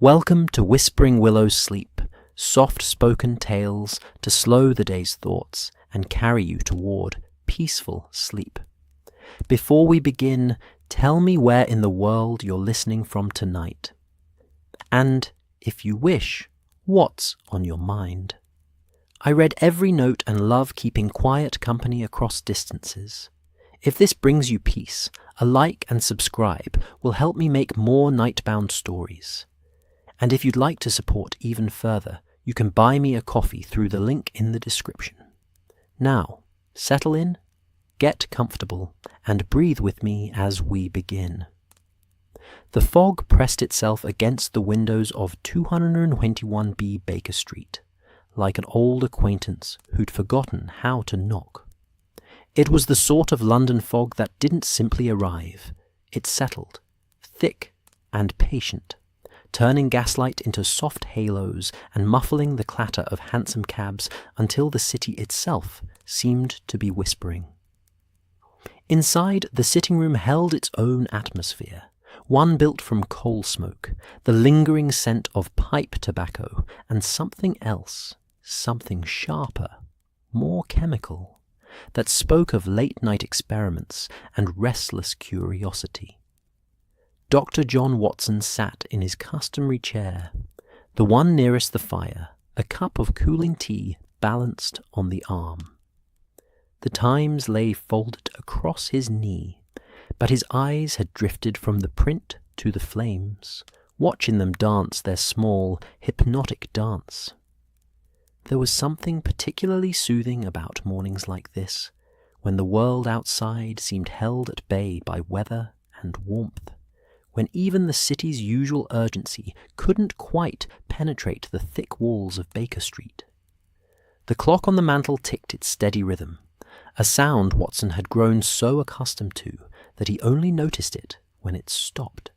Welcome to Whispering Willow's Sleep, soft-spoken tales to slow the day's thoughts and carry you toward peaceful sleep. Before we begin, tell me where in the world you're listening from tonight. And, if you wish, what's on your mind? I read every note and love keeping quiet company across distances. If this brings you peace, a like and subscribe will help me make more nightbound stories. And if you'd like to support even further, you can buy me a coffee through the link in the description. Now, settle in, get comfortable, and breathe with me as we begin. The fog pressed itself against the windows of 221B Baker Street, like an old acquaintance who'd forgotten how to knock. It was the sort of London fog that didn't simply arrive. It settled, thick and patient, turning gaslight into soft halos and muffling the clatter of hansom cabs until the city itself seemed to be whispering. Inside, the sitting room held its own atmosphere, one built from coal smoke, the lingering scent of pipe tobacco, and something else, something sharper, more chemical, that spoke of late-night experiments and restless curiosity. Dr. John Watson sat in his customary chair, the one nearest the fire, a cup of cooling tea balanced on the arm. The Times lay folded across his knee, but his eyes had drifted from the print to the flames, watching them dance their small, hypnotic dance. There was something particularly soothing about mornings like this, when the world outside seemed held at bay by weather and warmth, when even the city's usual urgency couldn't quite penetrate the thick walls of Baker Street. The clock on the mantel ticked its steady rhythm, a sound Watson had grown so accustomed to that he only noticed it when it stopped.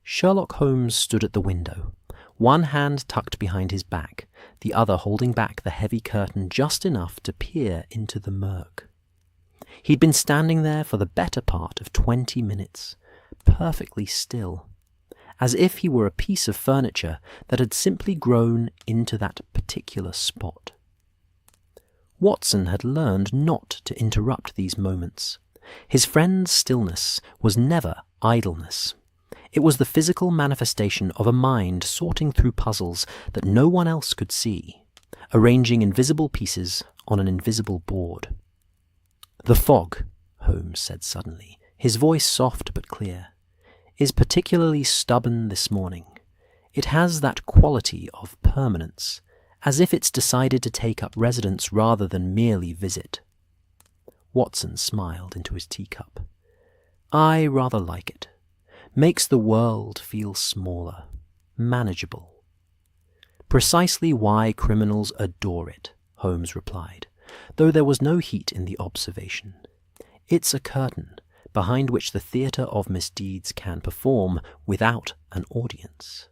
Sherlock Holmes stood at the window, one hand tucked behind his back, the other holding back the heavy curtain just enough to peer into the murk. He'd been standing there for the better part of 20 minutes, perfectly still, as if he were a piece of furniture that had simply grown into that particular spot. Watson had learned not to interrupt these moments. His friend's stillness was never idleness. It was the physical manifestation of a mind sorting through puzzles that no one else could see, arranging invisible pieces on an invisible board. "The fog," Holmes said suddenly, his voice soft but clear, "is particularly stubborn this morning. It has that quality of permanence, as if it's decided to take up residence rather than merely visit." Watson smiled into his teacup. "I rather like it. Makes the world feel smaller, manageable." "Precisely why criminals adore it," Holmes replied, though there was no heat in the observation. "It's a curtain behind which the theatre of misdeeds can perform without an audience."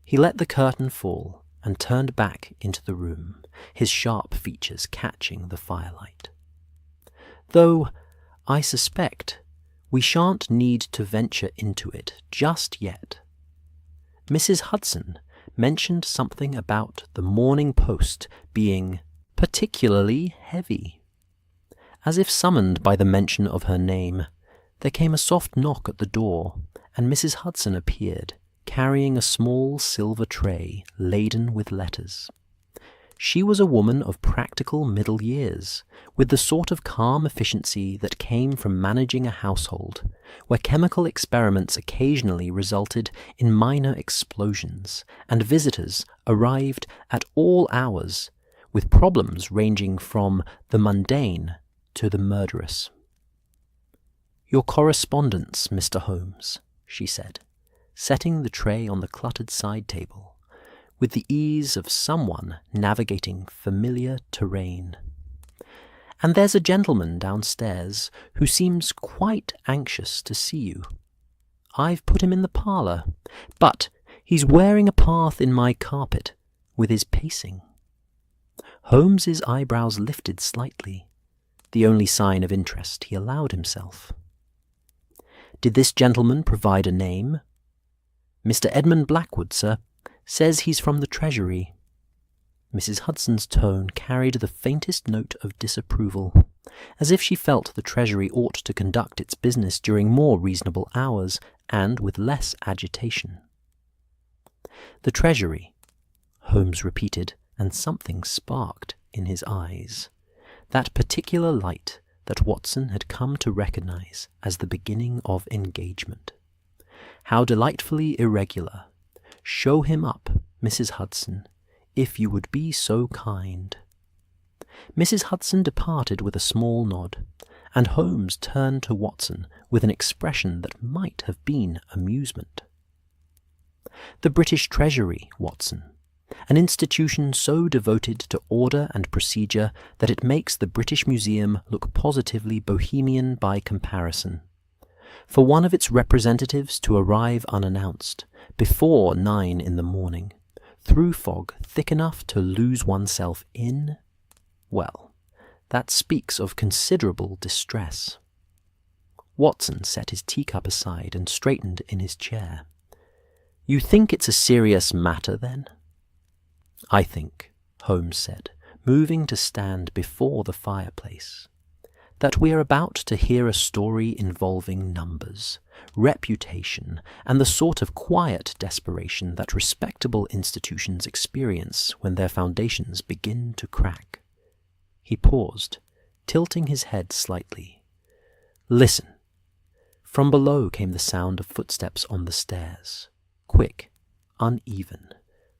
He let the curtain fall and turned back into the room, his sharp features catching the firelight. "Though, I suspect, we shan't need to venture into it just yet. Mrs. Hudson mentioned something about the Morning Post being particularly heavy." As if summoned by the mention of her name, there came a soft knock at the door, and Mrs. Hudson appeared, carrying a small silver tray laden with letters. She was a woman of practical middle years, with the sort of calm efficiency that came from managing a household, where chemical experiments occasionally resulted in minor explosions, and visitors arrived at all hours, with problems ranging from the mundane to the murderous. "Your correspondence, Mr. Holmes," she said, setting the tray on the cluttered side table, with the ease of someone navigating familiar terrain. "And there's a gentleman downstairs who seems quite anxious to see you. I've put him in the parlour, but he's wearing a path in my carpet with his pacing." Holmes's eyebrows lifted slightly, the only sign of interest he allowed himself. "Did this gentleman provide a name?" "Mr. Edmund Blackwood, sir. Says he's from the Treasury." Mrs. Hudson's tone carried the faintest note of disapproval, as if she felt the Treasury ought to conduct its business during more reasonable hours and with less agitation. "The Treasury," Holmes repeated, and something sparked in his eyes. That particular light that Watson had come to recognize as the beginning of engagement. How delightfully irregular. "Show him up, Mrs. Hudson, if you would be so kind." Mrs. Hudson departed with a small nod, and Holmes turned to Watson with an expression that might have been amusement. "The British Treasury, Watson, an institution so devoted to order and procedure that it makes the British Museum look positively bohemian by comparison. For one of its representatives to arrive unannounced, before 9 in the morning, through fog thick enough to lose oneself in, well, that speaks of considerable distress." Watson set his teacup aside and straightened in his chair. "You think it's a serious matter, then?" "I think," Holmes said, moving to stand before the fireplace, "that we are about to hear a story involving numbers, reputation, and the sort of quiet desperation that respectable institutions experience when their foundations begin to crack." He paused, tilting his head slightly. "Listen." From below came the sound of footsteps on the stairs, quick, uneven,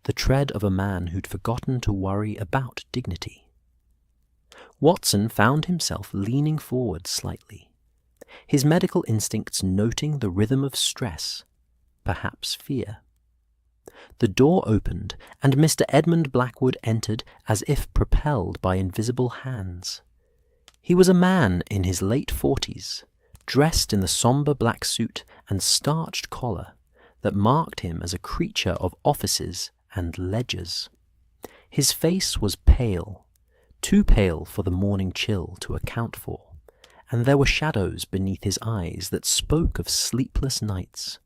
the tread of a man who'd forgotten to worry about dignity. Watson found himself leaning forward slightly, his medical instincts noting the rhythm of stress, perhaps fear. The door opened, and Mr. Edmund Blackwood entered as if propelled by invisible hands. He was a man in his late 40s, dressed in the sombre black suit and starched collar that marked him as a creature of offices and ledgers. His face was pale, too pale for the morning chill to account for, and there were shadows beneath his eyes that spoke of sleepless nights.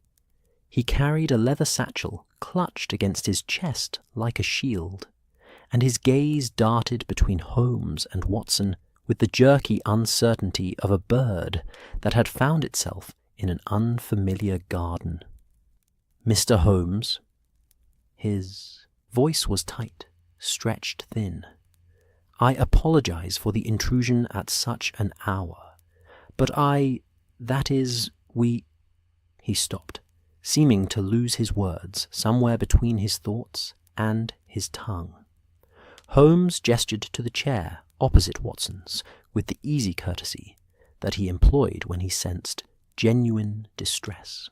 He carried a leather satchel clutched against his chest like a shield, and his gaze darted between Holmes and Watson with the jerky uncertainty of a bird that had found itself in an unfamiliar garden. "Mr. Holmes." His voice was tight, stretched thin. "I apologize for the intrusion at such an hour, but we—" He stopped, seeming to lose his words somewhere between his thoughts and his tongue. Holmes gestured to the chair opposite Watson's with the easy courtesy that he employed when he sensed genuine distress.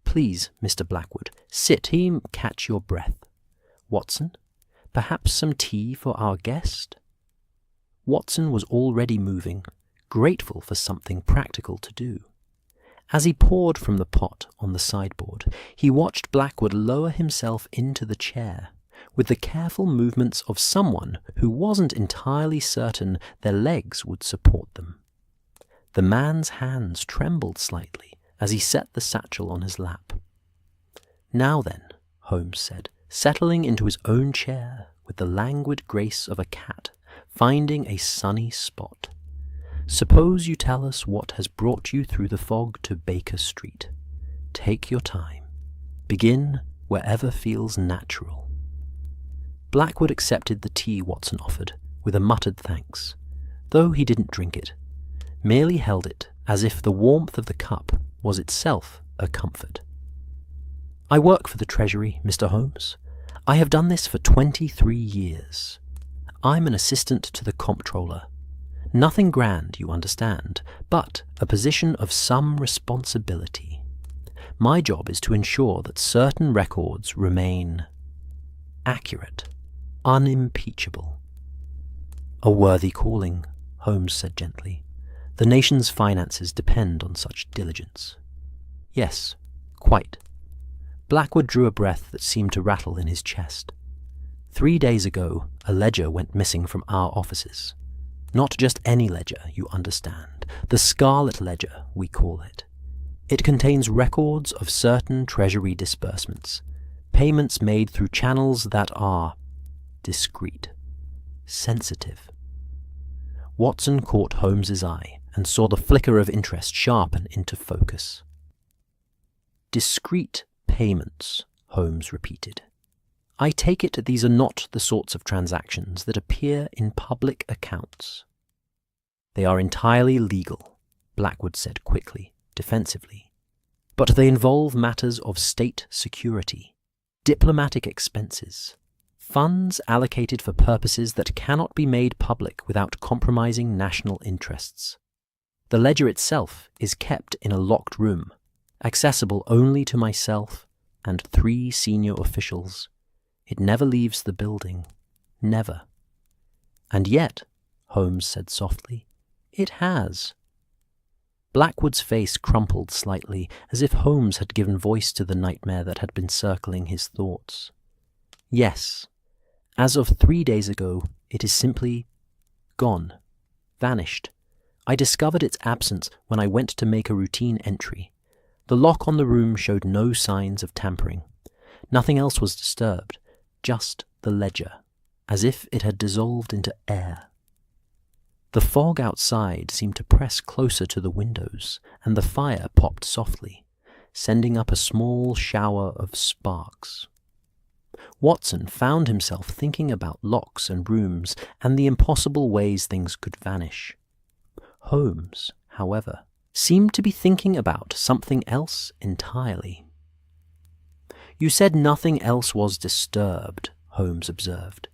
"Please, Mr. Blackwood, sit. Catch your breath. Watson, perhaps some tea for our guest?" Watson was already moving, grateful for something practical to do. As he poured from the pot on the sideboard, he watched Blackwood lower himself into the chair, with the careful movements of someone who wasn't entirely certain their legs would support them. The man's hands trembled slightly as he set the satchel on his lap. "Now then," Holmes said, settling into his own chair with the languid grace of a cat finding a sunny spot. "Suppose you tell us what has brought you through the fog to Baker Street. Take your time. Begin wherever feels natural." Blackwood accepted the tea Watson offered with a muttered thanks, though he didn't drink it, merely held it as if the warmth of the cup was itself a comfort. "I work for the Treasury, Mr. Holmes. I have done this for 23 years. I'm an assistant to the comptroller. Nothing grand, you understand, but a position of some responsibility. My job is to ensure that certain records remain accurate, unimpeachable." "A worthy calling," Holmes said gently. "The nation's finances depend on such diligence." "Yes, quite." Blackwood drew a breath that seemed to rattle in his chest. 3 days ago, a ledger went missing from our offices. Not just any ledger, you understand. The Scarlet ledger, we call it. It contains records of certain Treasury disbursements, payments made through channels that are discreet, sensitive. Watson caught Holmes's eye and saw the flicker of interest sharpen into focus. Discreet payments, Holmes repeated. I take it these are not the sorts of transactions that appear in public accounts. They are entirely legal, Blackwood said quickly, defensively. But they involve matters of state security, diplomatic expenses, funds allocated for purposes that cannot be made public without compromising national interests. The ledger itself is kept in a locked room, accessible only to myself and 3 senior officials. It never leaves the building. Never. And yet, Holmes said softly, it has. Blackwood's face crumpled slightly, as if Holmes had given voice to the nightmare that had been circling his thoughts. Yes, as of 3 days ago, it is simply gone, vanished. I discovered its absence when I went to make a routine entry. The lock on the room showed no signs of tampering. Nothing else was disturbed, just the ledger, as if it had dissolved into air. The fog outside seemed to press closer to the windows, and the fire popped softly, sending up a small shower of sparks. Watson found himself thinking about locks and rooms and the impossible ways things could vanish. Holmes, however, seemed to be thinking about something else entirely. You said nothing else was disturbed, Holmes observed.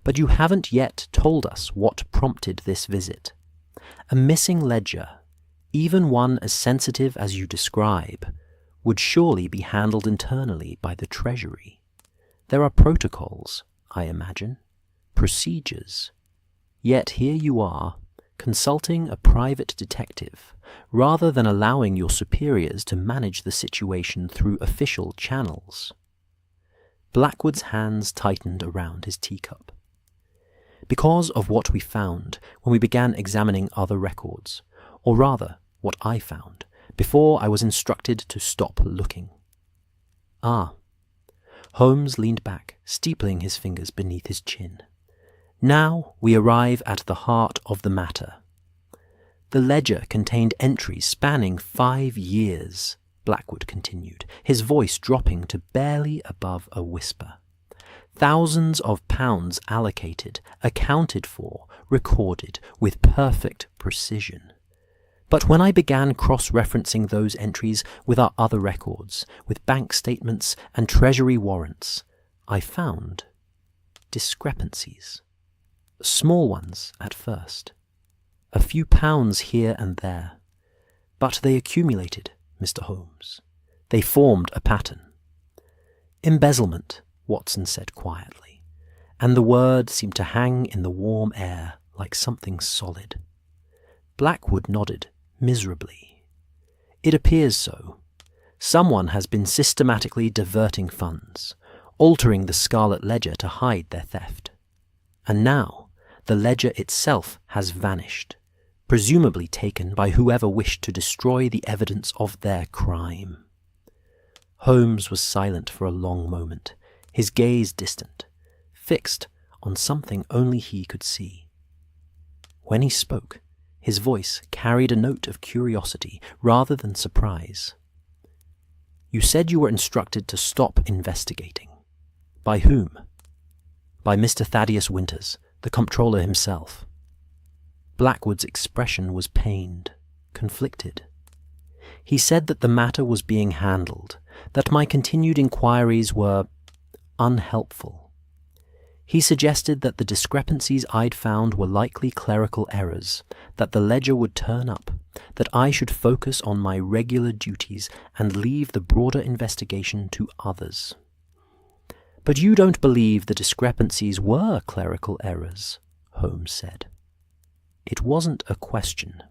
But you haven't yet told us what prompted this visit. A missing ledger, even one as sensitive as you describe, would surely be handled internally by the Treasury. There are protocols, I imagine, procedures. Yet here you are, consulting a private detective, rather than allowing your superiors to manage the situation through official channels. Blackwood's hands tightened around his teacup. Because of what we found when we began examining other records, or rather, what I found, before I was instructed to stop looking. Ah. Holmes leaned back, steepling his fingers beneath his chin. Now we arrive at the heart of the matter. The ledger contained entries spanning 5 years, Blackwood continued, his voice dropping to barely above a whisper. Thousands of pounds allocated, accounted for, recorded with perfect precision. But when I began cross-referencing those entries with our other records, with bank statements and treasury warrants, I found discrepancies. Small ones at first. A few pounds here and there. But they accumulated, Mr. Holmes. They formed a pattern. Embezzlement, Watson said quietly, and the word seemed to hang in the warm air like something solid. Blackwood nodded miserably. It appears so. Someone has been systematically diverting funds, altering the Scarlet ledger to hide their theft. And now the ledger itself has vanished, presumably taken by whoever wished to destroy the evidence of their crime. Holmes was silent for a long moment, his gaze distant, fixed on something only he could see. When he spoke, his voice carried a note of curiosity rather than surprise. You said you were instructed to stop investigating. By whom? By Mr. Thaddeus Winters, the comptroller himself. Blackwood's expression was pained, conflicted. He said that the matter was being handled, that my continued inquiries were unhelpful. He suggested that the discrepancies I'd found were likely clerical errors, that the ledger would turn up, that I should focus on my regular duties and leave the broader investigation to others. But you don't believe the discrepancies were clerical errors, Holmes said. It wasn't a question.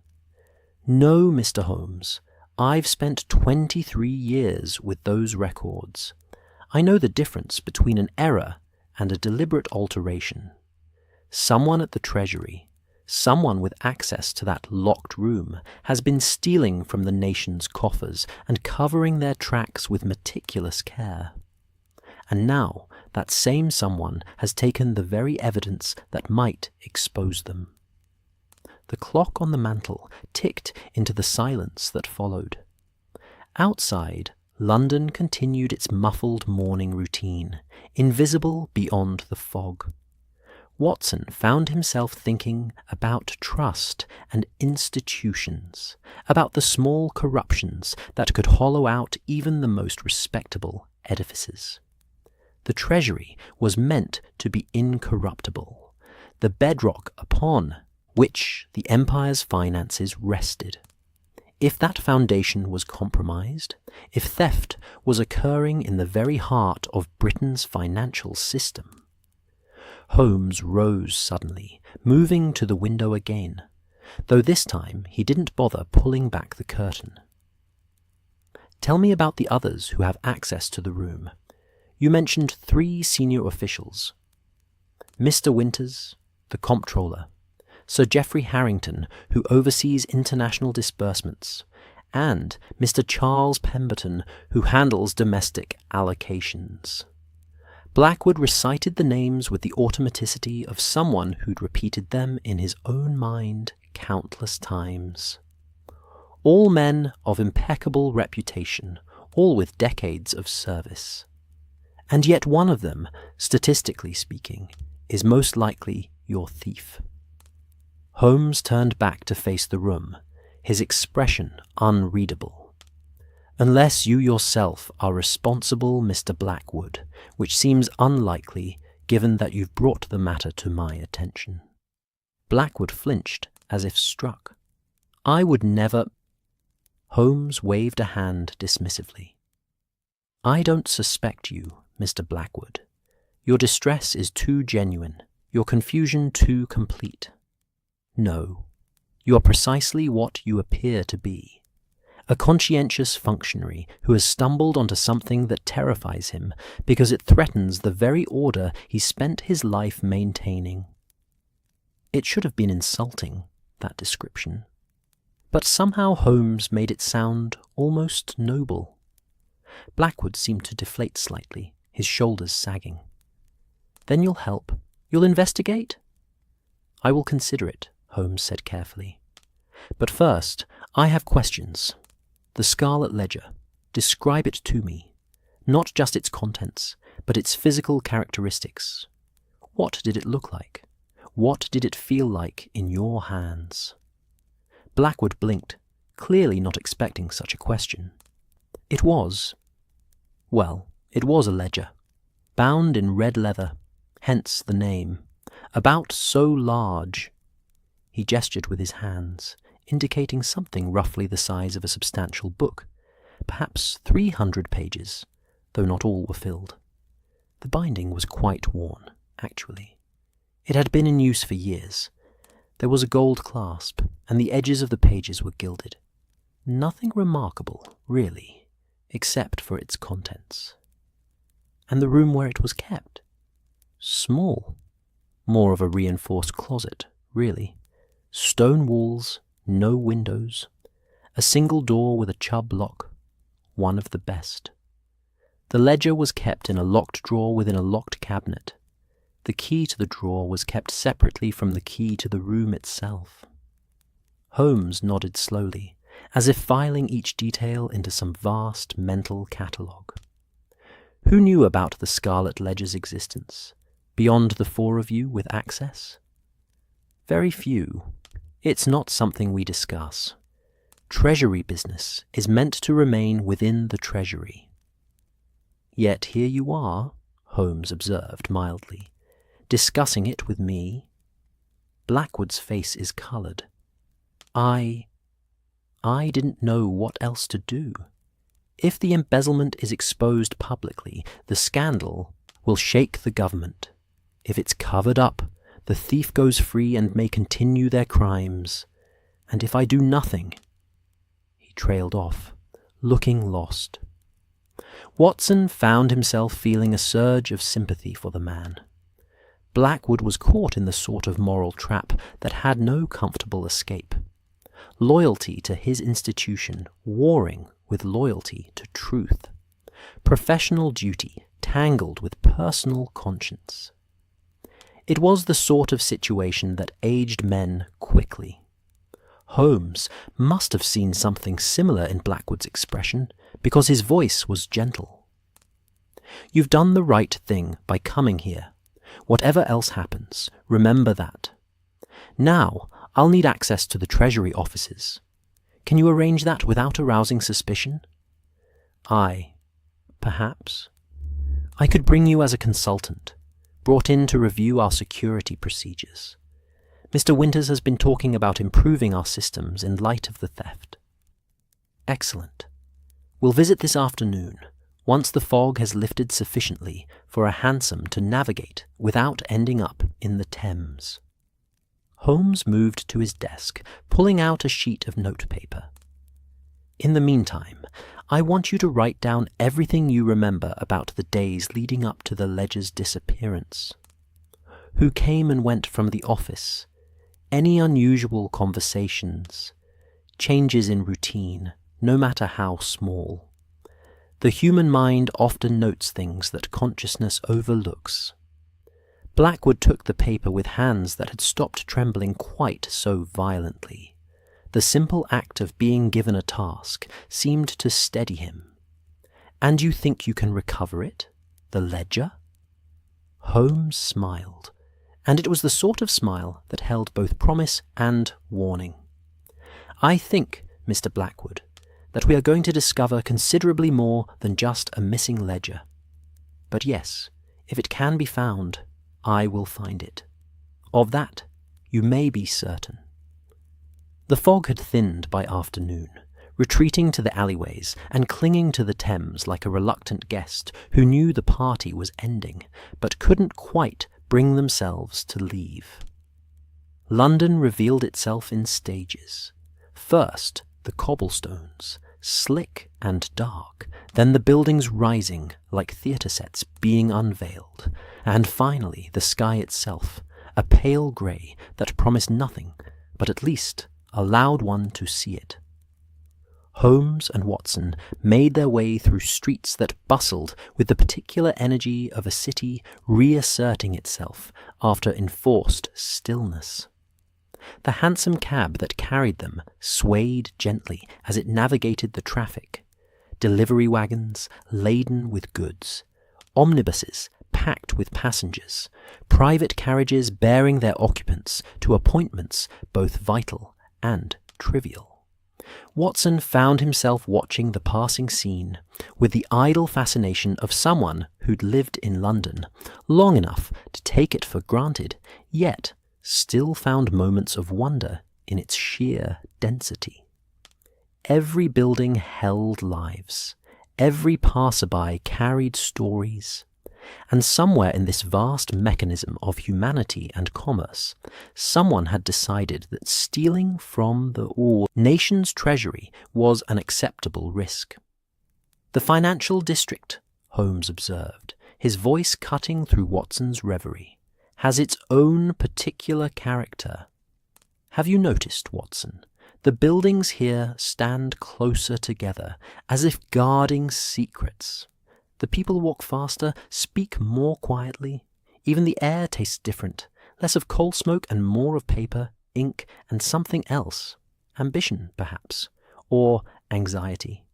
No, Mr. Holmes, I've spent 23 years with those records. I know the difference between an error and a deliberate alteration. Someone at the Treasury, Someone with access to that locked room has been stealing from the nation's coffers and covering their tracks with meticulous care. And now that same someone has taken the very evidence that might expose them. The clock on the mantel ticked into the silence that followed. Outside, London continued its muffled morning routine, invisible beyond the fog. Watson found himself thinking about trust and institutions, about the small corruptions that could hollow out even the most respectable edifices. The Treasury was meant to be incorruptible, the bedrock upon which the Empire's finances rested. If that foundation was compromised, if theft was occurring in the very heart of Britain's financial system. Holmes rose suddenly, moving to the window again, though this time he didn't bother pulling back the curtain. "Tell me about the others who have access to the room. You mentioned 3 senior officials. Mr. Winters, the comptroller, Sir Geoffrey Harrington, who oversees international disbursements, and Mr. Charles Pemberton, who handles domestic allocations." Blackwood recited the names with the automaticity of someone who'd repeated them in his own mind countless times. All men of impeccable reputation, all with decades of service. And yet one of them, statistically speaking, is most likely your thief. Holmes turned back to face the room, his expression unreadable. "Unless you yourself are responsible, Mr. Blackwood, which seems unlikely given that you've brought the matter to my attention." Blackwood flinched as if struck. "I would never—" Holmes waved a hand dismissively. "I don't suspect you, Mr. Blackwood. Your distress is too genuine, your confusion too complete. No, you are precisely what you appear to be. A conscientious functionary who has stumbled onto something that terrifies him because it threatens the very order he spent his life maintaining. It should have been insulting, that description. But somehow Holmes made it sound almost noble. Blackwood seemed to deflate slightly, his shoulders sagging. "Then you'll help? You'll investigate?" "I will consider it," Holmes said carefully. "But first, I have questions. The Scarlet Ledger. Describe it to me. Not just its contents, but its physical characteristics. What did it look like? What did it feel like in your hands?" Blackwood blinked, clearly not expecting such a question. It was a ledger, bound in red leather, hence the name, about so large. He gestured with his hands, indicating something roughly the size of a substantial book, perhaps 300 pages, though not all were filled. The binding was quite worn, actually. It had been in use for years. There was a gold clasp, and the edges of the pages were gilded. Nothing remarkable, really, except for its contents. And the room where it was kept? Small. More of a reinforced closet, really. Stone walls, no windows, a single door with a Chubb lock, one of the best. The ledger was kept in a locked drawer within a locked cabinet. The key to the drawer was kept separately from the key to the room itself. Holmes nodded slowly, as if filing each detail into some vast mental catalogue. Who knew about the Scarlet Ledger's existence, beyond the 4 of you with access? Very few. It's not something we discuss. Treasury business is meant to remain within the Treasury. Yet here you are, Holmes observed mildly, discussing it with me. Blackwood's face is coloured. I didn't know what else to do. If the embezzlement is exposed publicly, the scandal will shake the government. If it's covered up, the thief goes free and may continue their crimes. And if I do nothing... He trailed off, looking lost. Watson found himself feeling a surge of sympathy for the man. Blackwood was caught in the sort of moral trap that had no comfortable escape. Loyalty to his institution warring with loyalty to truth. Professional duty tangled with personal conscience. It was the sort of situation that aged men quickly. Holmes must have seen something similar in Blackwood's expression, because his voice was gentle. "You've done the right thing by coming here. Whatever else happens, remember that. Now, I'll need access to the Treasury offices. Can you arrange that without arousing suspicion?" Perhaps. I could bring you as a consultant, brought in to review our security procedures. Mr. Winters has been talking about improving our systems in light of the theft. Excellent. We'll visit this afternoon, once the fog has lifted sufficiently for a hansom to navigate without ending up in the Thames. Holmes moved to his desk, pulling out a sheet of notepaper. "In the meantime, I want you to write down everything you remember about the days leading up to the ledger's disappearance. Who came and went from the office, any unusual conversations, changes in routine, no matter how small. The human mind often notes things that consciousness overlooks." Blackwood took the paper with hands that had stopped trembling quite so violently. The simple act of being given a task seemed to steady him. "And you think you can recover it? The ledger?" Holmes smiled, and it was the sort of smile that held both promise and warning. "I think, Mr. Blackwood, that we are going to discover considerably more than just a missing ledger. But yes, if it can be found, I will find it. Of that, you may be certain." The fog had thinned by afternoon, retreating to the alleyways and clinging to the Thames like a reluctant guest who knew the party was ending, but couldn't quite bring themselves to leave. London revealed itself in stages. First, the cobblestones, slick and dark, then the buildings rising like theatre sets being unveiled, and finally the sky itself, a pale grey that promised nothing, but at least allowed one to see it. Holmes and Watson made their way through streets that bustled with the particular energy of a city reasserting itself after enforced stillness. The hansom cab that carried them swayed gently as it navigated the traffic. Delivery wagons laden with goods, omnibuses packed with passengers, private carriages bearing their occupants to appointments both vital and trivial. Watson found himself watching the passing scene with the idle fascination of someone who'd lived in London long enough to take it for granted, yet still found moments of wonder in its sheer density. Every building held lives, every passerby carried stories, and somewhere in this vast mechanism of humanity and commerce, someone had decided that stealing from the nation's treasury was an acceptable risk. "The financial district," Holmes observed, his voice cutting through Watson's reverie, "has its own particular character. Have you noticed, Watson? The buildings here stand closer together, as if guarding secrets. The people walk faster, speak more quietly. Even the air tastes different, less of coal smoke and more of paper, ink, and something else. Ambition, perhaps, or anxiety."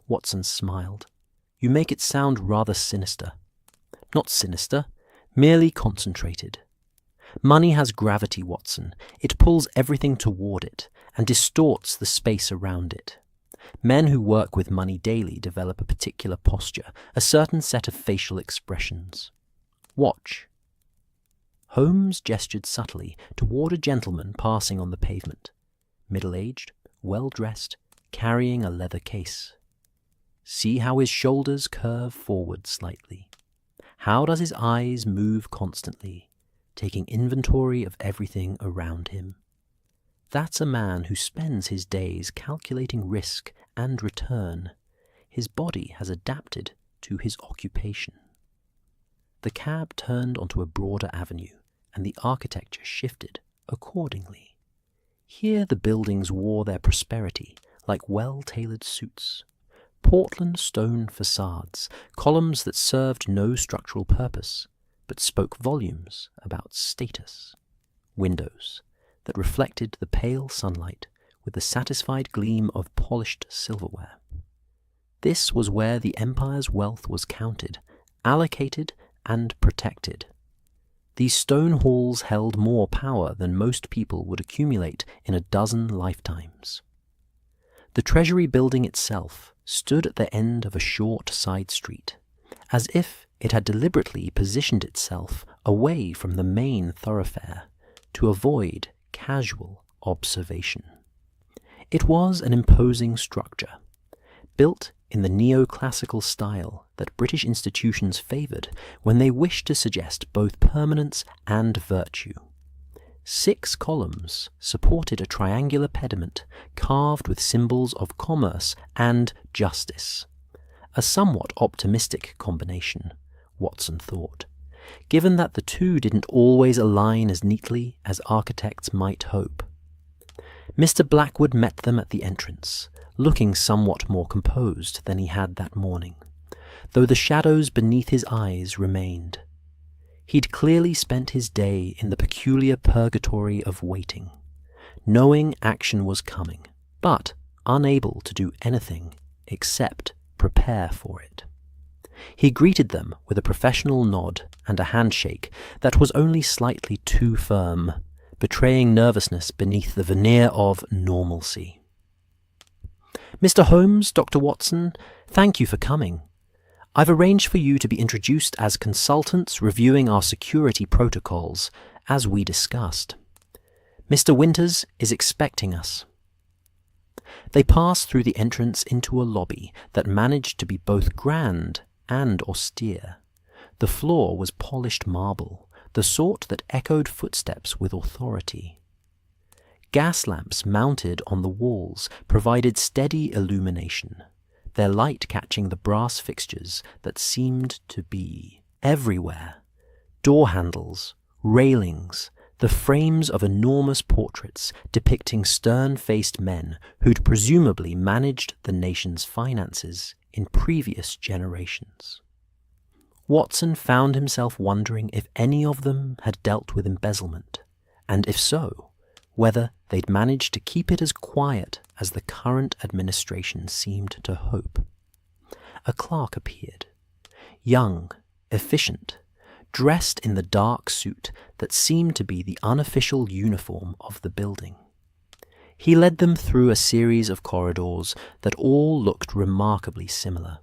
Watson smiled. "You make it sound rather sinister." "Not sinister, merely concentrated. Money has gravity, Watson. It pulls everything toward it and distorts the space around it. Men who work with money daily develop a particular posture, a certain set of facial expressions. Watch." Holmes gestured subtly toward a gentleman passing on the pavement, middle-aged, well-dressed, carrying a leather case. "See how his shoulders curve forward slightly. How does his eyes move constantly, taking inventory of everything around him? That's a man who spends his days calculating risk and return. His body has adapted to his occupation." The cab turned onto a broader avenue, and the architecture shifted accordingly. Here the buildings wore their prosperity like well-tailored suits. Portland stone facades, columns that served no structural purpose, but spoke volumes about status. Windows that reflected the pale sunlight with the satisfied gleam of polished silverware. This was where the empire's wealth was counted, allocated, and protected. These stone halls held more power than most people would accumulate in a dozen lifetimes. The Treasury building itself stood at the end of a short side street, as if it had deliberately positioned itself away from the main thoroughfare to avoid casual observation. It was an imposing structure, built in the neoclassical style that British institutions favoured when they wished to suggest both permanence and virtue. 6 columns supported a triangular pediment carved with symbols of commerce and justice. A somewhat optimistic combination, Watson thought, given that the two didn't always align as neatly as architects might hope. Mr. Blackwood met them at the entrance, looking somewhat more composed than he had that morning, though the shadows beneath his eyes remained. He'd clearly spent his day in the peculiar purgatory of waiting, knowing action was coming, but unable to do anything except prepare for it. He greeted them with a professional nod and a handshake that was only slightly too firm, betraying nervousness beneath the veneer of normalcy. "Mr. Holmes, Dr. Watson, thank you for coming. I've arranged for you to be introduced as consultants reviewing our security protocols, as we discussed. Mr. Winters is expecting us." They passed through the entrance into a lobby that managed to be both grand and austere. The floor was polished marble, the sort that echoed footsteps with authority. Gas lamps mounted on the walls provided steady illumination, their light catching the brass fixtures that seemed to be everywhere. Door handles, railings, the frames of enormous portraits depicting stern-faced men who'd presumably managed the nation's finances in previous generations. Watson found himself wondering if any of them had dealt with embezzlement, and if so, whether they'd managed to keep it as quiet as the current administration seemed to hope. A clerk appeared, young, efficient, dressed in the dark suit that seemed to be the unofficial uniform of the building. He led them through a series of corridors that all looked remarkably similar.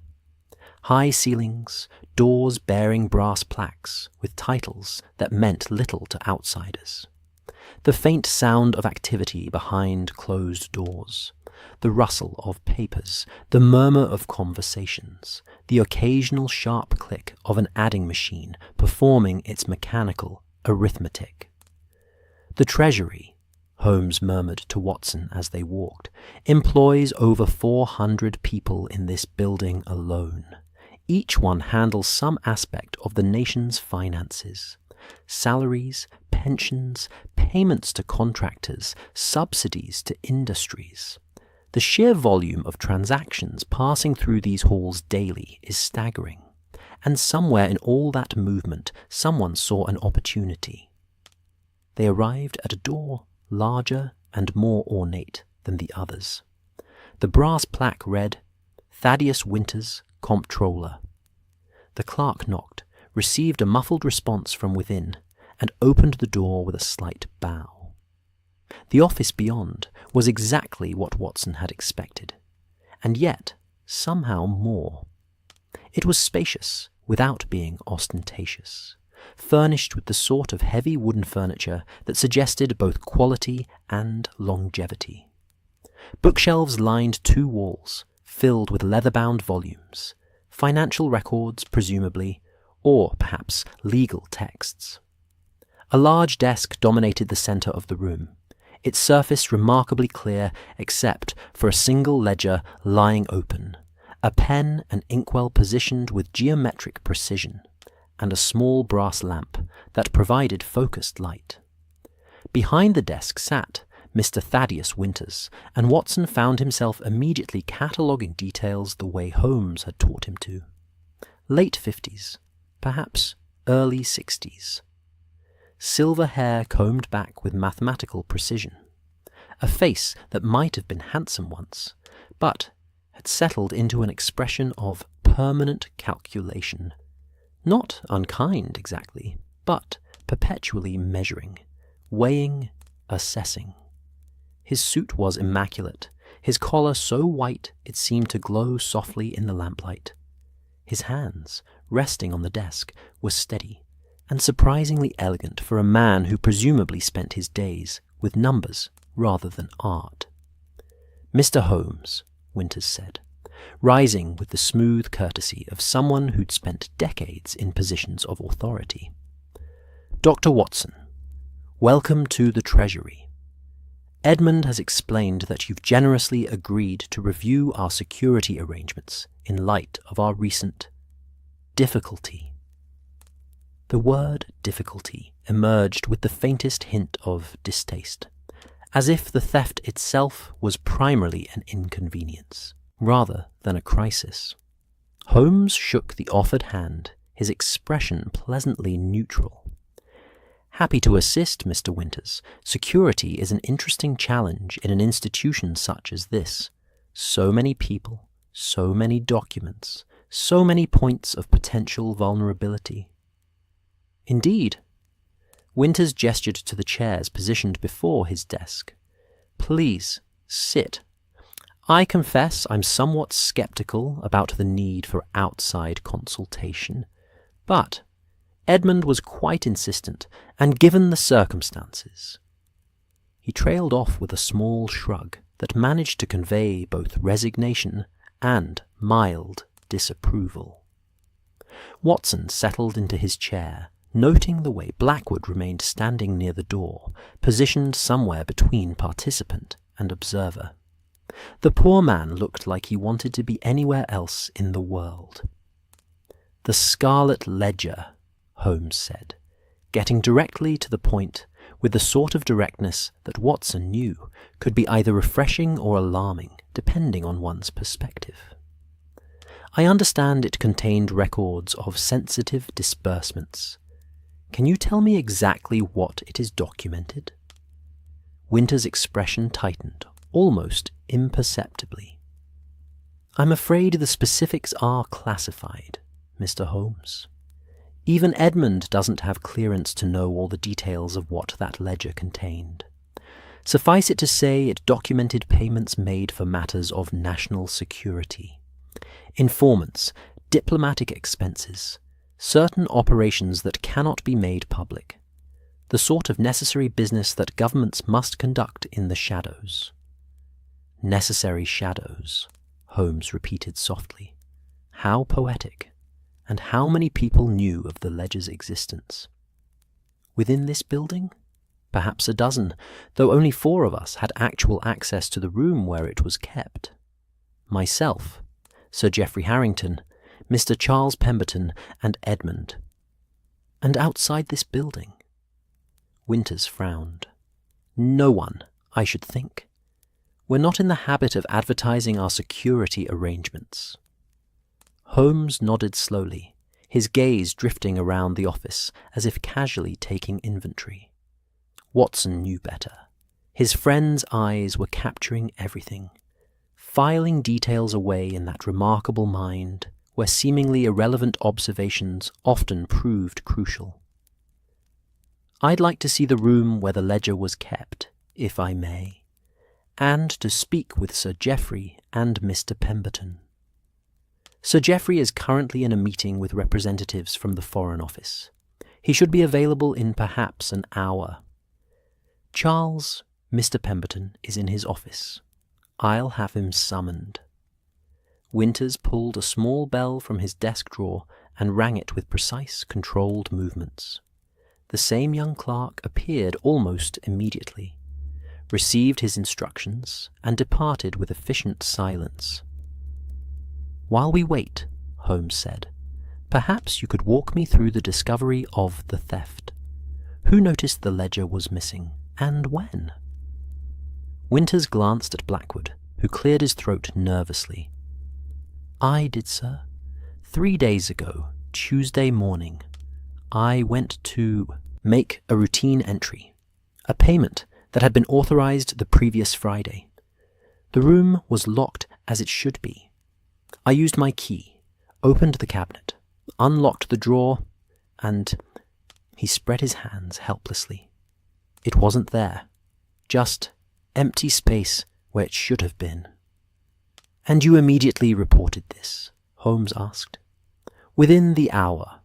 High ceilings, doors bearing brass plaques with titles that meant little to outsiders. The faint sound of activity behind closed doors, the rustle of papers, the murmur of conversations, the occasional sharp click of an adding machine performing its mechanical arithmetic. "The Treasury," Holmes murmured to Watson as they walked, "employs over 400 people in this building alone. Each one handles some aspect of the nation's finances. Salaries, pensions, payments to contractors, subsidies to industries. The sheer volume of transactions passing through these halls daily is staggering, and somewhere in all that movement someone saw an opportunity." They arrived at a door larger and more ornate than the others. The brass plaque read, "Thaddeus Winters, Comptroller." The clerk knocked, received a muffled response from within, and opened the door with a slight bow. The office beyond was exactly what Watson had expected, and yet somehow more. It was spacious without being ostentatious, furnished with the sort of heavy wooden furniture that suggested both quality and longevity. Bookshelves lined 2 walls, filled with leather-bound volumes, financial records, presumably, or perhaps legal texts. A large desk dominated the center of the room, its surface remarkably clear except for a single ledger lying open, a pen and inkwell positioned with geometric precision, and a small brass lamp that provided focused light. Behind the desk sat Mr. Thaddeus Winters, and Watson found himself immediately cataloguing details the way Holmes had taught him to. Late 50s, perhaps early 60s. Silver hair combed back with mathematical precision. A face that might have been handsome once, but had settled into an expression of permanent calculation. Not unkind exactly, but perpetually measuring, weighing, assessing. His suit was immaculate, his collar so white it seemed to glow softly in the lamplight. His hands, resting on the desk, were steady and surprisingly elegant for a man who presumably spent his days with numbers rather than art. "Mr. Holmes," Winters said, rising with the smooth courtesy of someone who'd spent decades in positions of authority. "Dr. Watson, welcome to the Treasury. Edmund has explained that you've generously agreed to review our security arrangements in light of our recent difficulty." The word difficulty emerged with the faintest hint of distaste, as if the theft itself was primarily an inconvenience, rather than a crisis. Holmes shook the offered hand, his expression pleasantly neutral. "Happy to assist, Mr. Winters. Security is an interesting challenge in an institution such as this. So many people, so many documents, so many points of potential vulnerability." "Indeed." Winters gestured to the chairs positioned before his desk. "Please, sit. I confess I'm somewhat skeptical about the need for outside consultation, but Edmund was quite insistent, and given the circumstances—" He trailed off with a small shrug that managed to convey both resignation and mild disapproval. Watson settled into his chair, noting the way Blackwood remained standing near the door, positioned somewhere between participant and observer. The poor man looked like he wanted to be anywhere else in the world. "The Scarlet Ledger," Holmes said, getting directly to the point with the sort of directness that Watson knew could be either refreshing or alarming, depending on one's perspective. "I understand it contained records of sensitive disbursements. Can you tell me exactly what it is documented?" Winter's expression tightened, almost imperceptibly. "I'm afraid the specifics are classified, Mr. Holmes. Even Edmund doesn't have clearance to know all the details of what that ledger contained. Suffice it to say, it documented payments made for matters of national security, informants, diplomatic expenses, certain operations that cannot be made public, the sort of necessary business that governments must conduct in the shadows." "Necessary shadows," Holmes repeated softly. How poetic, and how many people knew of the ledger's existence? Within this building? Perhaps a dozen, though only 4 of us had actual access to the room where it was kept. Myself, Sir Geoffrey Harrington, Mr. Charles Pemberton, and Edmund. And outside this building? Winters frowned. "No one, I should think. We're not in the habit of advertising our security arrangements." Holmes nodded slowly, his gaze drifting around the office as if casually taking inventory. Watson knew better. His friend's eyes were capturing everything, filing details away in that remarkable mind where seemingly irrelevant observations often proved crucial. "I'd like to see the room where the ledger was kept, if I may, and to speak with Sir Geoffrey and Mr. Pemberton." "Sir Geoffrey is currently in a meeting with representatives from the Foreign Office. He should be available in perhaps an hour. Charles, Mr. Pemberton is in his office. I'll have him summoned." Winters pulled a small bell from his desk drawer and rang it with precise, controlled movements. The same young clerk appeared almost immediately, received his instructions, and departed with efficient silence. "While we wait," Holmes said, Perhaps you could walk me through the discovery of the theft. Who noticed the ledger was missing, and when? Winters glanced at Blackwood, who cleared his throat nervously. I did, sir. 3 days ago, Tuesday morning, I went to make a routine entry, a payment that had been authorized the previous Friday. The room was locked as it should be. I used my key, opened the cabinet, unlocked the drawer, and he spread his hands helplessly. It wasn't there, just empty space where it should have been. And you immediately reported this? Holmes asked. Within the hour.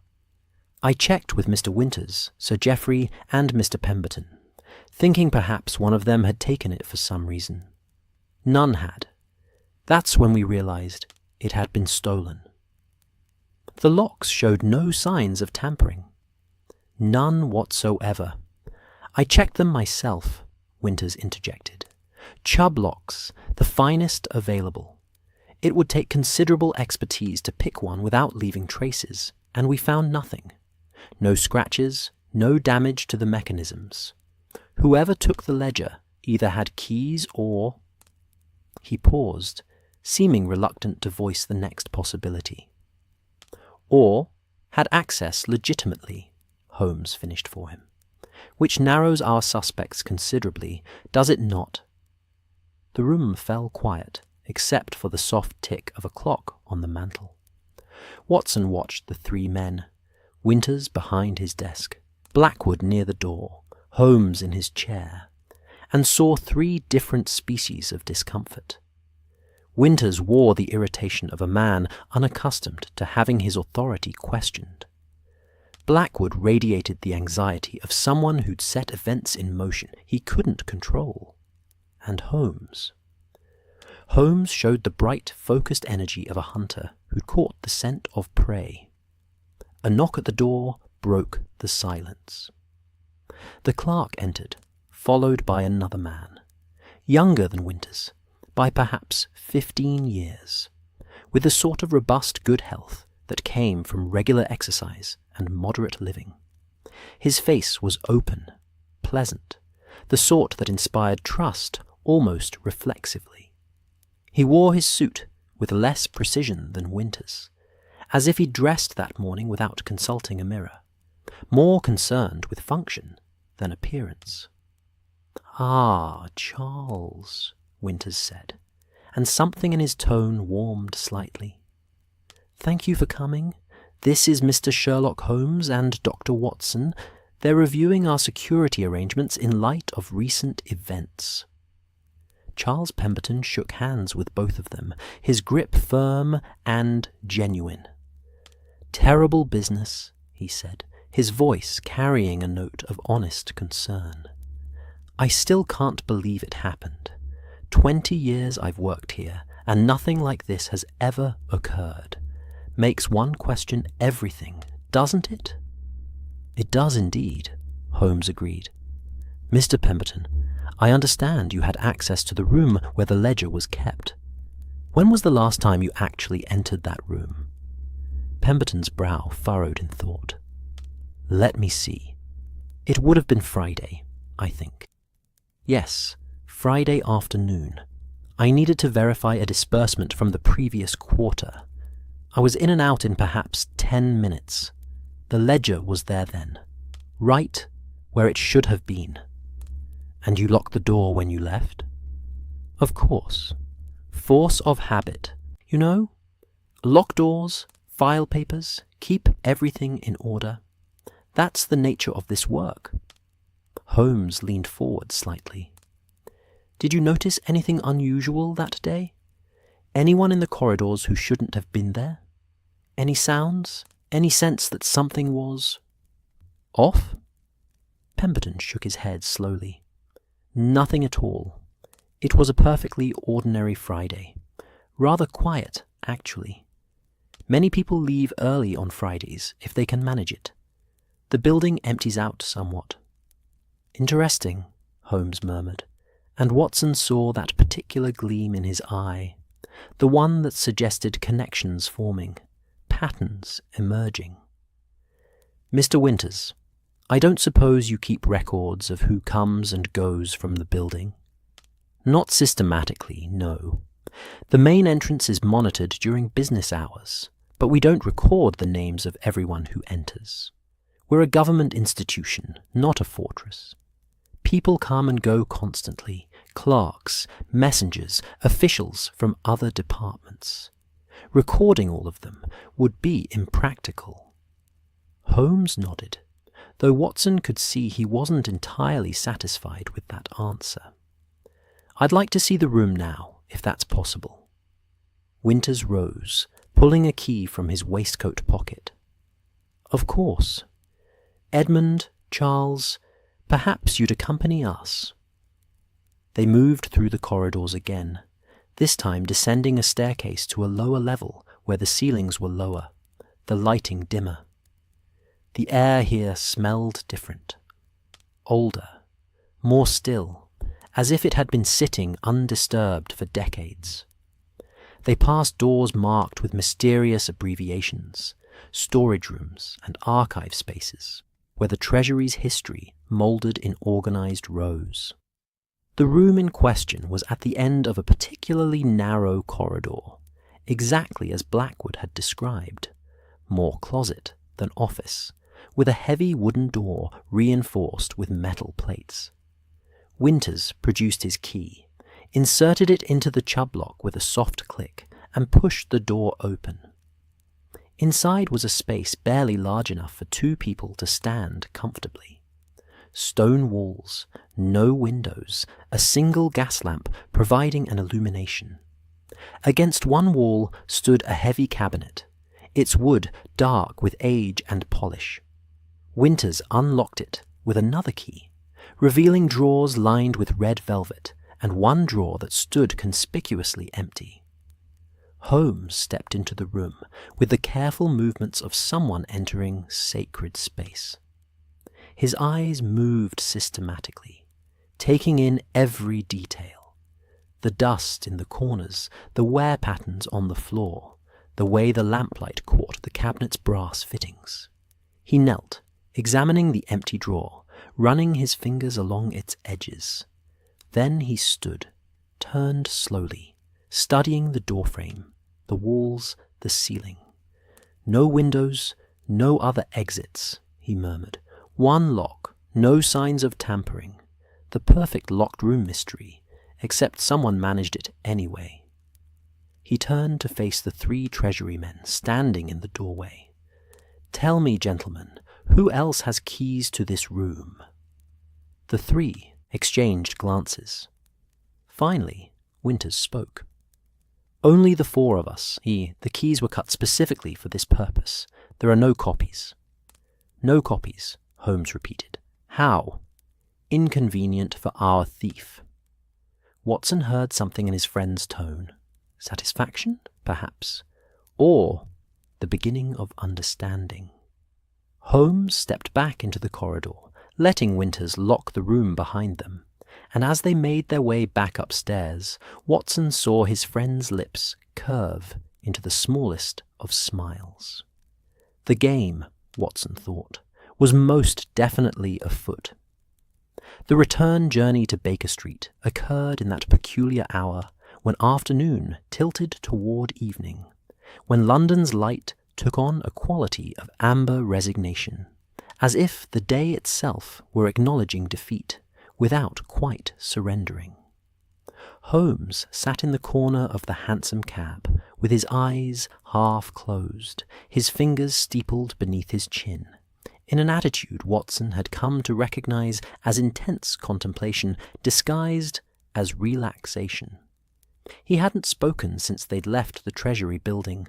I checked with Mr. Winters, Sir Geoffrey, and Mr. Pemberton, thinking perhaps one of them had taken it for some reason. None had. That's when we realized it had been stolen. The locks showed no signs of tampering. None whatsoever. I checked them myself, Winters interjected. Chubb locks, the finest available. It would take considerable expertise to pick one without leaving traces, and we found nothing. No scratches, no damage to the mechanisms. Whoever took the ledger either had keys or... He paused, seeming reluctant to voice the next possibility. Or had access legitimately, Holmes finished for him. Which narrows our suspects considerably, does it not? The room fell quiet, except for the soft tick of a clock on the mantel. Watson watched the 3 men, Winters behind his desk, Blackwood near the door, Holmes in his chair, and saw 3 different species of discomfort. Winters wore the irritation of a man unaccustomed to having his authority questioned. Blackwood radiated the anxiety of someone who'd set events in motion he couldn't control. And Holmes showed the bright, focused energy of a hunter who'd caught the scent of prey. A knock at the door broke the silence. The clerk entered, followed by another man, younger than Winters, by perhaps 15 years, with the sort of robust good health that came from regular exercise and moderate living. His face was open, pleasant, the sort that inspired trust almost reflexively. He wore his suit with less precision than Winters, as if he dressed that morning without consulting a mirror, more concerned with function than appearance. "Ah, Charles," Winters said, and something in his tone warmed slightly. "Thank you for coming. This is Mr. Sherlock Holmes and Dr. Watson. They're reviewing our security arrangements in light of recent events." Charles Pemberton shook hands with both of them, his grip firm and genuine. "Terrible business," he said, his voice carrying a note of honest concern. "I still can't believe it happened. 20 years I've worked here, and nothing like this has ever occurred. Makes one question everything, doesn't it?" "It does indeed," Holmes agreed. "Mr. Pemberton, I understand you had access to the room where the ledger was kept. When was the last time you actually entered that room?" Pemberton's brow furrowed in thought. "Let me see. It would have been Friday, I think. Yes, Friday afternoon. I needed to verify a disbursement from the previous quarter. I was in and out in perhaps 10 minutes. The ledger was there then, right where it should have been." "And you locked the door when you left?" "Of course. Force of habit. You know, lock doors, file papers, keep everything in order. That's the nature of this work." Holmes leaned forward slightly. "Did you notice anything unusual that day? Anyone in the corridors who shouldn't have been there? Any sounds? Any sense that something was off?" Pemberton shook his head slowly. "Nothing at all. It was a perfectly ordinary Friday. Rather quiet, actually. Many people leave early on Fridays if they can manage it. The building empties out somewhat." "Interesting," Holmes murmured, and Watson saw that particular gleam in his eye, the one that suggested connections forming, patterns emerging. "Mr. Winters, I don't suppose you keep records of who comes and goes from the building?" "Not systematically, no. The main entrance is monitored during business hours, but we don't record the names of everyone who enters. We're a government institution, not a fortress. People come and go constantly, clerks, messengers, officials from other departments. Recording all of them would be impractical." Holmes nodded, though Watson could see he wasn't entirely satisfied with that answer. "I'd like to see the room now, if that's possible." Winters rose, pulling a key from his waistcoat pocket. "Of course. Edmund, Charles, perhaps you'd accompany us." They moved through the corridors again, this time descending a staircase to a lower level where the ceilings were lower, the lighting dimmer. The air here smelled different. Older, more still, as if it had been sitting undisturbed for decades. They passed doors marked with mysterious abbreviations, storage rooms and archive spaces, where the Treasury's history moulded in organized rows. The room in question was at the end of a particularly narrow corridor, exactly as Blackwood had described, more closet than office, with a heavy wooden door reinforced with metal plates. Winters produced his key, inserted it into the Chubb lock with a soft click, and pushed the door open. Inside was a space barely large enough for two people to stand comfortably. Stone walls, no windows, a single gas lamp providing an illumination. Against one wall stood a heavy cabinet, its wood dark with age and polish. Winters unlocked it with another key, revealing drawers lined with red velvet and one drawer that stood conspicuously empty. Holmes stepped into the room with the careful movements of someone entering sacred space. His eyes moved systematically, taking in every detail. The dust in the corners, the wear patterns on the floor, the way the lamplight caught the cabinet's brass fittings. He knelt, examining the empty drawer, running his fingers along its edges. Then he stood, turned slowly, studying the doorframe, the walls, the ceiling. "No windows, no other exits," he murmured. "One lock, no signs of tampering. The perfect locked room mystery, except someone managed it anyway." He turned to face the three Treasury men standing in the doorway. "Tell me, gentlemen, who else has keys to this room?" The three exchanged glances. Finally, Winters spoke. "Only the four of us. The keys were cut specifically for this purpose. There are no copies." "No copies," Holmes repeated. "How?" "Inconvenient for our thief." Watson heard something in his friend's tone. Satisfaction, perhaps, or the beginning of understanding. Holmes stepped back into the corridor, letting Winters lock the room behind them, and as they made their way back upstairs, Watson saw his friend's lips curve into the smallest of smiles. The game, Watson thought, was most definitely afoot. The return journey to Baker Street occurred in that peculiar hour when afternoon tilted toward evening, when London's light took on a quality of amber resignation, as if the day itself were acknowledging defeat without quite surrendering. Holmes sat in the corner of the hansom cab, with his eyes half closed, his fingers steepled beneath his chin, in an attitude Watson had come to recognize as intense contemplation disguised as relaxation. He hadn't spoken since they'd left the Treasury building,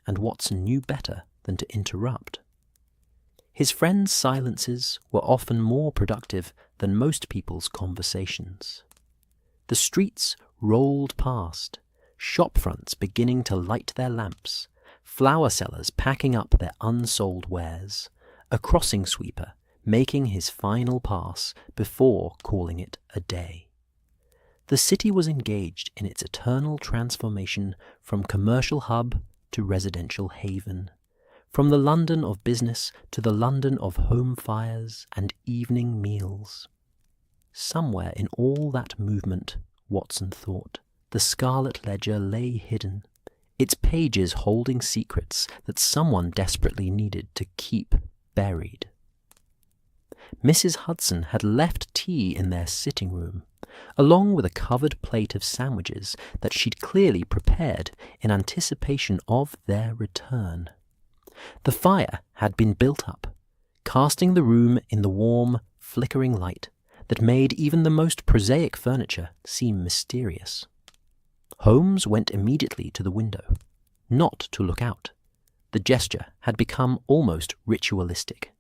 and Watson knew better than to interrupt. His friend's silences were often more productive than most people's conversations. The streets rolled past, shop fronts beginning to light their lamps, flower sellers packing up their unsold wares, a crossing sweeper making his final pass before calling it a day. The city was engaged in its eternal transformation from commercial hub to residential haven, from the London of business to the London of home fires and evening meals. Somewhere in all that movement, Watson thought, the Scarlet Ledger lay hidden, its pages holding secrets that someone desperately needed to keep buried. Mrs. Hudson had left tea in their sitting room, along with a covered plate of sandwiches that she'd clearly prepared in anticipation of their return. The fire had been built up, casting the room in the warm, flickering light that made even the most prosaic furniture seem mysterious. Holmes went immediately to the window, not to look out. The gesture had become almost ritualistic,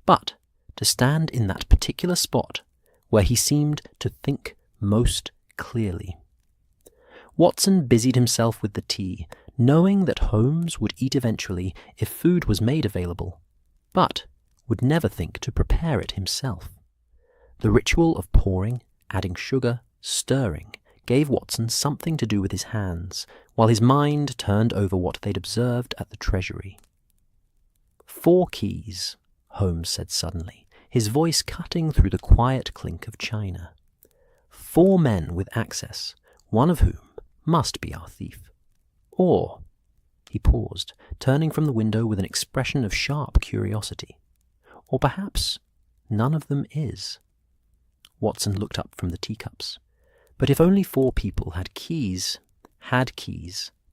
but to stand in that particular spot where he seemed to think most clearly. Watson busied himself with the tea, knowing that Holmes would eat eventually if food was made available, but would never think to prepare it himself. The ritual of pouring, adding sugar, stirring, gave Watson something to do with his hands, while his mind turned over what they'd observed at the Treasury. 4 keys, Holmes said suddenly, his voice cutting through the quiet clink of china. 4 men with access, one of whom must be our thief. Or, he paused, turning from the window with an expression of sharp curiosity. Or perhaps none of them is. Watson looked up from the teacups. But if only 4 people had keys,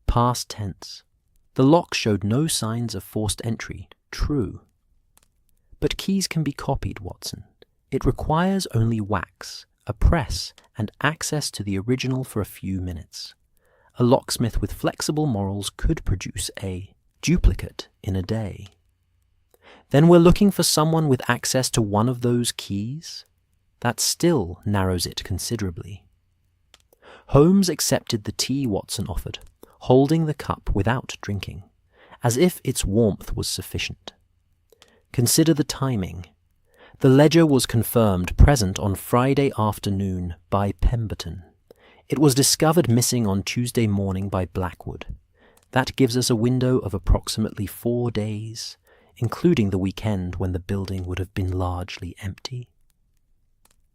past tense. The lock showed no signs of forced entry, true. But keys can be copied, Watson. It requires only wax, a press, and access to the original for a few minutes. A locksmith with flexible morals could produce a duplicate in a day. Then we're looking for someone with access to one of those keys? That still narrows it considerably. Holmes accepted the tea Watson offered, holding the cup without drinking, as if its warmth was sufficient. Consider the timing. The ledger was confirmed present on Friday afternoon by Pemberton. It was discovered missing on Tuesday morning by Blackwood. That gives us a window of approximately 4 days, including the weekend when the building would have been largely empty.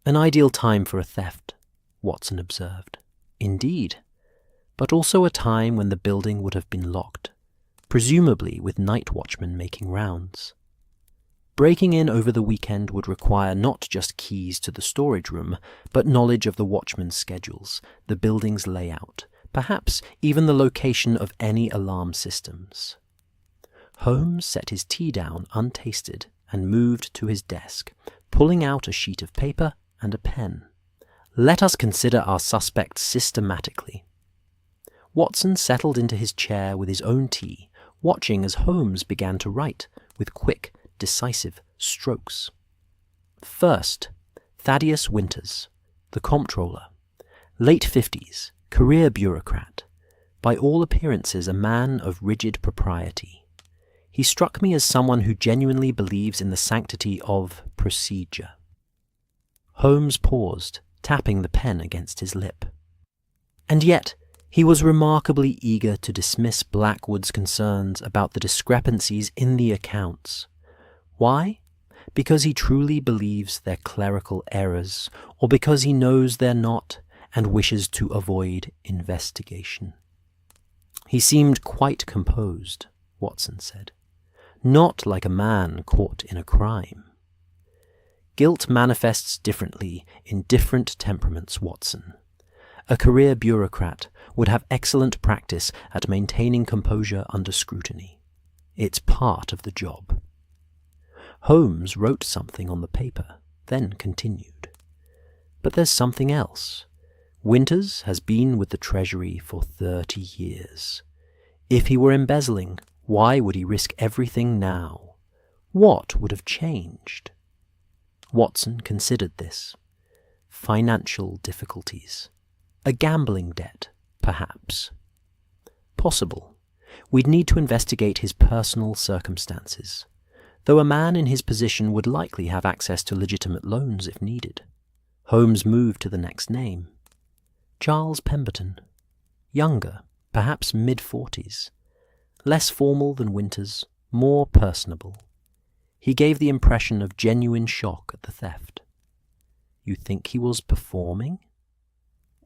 An ideal time for a theft, Watson observed. Indeed, but also a time when the building would have been locked, presumably with night watchmen making rounds. Breaking in over the weekend would require not just keys to the storage room, but knowledge of the watchmen's schedules, the building's layout, perhaps even the location of any alarm systems. Holmes set his tea down untasted and moved to his desk, pulling out a sheet of paper and a pen. Let us consider our suspects systematically. Watson settled into his chair with his own tea, watching as Holmes began to write with quick, decisive strokes. First, Thaddeus Winters, the comptroller, late 50s, career bureaucrat, by all appearances a man of rigid propriety. He struck me as someone who genuinely believes in the sanctity of procedure. Holmes paused, tapping the pen against his lip. And yet, he was remarkably eager to dismiss Blackwood's concerns about the discrepancies in the accounts. Why? Because he truly believes they're clerical errors, or because he knows they're not and wishes to avoid investigation. He seemed quite composed, Watson said. Not like a man caught in a crime. Guilt manifests differently in different temperaments, Watson. A career bureaucrat would have excellent practice at maintaining composure under scrutiny. It's part of the job. Holmes wrote something on the paper, then continued. But there's something else. Winters has been with the Treasury for 30 years. If he were embezzling, why would he risk everything now? What would have changed? Watson considered this. Financial difficulties. A gambling debt, perhaps. Possible. We'd need to investigate his personal circumstances, though a man in his position would likely have access to legitimate loans if needed. Holmes moved to the next name. Charles Pemberton. Younger, perhaps mid-40s. less formal than Winter's, more personable. He gave the impression of genuine shock at the theft. You think he was performing?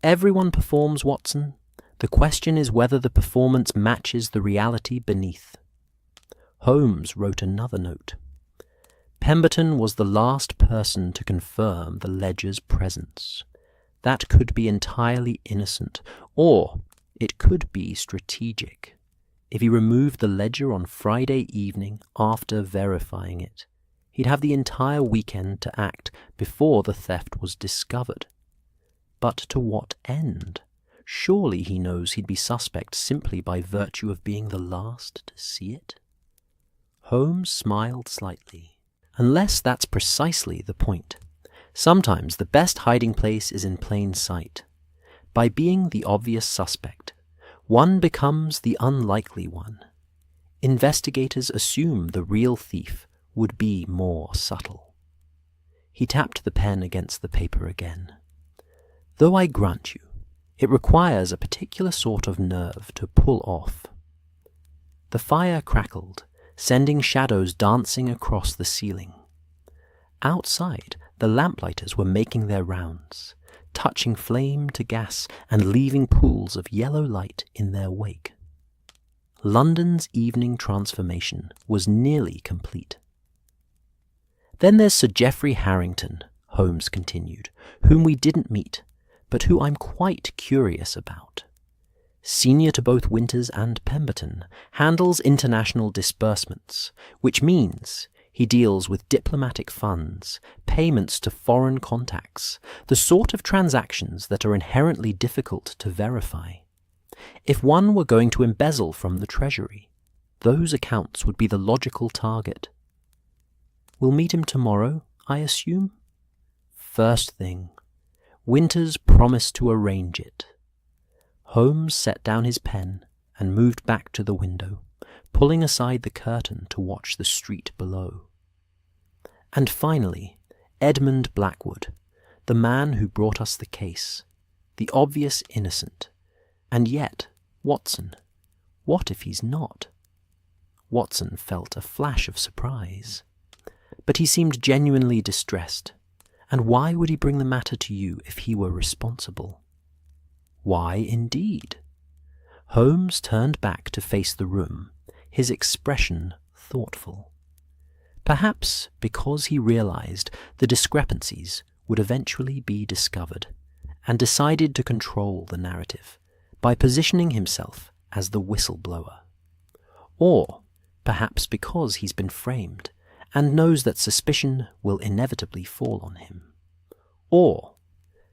Everyone performs, Watson. The question is whether the performance matches the reality beneath. Holmes wrote another note. Pemberton was the last person to confirm the ledger's presence. That could be entirely innocent, or it could be strategic. If he removed the ledger on Friday evening after verifying it, he'd have the entire weekend to act before the theft was discovered. But to what end? Surely he knows he'd be suspect simply by virtue of being the last to see it? Holmes smiled slightly. Unless that's precisely the point. Sometimes the best hiding place is in plain sight. By being the obvious suspect, one becomes the unlikely one. Investigators assume the real thief would be more subtle. He tapped the pen against the paper again. Though I grant you, it requires a particular sort of nerve to pull off. The fire crackled, sending shadows dancing across the ceiling. Outside, the lamplighters were making their rounds, touching flame to gas and leaving pools of yellow light in their wake. London's evening transformation was nearly complete. Then there's Sir Geoffrey Harrington, Holmes continued, whom we didn't meet, but who I'm quite curious about. Senior to both Winters and Pemberton, handles international disbursements, which means he deals with diplomatic funds, payments to foreign contacts, the sort of transactions that are inherently difficult to verify. If one were going to embezzle from the Treasury, those accounts would be the logical target. We'll meet him tomorrow, I assume? First thing. Winters promised to arrange it. Holmes set down his pen and moved back to the window, pulling aside the curtain to watch the street below. And finally, Edmund Blackwood, the man who brought us the case, the obvious innocent. And yet, Watson, what if he's not? Watson felt a flash of surprise. But he seemed genuinely distressed. And why would he bring the matter to you if he were responsible? Why, indeed? Holmes turned back to face the room, his expression thoughtful. Perhaps because he realized the discrepancies would eventually be discovered, and decided to control the narrative by positioning himself as the whistleblower. Or perhaps because he's been framed and knows that suspicion will inevitably fall on him. Or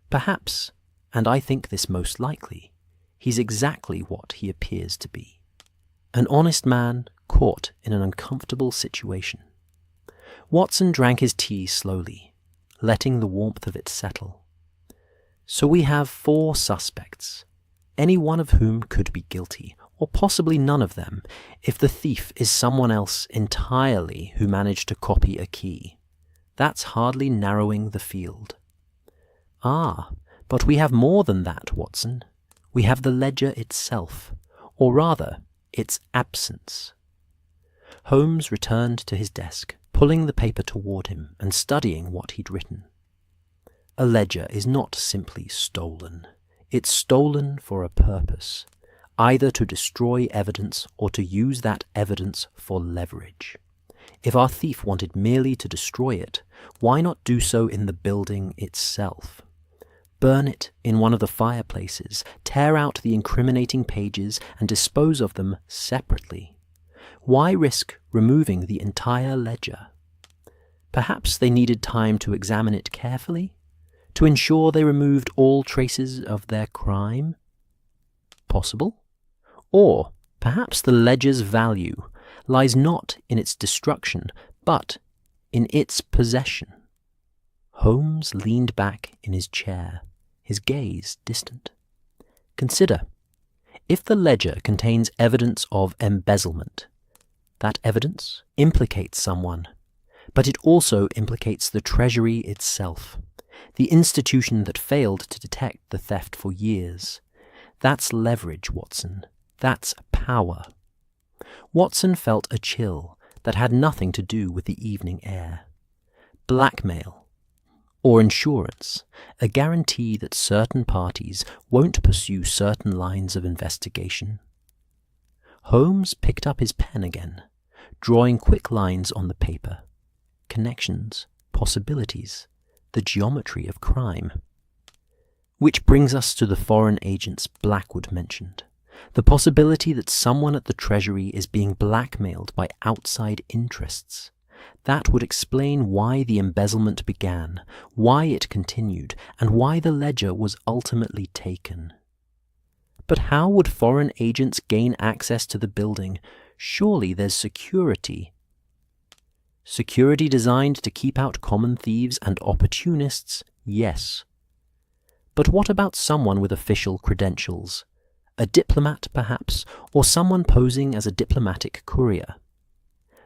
perhaps, and I think this most likely, he's exactly what he appears to be. An honest man caught in an uncomfortable situation. Watson drank his tea slowly, letting the warmth of it settle. So we have 4 suspects, any one of whom could be guilty, or possibly none of them, if the thief is someone else entirely who managed to copy a key. That's hardly narrowing the field. Ah, but we have more than that, Watson. We have the ledger itself, or rather, its absence. Holmes returned to his desk, pulling the paper toward him and studying what he'd written. A ledger is not simply stolen. It's stolen for a purpose, either to destroy evidence or to use that evidence for leverage. If our thief wanted merely to destroy it, why not do so in the building itself? Burn it in one of the fireplaces, tear out the incriminating pages and dispose of them separately. Why risk removing the entire ledger? Perhaps they needed time to examine it carefully, to ensure they removed all traces of their crime? Possible? Or perhaps the ledger's value lies not in its destruction, but in its possession. Holmes leaned back in his chair, his gaze distant. Consider, if the ledger contains evidence of embezzlement, that evidence implicates someone, but it also implicates the Treasury itself, the institution that failed to detect the theft for years. That's leverage, Watson. That's power. Watson felt a chill that had nothing to do with the evening air. Blackmail, or insurance, a guarantee that certain parties won't pursue certain lines of investigation. Holmes picked up his pen again, drawing quick lines on the paper. Connections, possibilities, the geometry of crime. Which brings us to the foreign agents Blackwood mentioned. The possibility that someone at the Treasury is being blackmailed by outside interests. That would explain why the embezzlement began, why it continued, and why the ledger was ultimately taken. But how would foreign agents gain access to the building? Surely there's security. Security designed to keep out common thieves and opportunists? Yes. But what about someone with official credentials? A diplomat, perhaps, or someone posing as a diplomatic courier?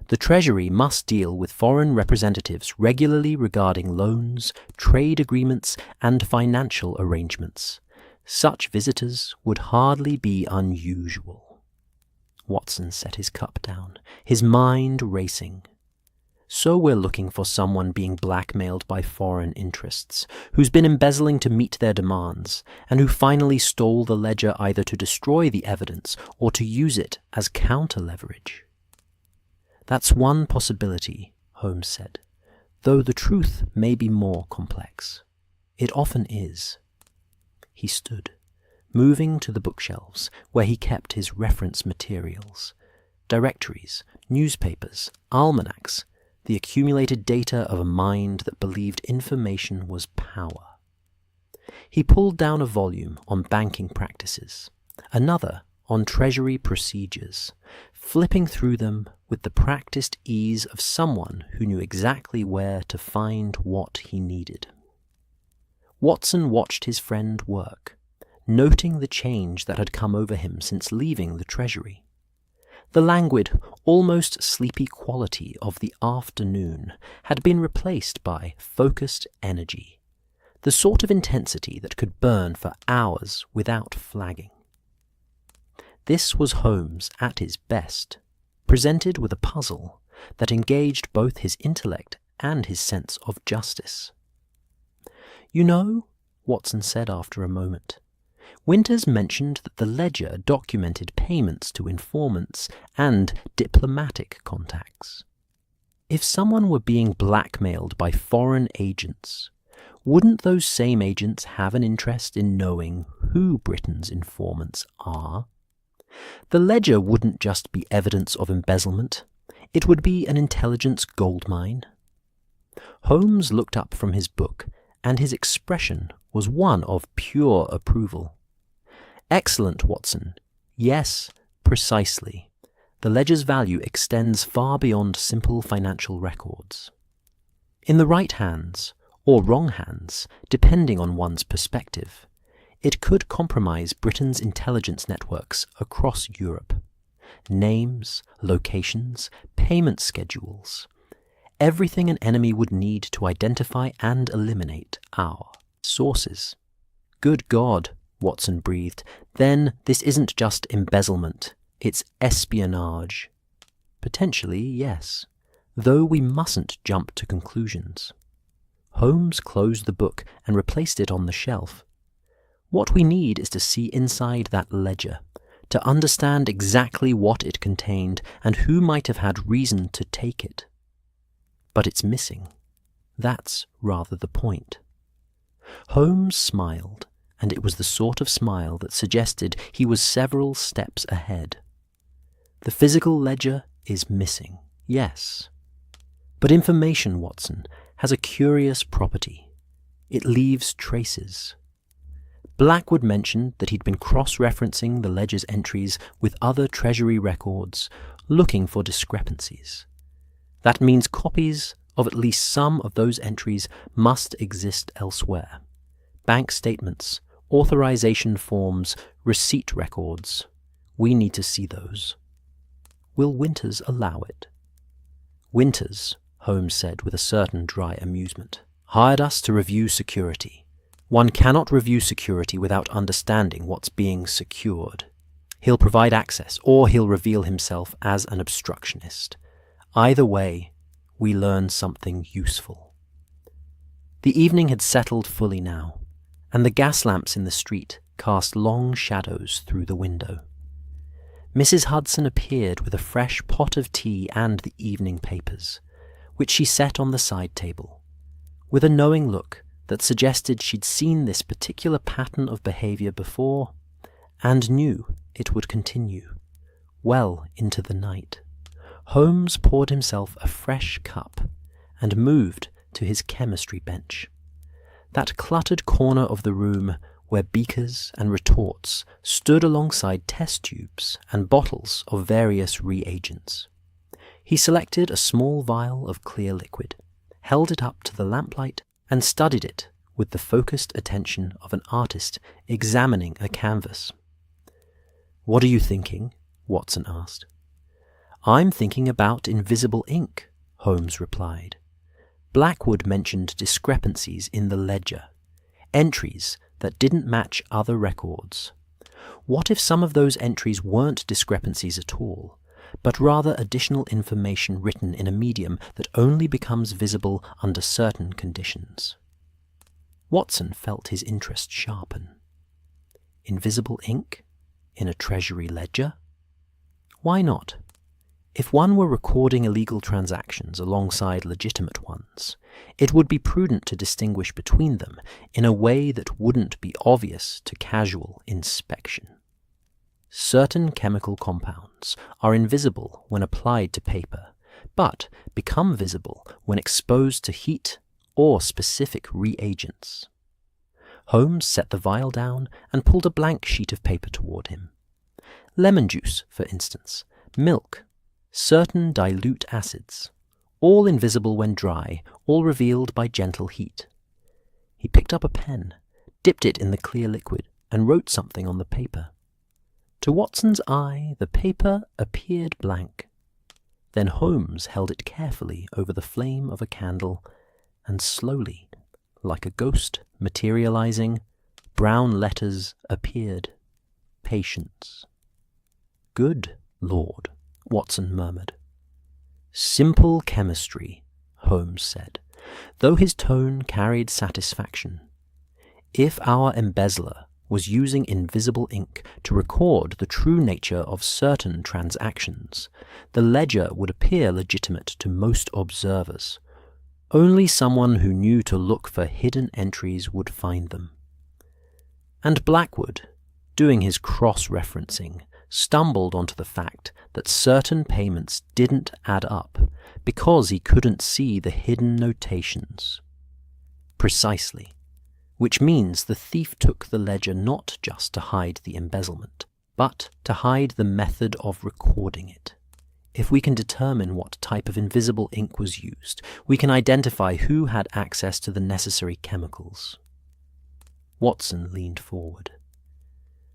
The Treasury must deal with foreign representatives regularly regarding loans, trade agreements, and financial arrangements. Such visitors would hardly be unusual. Watson set his cup down, his mind racing. So we're looking for someone being blackmailed by foreign interests, who's been embezzling to meet their demands, and who finally stole the ledger either to destroy the evidence or to use it as counter-leverage. That's one possibility, Holmes said, though the truth may be more complex. It often is. He stood, moving to the bookshelves where he kept his reference materials, directories, newspapers, almanacs, the accumulated data of a mind that believed information was power. He pulled down a volume on banking practices, another on Treasury procedures, flipping through them with the practiced ease of someone who knew exactly where to find what he needed. Watson watched his friend work, noting the change that had come over him since leaving the Treasury. The languid, almost sleepy quality of the afternoon had been replaced by focused energy, the sort of intensity that could burn for hours without flagging. This was Holmes at his best, presented with a puzzle that engaged both his intellect and his sense of justice. "You know," Watson said after a moment, "Winters mentioned that the ledger documented payments to informants and diplomatic contacts. If someone were being blackmailed by foreign agents, wouldn't those same agents have an interest in knowing who Britain's informants are? The ledger wouldn't just be evidence of embezzlement, it would be an intelligence goldmine." Holmes looked up from his book, and his expression was one of pure approval. "Excellent, Watson. Yes, precisely. The ledger's value extends far beyond simple financial records. In the right hands, or wrong hands, depending on one's perspective, it could compromise Britain's intelligence networks across Europe. Names, locations, payment schedules, everything an enemy would need to identify and eliminate our sources." "Good God," Watson breathed. "Then this isn't just embezzlement, it's espionage." "Potentially, yes, though we mustn't jump to conclusions." Holmes closed the book and replaced it on the shelf. "What we need is to see inside that ledger, to understand exactly what it contained and who might have had reason to take it. But it's missing. That's rather the point." Holmes smiled, and it was the sort of smile that suggested he was several steps ahead. "The physical ledger is missing, yes. But information, Watson, has a curious property. It leaves traces. Blackwood mentioned that he'd been cross-referencing the ledger's entries with other Treasury records, looking for discrepancies. That means copies of at least some of those entries must exist elsewhere. Bank statements, authorization forms, receipt records. We need to see those. Will Winters allow it?" "Winters," Holmes said with a certain dry amusement, "hired us to review security. One cannot review security without understanding what's being secured." He'll provide access, or he'll reveal himself as an obstructionist. Either way, we learn something useful. The evening had settled fully now, and the gas lamps in the street cast long shadows through the window. Mrs. Hudson appeared with a fresh pot of tea and the evening papers, which she set on the side table, with a knowing look that suggested she'd seen this particular pattern of behaviour before, and knew it would continue, well into the night. Holmes poured himself a fresh cup and moved to his chemistry bench, that cluttered corner of the room where beakers and retorts stood alongside test tubes and bottles of various reagents. He selected a small vial of clear liquid, held it up to the lamplight, and studied it with the focused attention of an artist examining a canvas. "What are you thinking?" Watson asked. "I'm thinking about invisible ink," Holmes replied. Blackwood mentioned discrepancies in the ledger, entries that didn't match other records. What if some of those entries weren't discrepancies at all, but rather additional information written in a medium that only becomes visible under certain conditions? Watson felt his interest sharpen. Invisible ink? In a treasury ledger? Why not? If one were recording illegal transactions alongside legitimate ones, it would be prudent to distinguish between them in a way that wouldn't be obvious to casual inspection. Certain chemical compounds are invisible when applied to paper, but become visible when exposed to heat or specific reagents. Holmes set the vial down and pulled a blank sheet of paper toward him. Lemon juice, for instance, milk, certain dilute acids, all invisible when dry, all revealed by gentle heat. He picked up a pen, dipped it in the clear liquid, and wrote something on the paper. To Watson's eye, the paper appeared blank. Then Holmes held it carefully over the flame of a candle, and slowly, like a ghost materializing, brown letters appeared. Patience. "Good Lord," Watson murmured. "Simple chemistry," Holmes said, though his tone carried satisfaction. If our embezzler was using invisible ink to record the true nature of certain transactions, the ledger would appear legitimate to most observers. Only someone who knew to look for hidden entries would find them. And Blackwood, doing his cross-referencing, stumbled onto the fact that certain payments didn't add up because he couldn't see the hidden notations. Precisely. Which means the thief took the ledger not just to hide the embezzlement, but to hide the method of recording it. If we can determine what type of invisible ink was used, we can identify who had access to the necessary chemicals. Watson leaned forward.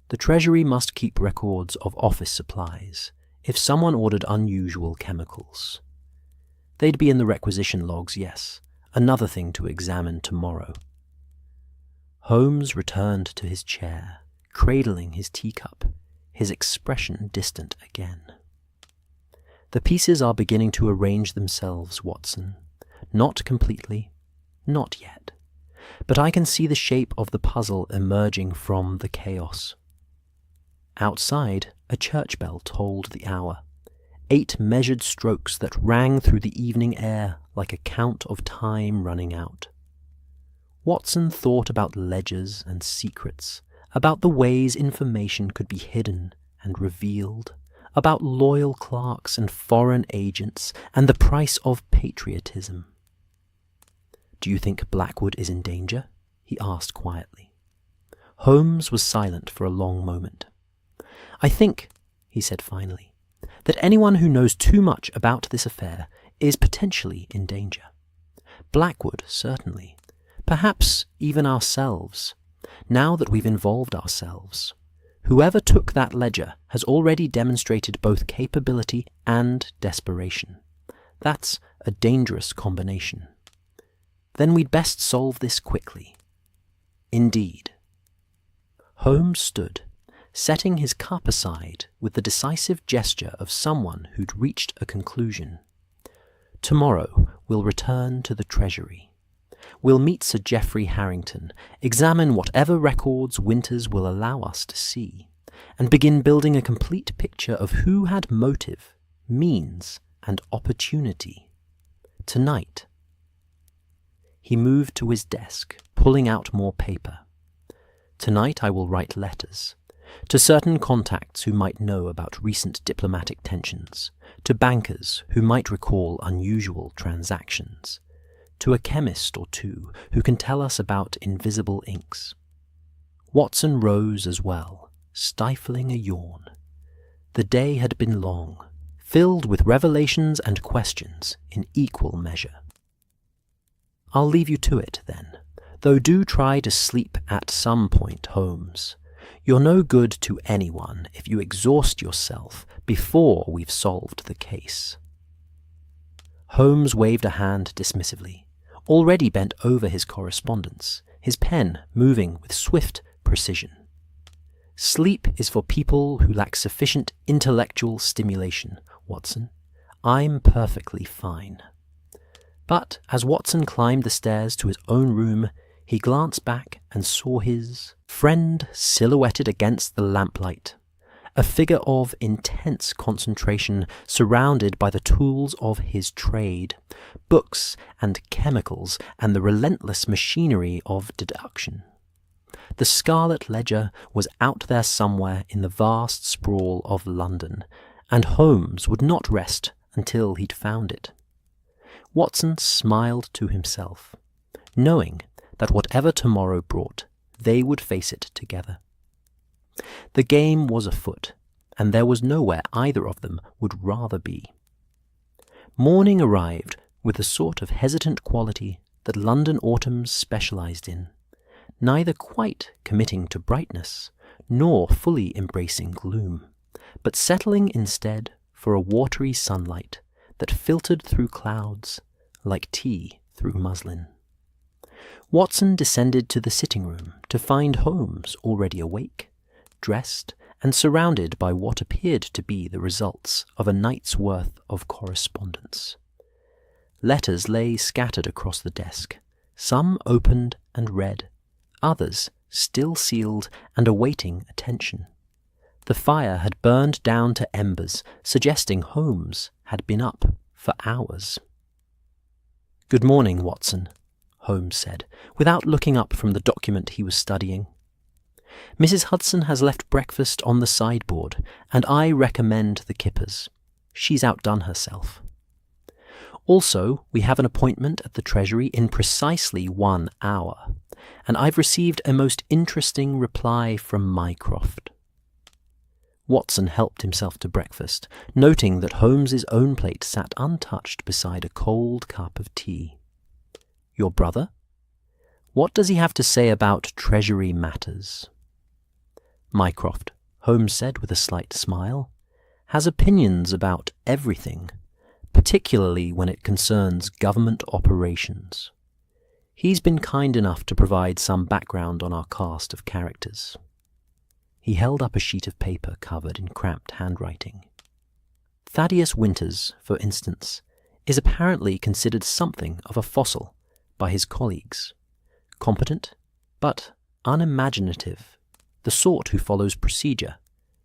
The Treasury must keep records of office supplies if someone ordered unusual chemicals. They'd be in the requisition logs, yes, another thing to examine tomorrow. Holmes returned to his chair, cradling his teacup, his expression distant again. "The pieces are beginning to arrange themselves, Watson. Not completely, not yet. But I can see the shape of the puzzle emerging from the chaos." Outside, a church bell tolled the hour, 8 measured strokes that rang through the evening air like a count of time running out. Watson thought about ledgers and secrets, about the ways information could be hidden and revealed, about loyal clerks and foreign agents, and the price of patriotism. "Do you think Blackwood is in danger?" he asked quietly. Holmes was silent for a long moment. "I think," he said finally, "that anyone who knows too much about this affair is potentially in danger. Blackwood, certainly. Perhaps even ourselves, now that we've involved ourselves. Whoever took that ledger has already demonstrated both capability and desperation. That's a dangerous combination. Then we'd best solve this quickly." "Indeed." Holmes stood, setting his cup aside with the decisive gesture of someone who'd reached a conclusion. "Tomorrow we'll return to the Treasury. We'll meet Sir Geoffrey Harrington, examine whatever records Winters will allow us to see, and begin building a complete picture of who had motive, means, and opportunity. Tonight." He moved to his desk, pulling out more paper. "Tonight I will write letters. To certain contacts who might know about recent diplomatic tensions, to bankers who might recall unusual transactions, to a chemist or two who can tell us about invisible inks." Watson rose as well, stifling a yawn. The day had been long, filled with revelations and questions in equal measure. "I'll leave you to it, then, though do try to sleep at some point, Holmes. You're no good to anyone if you exhaust yourself before we've solved the case." Holmes waved a hand dismissively, already bent over his correspondence, his pen moving with swift precision. "Sleep is for people who lack sufficient intellectual stimulation, Watson. I'm perfectly fine." But as Watson climbed the stairs to his own room, he glanced back and saw his friend silhouetted against the lamplight, a figure of intense concentration surrounded by the tools of his trade, books and chemicals and the relentless machinery of deduction. The Scarlet ledger was out there somewhere in the vast sprawl of London, and Holmes would not rest until he'd found it. Watson smiled to himself, knowing that whatever tomorrow brought, they would face it together. The game was afoot, and there was nowhere either of them would rather be. Morning arrived with the sort of hesitant quality that London autumns specialized in, neither quite committing to brightness, nor fully embracing gloom, but settling instead for a watery sunlight that filtered through clouds like tea through muslin. Watson descended to the sitting room to find Holmes already awake, dressed, and surrounded by what appeared to be the results of a night's worth of correspondence. Letters lay scattered across the desk, some opened and read, others still sealed and awaiting attention. The fire had burned down to embers, suggesting Holmes had been up for hours. "Good morning, Watson," Holmes said, without looking up from the document he was studying. "Mrs. Hudson has left breakfast on the sideboard, and I recommend the kippers. She's outdone herself. Also, we have an appointment at the Treasury in precisely 1 hour, and I've received a most interesting reply from Mycroft." Watson helped himself to breakfast, noting that Holmes's own plate sat untouched beside a cold cup of tea. "Your brother? What does he have to say about Treasury matters?" "Mycroft," Holmes said with a slight smile, "has opinions about everything, particularly when it concerns government operations. He's been kind enough to provide some background on our cast of characters." He held up a sheet of paper covered in cramped handwriting. "Thaddeus Winters, for instance, is apparently considered something of a fossil by his colleagues. Competent, but unimaginative, the sort who follows procedure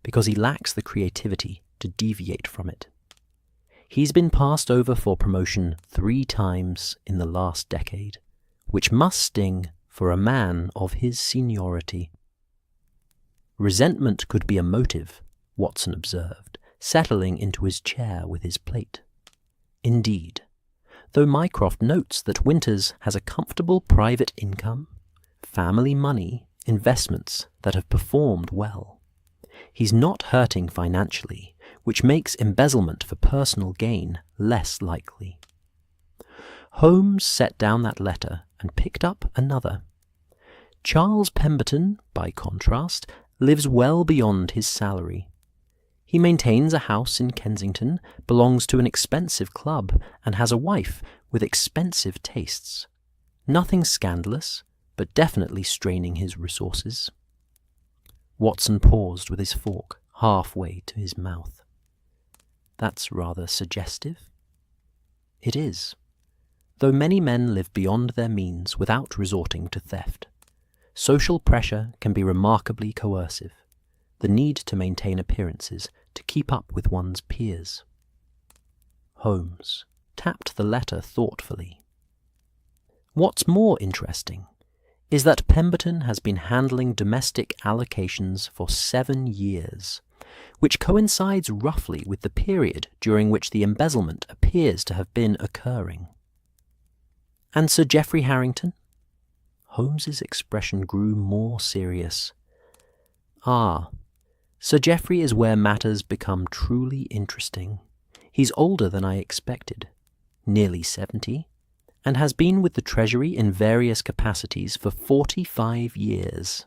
because he lacks the creativity to deviate from it. He's been passed over for promotion 3 times in the last decade, which must sting for a man of his seniority." "Resentment could be a motive," Watson observed, settling into his chair with his plate. "Indeed, though Mycroft notes that Winters has a comfortable private income, family money, investments that have performed well. He's not hurting financially, which makes embezzlement for personal gain less likely." Holmes set down that letter and picked up another. "Charles Pemberton, by contrast, lives well beyond his salary. He maintains a house in Kensington, belongs to an expensive club, and has a wife with expensive tastes. Nothing scandalous, but definitely straining his resources." Watson paused with his fork halfway to his mouth. That's rather suggestive. It is. Though many men live beyond their means without resorting to theft, social pressure can be remarkably coercive. The need to maintain appearances to keep up with one's peers. Holmes tapped the letter thoughtfully. What's more interesting is that Pemberton has been handling domestic allocations for 7 years, which coincides roughly with the period during which the embezzlement appears to have been occurring. And Sir Geoffrey Harrington? Holmes's expression grew more serious. Ah, Sir Geoffrey is where matters become truly interesting. He's older than I expected, nearly 70, and has been with the Treasury in various capacities for 45 years.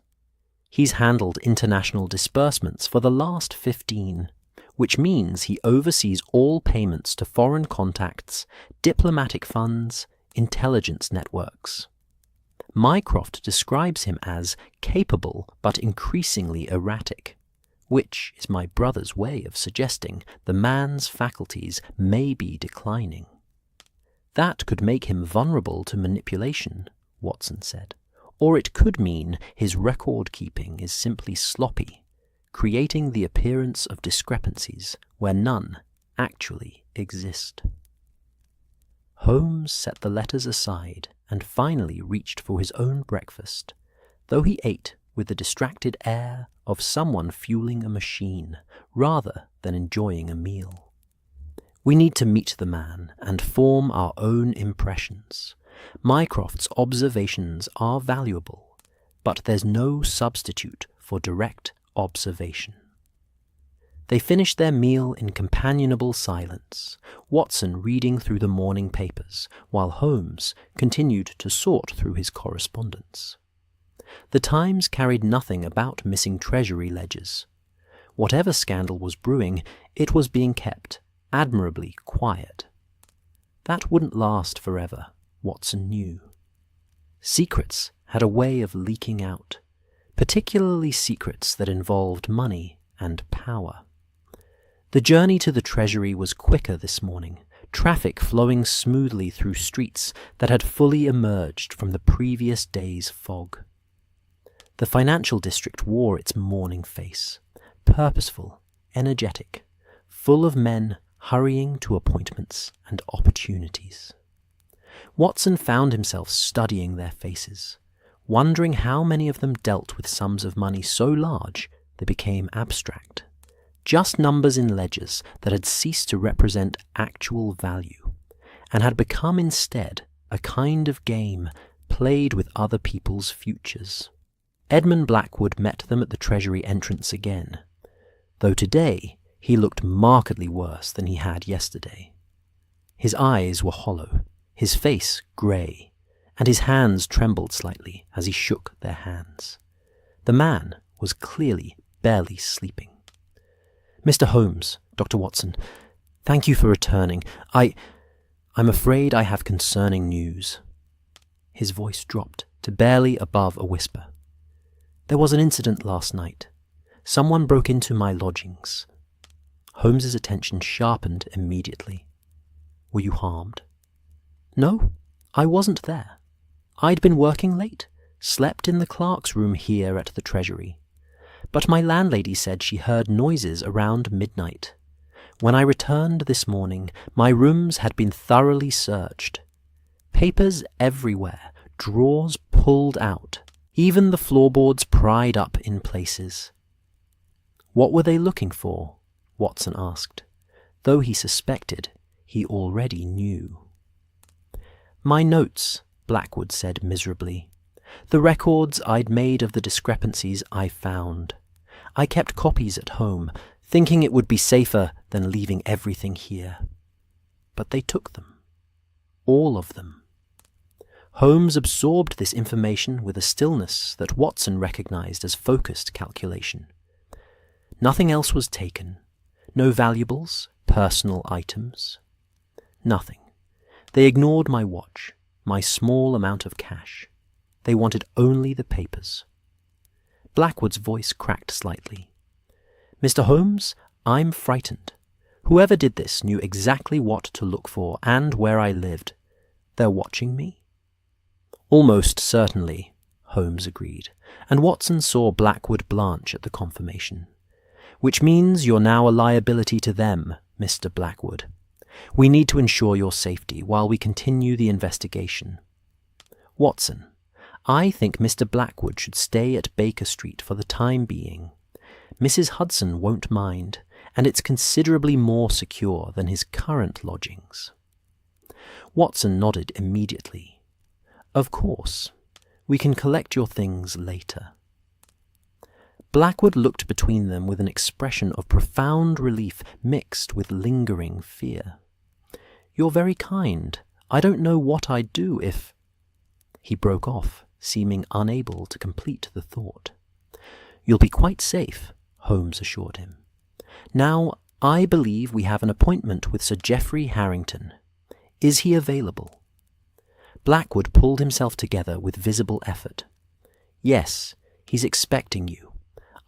He's handled international disbursements for the last 15, which means he oversees all payments to foreign contacts, diplomatic funds, intelligence networks. Mycroft describes him as capable but increasingly erratic, which is my brother's way of suggesting the man's faculties may be declining. That could make him vulnerable to manipulation, Watson said, or it could mean his record-keeping is simply sloppy, creating the appearance of discrepancies where none actually exist. Holmes set the letters aside and finally reached for his own breakfast, though he ate with the distracted air of someone fueling a machine rather than enjoying a meal. We need to meet the man and form our own impressions. Mycroft's observations are valuable, but there's no substitute for direct observation. They finished their meal in companionable silence, Watson reading through the morning papers, while Holmes continued to sort through his correspondence. The Times carried nothing about missing Treasury ledgers. Whatever scandal was brewing, it was being kept admirably quiet. That wouldn't last forever, Watson knew. Secrets had a way of leaking out, particularly secrets that involved money and power. The journey to the Treasury was quicker this morning, traffic flowing smoothly through streets that had fully emerged from the previous day's fog. The financial district wore its morning face, purposeful, energetic, full of men hurrying to appointments and opportunities. Watson found himself studying their faces, wondering how many of them dealt with sums of money so large they became abstract, just numbers in ledgers that had ceased to represent actual value, and had become instead a kind of game played with other people's futures. Edmund Blackwood met them at the Treasury entrance again, though today he looked markedly worse than he had yesterday. His eyes were hollow, his face grey, and his hands trembled slightly as he shook their hands. The man was clearly barely sleeping. "Mr. Holmes, Dr. Watson, thank you for returning. I'm afraid I have concerning news." His voice dropped to barely above a whisper. "There was an incident last night. Someone broke into my lodgings." Holmes's attention sharpened immediately. "Were you harmed?" "No, I wasn't there. I'd been working late, slept in the clerk's room here at the Treasury. But my landlady said she heard noises around midnight. When I returned this morning, my rooms had been thoroughly searched. Papers everywhere, drawers pulled out, even the floorboards pried up in places." "What were they looking for?" Watson asked, though he suspected he already knew. "My notes," Blackwood said miserably. "The records I'd made of the discrepancies I found. I kept copies at home, thinking it would be safer than leaving everything here. But they took them. All of them." Holmes absorbed this information with a stillness that Watson recognized as focused calculation. Nothing else was taken. No valuables, personal items. Nothing. They ignored my watch, my small amount of cash. They wanted only the papers. Blackwood's voice cracked slightly. "Mr. Holmes, I'm frightened. Whoever did this knew exactly what to look for and where I lived. They're watching me?" "Almost certainly," Holmes agreed, and Watson saw Blackwood blanch at the confirmation. "Which means you're now a liability to them, Mr. Blackwood. We need to ensure your safety while we continue the investigation. Watson, I think Mr. Blackwood should stay at Baker Street for the time being. Mrs. Hudson won't mind, and it's considerably more secure than his current lodgings." Watson nodded immediately. "Of course. We can collect your things later." Blackwood looked between them with an expression of profound relief mixed with lingering fear. "You're very kind. I don't know what I'd do if—" He broke off, seeming unable to complete the thought. "You'll be quite safe," Holmes assured him. "Now, I believe we have an appointment with Sir Geoffrey Harrington. Is he available?" Blackwood pulled himself together with visible effort. "Yes, he's expecting you.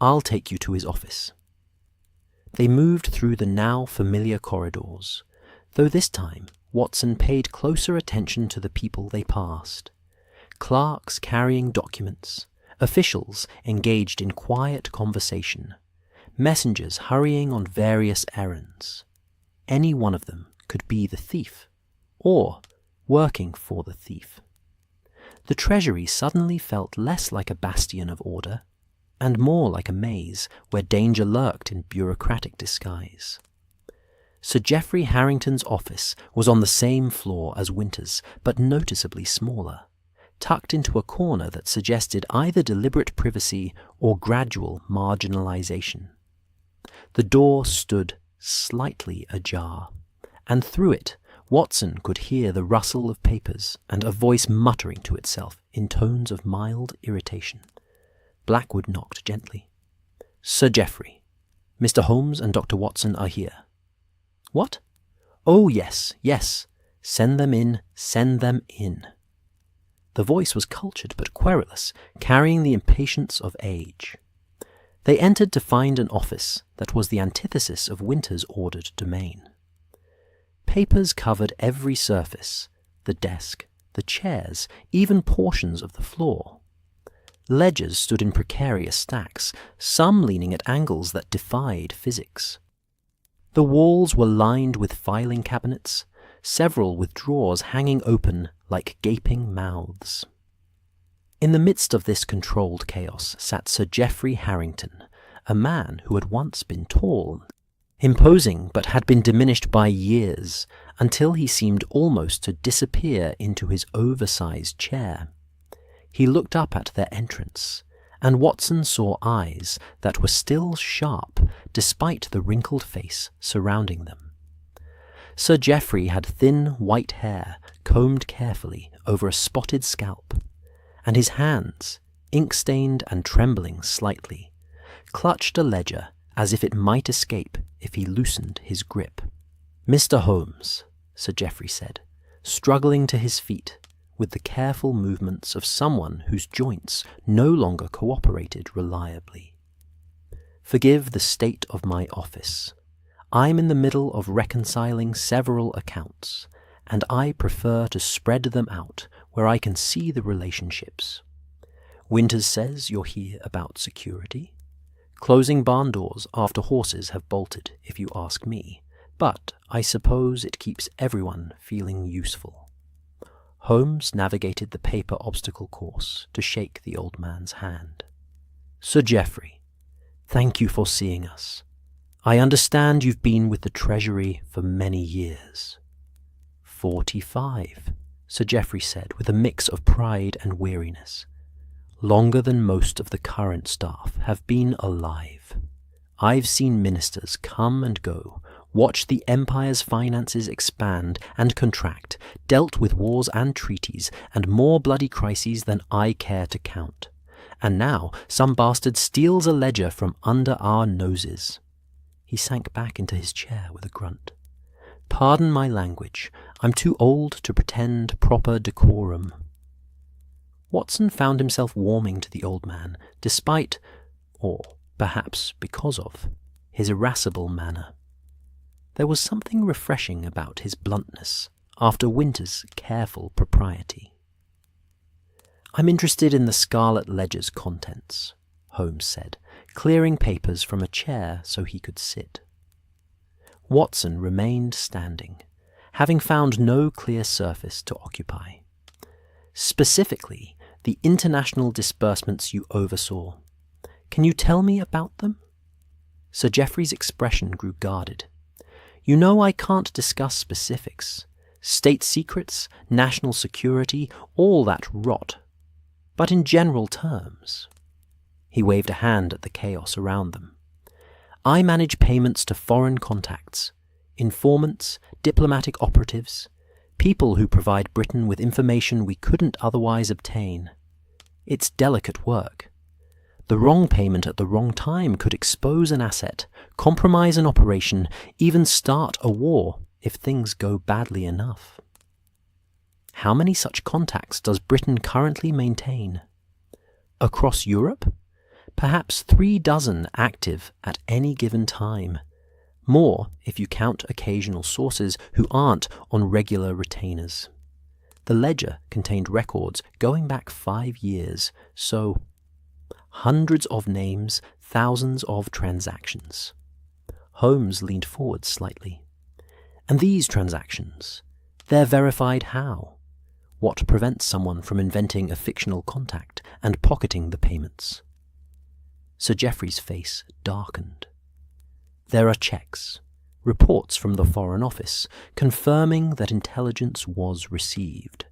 I'll take you to his office." They moved through the now familiar corridors, though this time Watson paid closer attention to the people they passed. Clerks carrying documents, officials engaged in quiet conversation, messengers hurrying on various errands. Any one of them could be the thief, or working for the thief. The Treasury suddenly felt less like a bastion of order, and more like a maze where danger lurked in bureaucratic disguise. Sir Geoffrey Harrington's office was on the same floor as Winter's, but noticeably smaller, tucked into a corner that suggested either deliberate privacy or gradual marginalization. The door stood slightly ajar, and through it Watson could hear the rustle of papers and a voice muttering to itself in tones of mild irritation. Blackwood knocked gently. "Sir Geoffrey, Mr. Holmes and Dr. Watson are here." "What? Oh, yes, yes. Send them in, send them in." The voice was cultured but querulous, carrying the impatience of age. They entered to find an office that was the antithesis of Winter's ordered domain. Papers covered every surface, the desk, the chairs, even portions of the floor. Ledgers stood in precarious stacks, some leaning at angles that defied physics. The walls were lined with filing cabinets, several with drawers hanging open like gaping mouths. In the midst of this controlled chaos sat Sir Geoffrey Harrington, a man who had once been tall, imposing but had been diminished by years until he seemed almost to disappear into his oversized chair. He looked up at their entrance, and Watson saw eyes that were still sharp despite the wrinkled face surrounding them. Sir Geoffrey had thin white hair combed carefully over a spotted scalp, and his hands, ink-stained and trembling slightly, clutched a ledger as if it might escape if he loosened his grip. "Mr. Holmes," Sir Geoffrey said, struggling to his feet with the careful movements of someone whose joints no longer cooperated reliably. "Forgive the state of my office. I'm in the middle of reconciling several accounts, and I prefer to spread them out where I can see the relationships. Winters says you're here about security. Closing barn doors after horses have bolted, if you ask me, but I suppose it keeps everyone feeling useful." Holmes navigated the paper obstacle course to shake the old man's hand. "Sir Geoffrey, thank you for seeing us. I understand you've been with the Treasury for many years." 45, Sir Geoffrey said with a mix of pride and weariness. "Longer than most of the current staff have been alive. I've seen ministers come and go, watched the empire's finances expand and contract, dealt with wars and treaties and more bloody crises than I care to count. And now some bastard steals a ledger from under our noses." He sank back into his chair with a grunt. "Pardon my language. I'm too old to pretend proper decorum." Watson found himself warming to the old man, despite, or perhaps because of, his irascible manner. There was something refreshing about his bluntness after Winter's careful propriety. "I'm interested in the Scarlet Ledger's contents," Holmes said, clearing papers from a chair so he could sit. Watson remained standing, having found no clear surface to occupy. "Specifically, the international disbursements you oversaw. Can you tell me about them?" Sir Geoffrey's expression grew guarded. "You know I can't discuss specifics. State secrets, national security, all that rot. But in general terms." He waved a hand at the chaos around them. "I manage payments to foreign contacts, informants, diplomatic operatives, people who provide Britain with information we couldn't otherwise obtain. It's delicate work. The wrong payment at the wrong time could expose an asset, compromise an operation, even start a war if things go badly enough. How many such contacts does Britain currently maintain? Across Europe? Perhaps 36 active at any given time. More if you count occasional sources who aren't on regular retainers. The ledger contained records going back 5 years, so hundreds of names, thousands of transactions." Holmes leaned forward slightly. "And these transactions, they're verified how? What prevents someone from inventing a fictional contact and pocketing the payments?" Sir Geoffrey's face darkened. "There are checks, reports from the Foreign Office confirming that intelligence was received.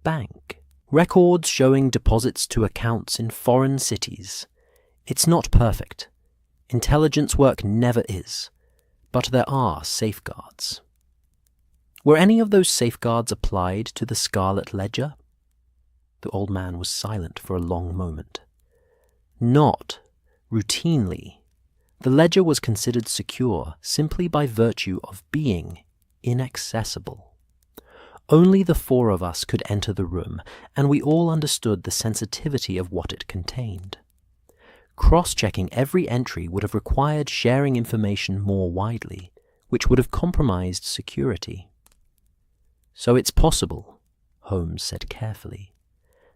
Bank records showing deposits to accounts in foreign cities. It's not perfect. Intelligence work never is, but there are safeguards." "Were any of those safeguards applied to the Scarlet Ledger?" The old man was silent for a long moment. "Not routinely. The ledger was considered secure simply by virtue of being inaccessible. Only the 4 of us could enter the room, and we all understood the sensitivity of what it contained. Cross-checking every entry would have required sharing information more widely, which would have compromised security. So it's possible," Holmes said carefully,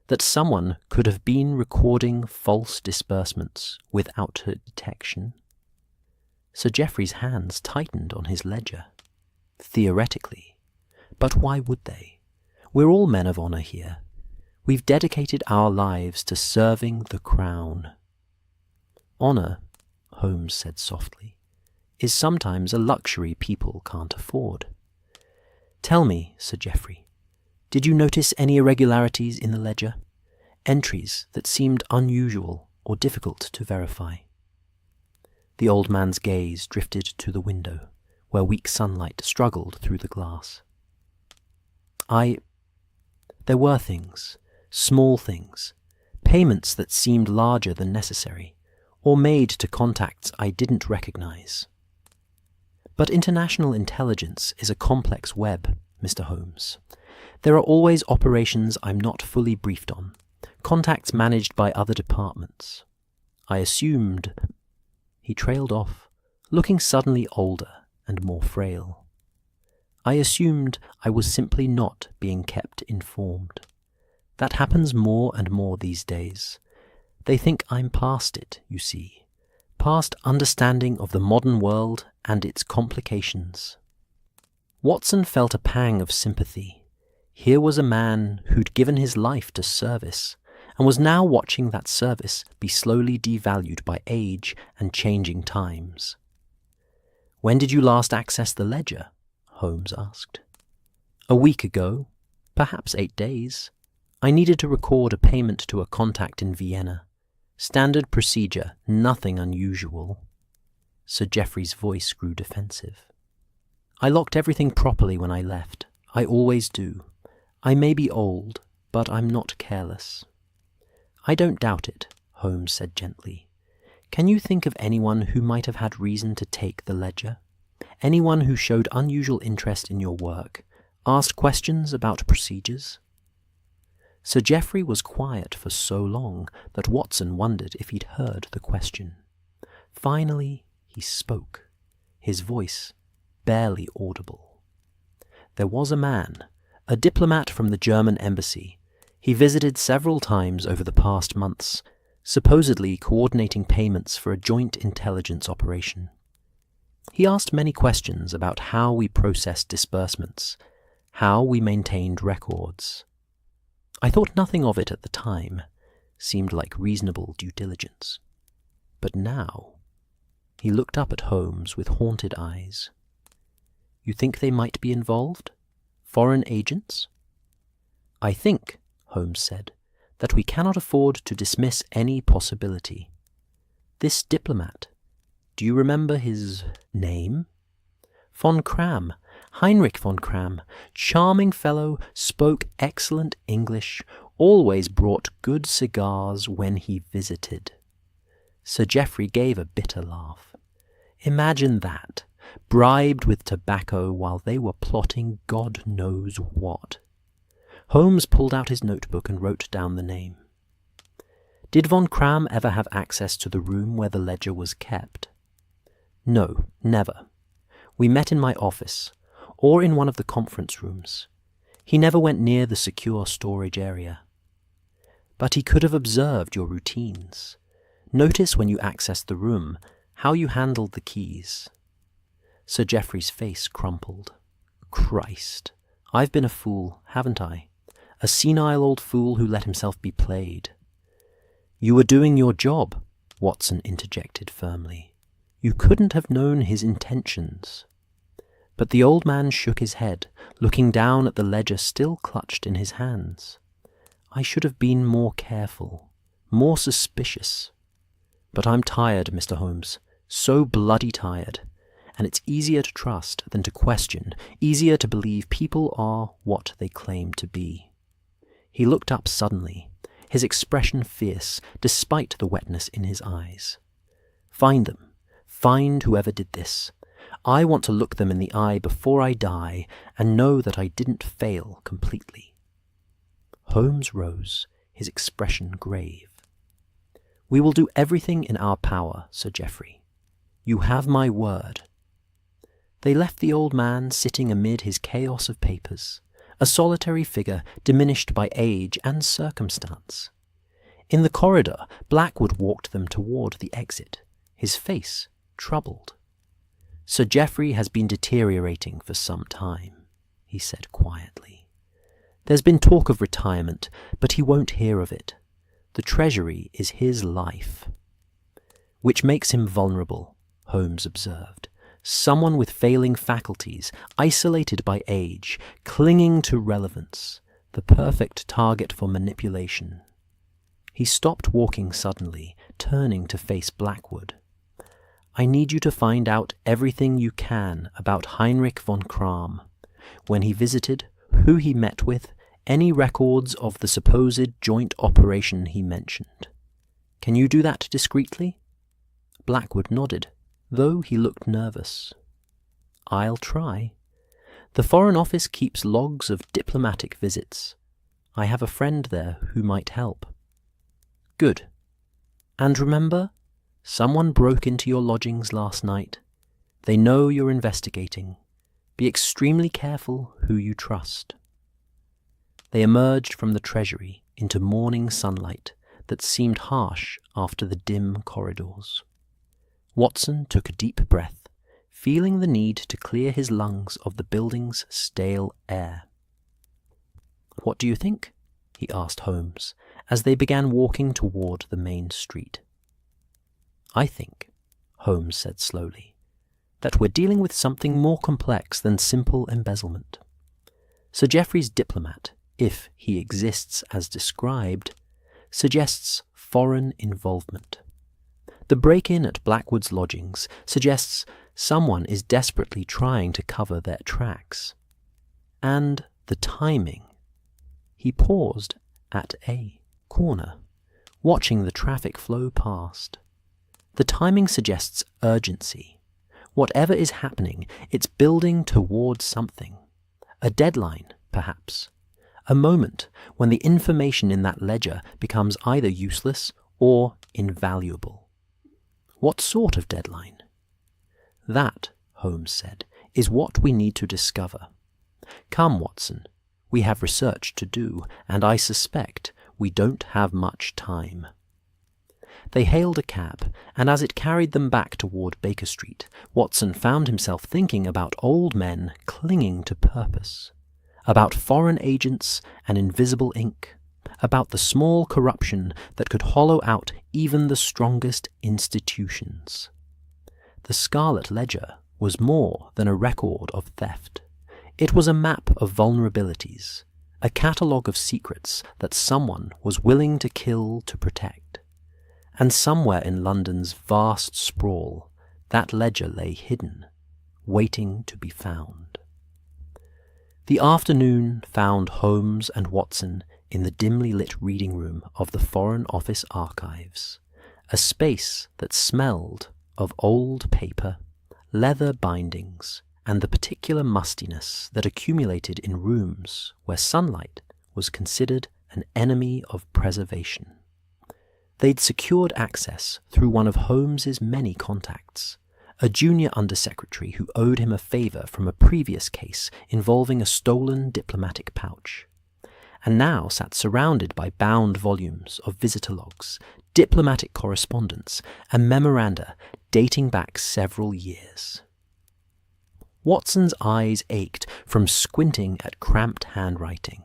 "that someone could have been recording false disbursements without her detection." Sir Geoffrey's hands tightened on his ledger. "Theoretically. But why would they? We're all men of honor here. We've dedicated our lives to serving the Crown." "Honor," Holmes said softly, "is sometimes a luxury people can't afford." "Tell me, Sir Geoffrey, did you notice any irregularities in the ledger? Entries that seemed unusual or difficult to verify?" The old man's gaze drifted to the window, where weak sunlight struggled through the glass. There were things, small things, payments that seemed larger than necessary, or made to contacts I didn't recognize. But international intelligence is a complex web, Mr. Holmes. There are always operations I'm not fully briefed on, contacts managed by other departments. I assumed... He trailed off, looking suddenly older and more frail. I assumed I was simply not being kept informed. That happens more and more these days. They think I'm past it, you see, past understanding of the modern world and its complications. Watson felt a pang of sympathy. Here was a man who'd given his life to service, and was now watching that service be slowly devalued by age and changing times. "When did you last access the ledger?" Holmes asked. "A week ago, perhaps 8 days. I needed to record a payment to a contact in Vienna. Standard procedure, nothing unusual." Sir Geoffrey's voice grew defensive. "I locked everything properly when I left. I always do. I may be old, but I'm not careless." "I don't doubt it," Holmes said gently. "Can you think of anyone who might have had reason to take the ledger? Anyone who showed unusual interest in your work, asked questions about procedures?" Sir Geoffrey was quiet for so long that Watson wondered if he'd heard the question. Finally, he spoke, his voice barely audible. There was a man, a diplomat from the German embassy. He visited several times over the past months, supposedly coordinating payments for a joint intelligence operation. He asked many questions about how we processed disbursements, how we maintained records. I thought nothing of it at the time, seemed like reasonable due diligence. But now, he looked up at Holmes with haunted eyes. You think they might be involved? Foreign agents? I think, Holmes said, that we cannot afford to dismiss any possibility. This diplomat, do you remember his name? Von Cram, Heinrich von Cram, charming fellow, spoke excellent English, always brought good cigars when he visited. Sir Geoffrey gave a bitter laugh. Imagine that, bribed with tobacco while they were plotting God knows what. Holmes pulled out his notebook and wrote down the name. Did von Cram ever have access to the room where the ledger was kept? No, never. We met in my office, or in one of the conference rooms. He never went near the secure storage area. But he could have observed your routines. Notice when you accessed the room, how you handled the keys. Sir Geoffrey's face crumpled. Christ, I've been a fool, haven't I? A senile old fool who let himself be played. You were doing your job, Watson interjected firmly. You couldn't have known his intentions. But the old man shook his head, looking down at the ledger still clutched in his hands. I should have been more careful, more suspicious. But I'm tired, Mr. Holmes, so bloody tired, and it's easier to trust than to question, easier to believe people are what they claim to be. He looked up suddenly, his expression fierce, despite the wetness in his eyes. Find them. Find whoever did this. I want to look them in the eye before I die and know that I didn't fail completely. Holmes rose, his expression grave. We will do everything in our power, Sir Geoffrey. You have my word. They left the old man sitting amid his chaos of papers, a solitary figure diminished by age and circumstance. In the corridor, Blackwood walked them toward the exit, his face troubled. Sir Geoffrey has been deteriorating for some time, he said quietly. There's been talk of retirement, but he won't hear of it. The Treasury is his life. Which makes him vulnerable, Holmes observed. Someone with failing faculties, isolated by age, clinging to relevance, the perfect target for manipulation. He stopped walking suddenly, turning to face Blackwood. I need you to find out everything you can about Heinrich von Cram, when he visited, who he met with, any records of the supposed joint operation he mentioned. Can you do that discreetly? Blackwood nodded, though he looked nervous. I'll try. The Foreign Office keeps logs of diplomatic visits. I have a friend there who might help. Good. And remember, someone broke into your lodgings last night. They know you're investigating. Be extremely careful who you trust. They emerged from the Treasury into morning sunlight that seemed harsh after the dim corridors. Watson took a deep breath, feeling the need to clear his lungs of the building's stale air. What do you think? He asked Holmes, as they began walking toward the main street. I think, Holmes said slowly, that we're dealing with something more complex than simple embezzlement. Sir Geoffrey's diplomat, if he exists as described, suggests foreign involvement. The break-in at Blackwood's lodgings suggests someone is desperately trying to cover their tracks. And the timing. He paused at a corner, watching the traffic flow past. The timing suggests urgency. Whatever is happening, it's building towards something. A deadline, perhaps. a moment when the information in that ledger becomes either useless or invaluable. What sort of deadline? That, Holmes said, is what we need to discover. Come, Watson, we have research to do, and I suspect we don't have much time. They hailed a cab, and as it carried them back toward Baker Street, Watson found himself thinking about old men clinging to purpose, about foreign agents and invisible ink, about the small corruption that could hollow out even the strongest institutions. The Scarlet Ledger was more than a record of theft. It was a map of vulnerabilities, a catalogue of secrets that someone was willing to kill to protect. And somewhere in London's vast sprawl, that ledger lay hidden, waiting to be found. The afternoon found Holmes and Watson in the dimly lit reading room of the Foreign Office Archives, a space that smelled of old paper, leather bindings, and the particular mustiness that accumulated in rooms where sunlight was considered an enemy of preservation. They'd secured access through one of Holmes's many contacts, a junior undersecretary who owed him a favour from a previous case involving a stolen diplomatic pouch, and now sat surrounded by bound volumes of visitor logs, diplomatic correspondence, and memoranda dating back several years. Watson's eyes ached from squinting at cramped handwriting.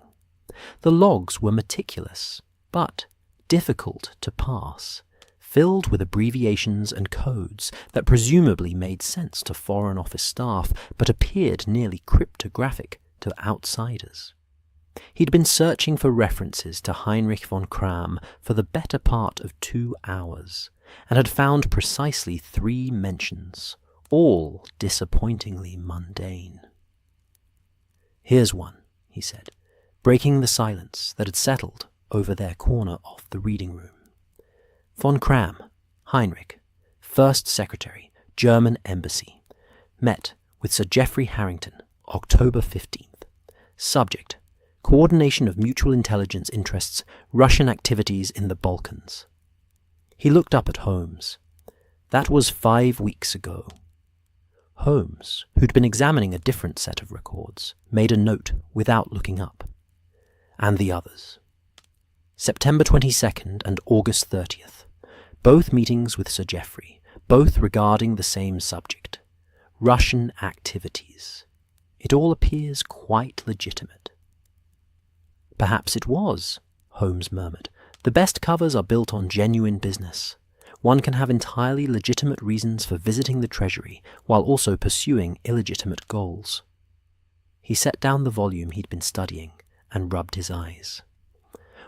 The logs were meticulous, but difficult to parse, filled with abbreviations and codes that presumably made sense to Foreign Office staff, but appeared nearly cryptographic to outsiders. He'd been searching for references to Heinrich von Kram for the better part of 2 hours, and had found precisely 3 mentions, all disappointingly mundane. "Here's one," he said, breaking the silence that had settled over their corner of the reading room. "Von Kram, Heinrich, First Secretary, German Embassy. Met with Sir Geoffrey Harrington, October 15th. Subject: coordination of mutual intelligence interests, Russian activities in the Balkans." He looked up at Holmes. That was 5 weeks ago. Holmes, who'd been examining a different set of records, made a note without looking up. And the others. September 22nd and August 30th. Both meetings with Sir Geoffrey, both regarding the same subject. Russian activities. It all appears quite legitimate. "Perhaps it was," Holmes murmured. "The best covers are built on genuine business. One can have entirely legitimate reasons for visiting the Treasury while also pursuing illegitimate goals." He set down the volume he'd been studying and rubbed his eyes.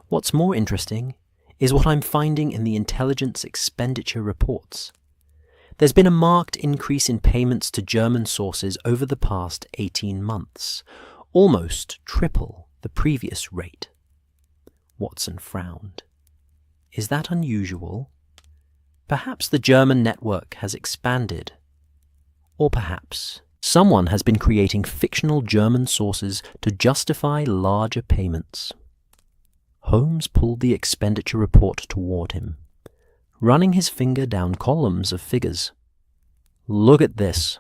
"What's more interesting is what I'm finding in the intelligence expenditure reports. There's been a marked increase in payments to German sources over the past 18 months, almost triple the previous rate." Watson frowned. "Is that unusual? Perhaps the German network has expanded. Or perhaps someone has been creating fictional German sources to justify larger payments." Holmes pulled the expenditure report toward him, running his finger down columns of figures. "Look at this.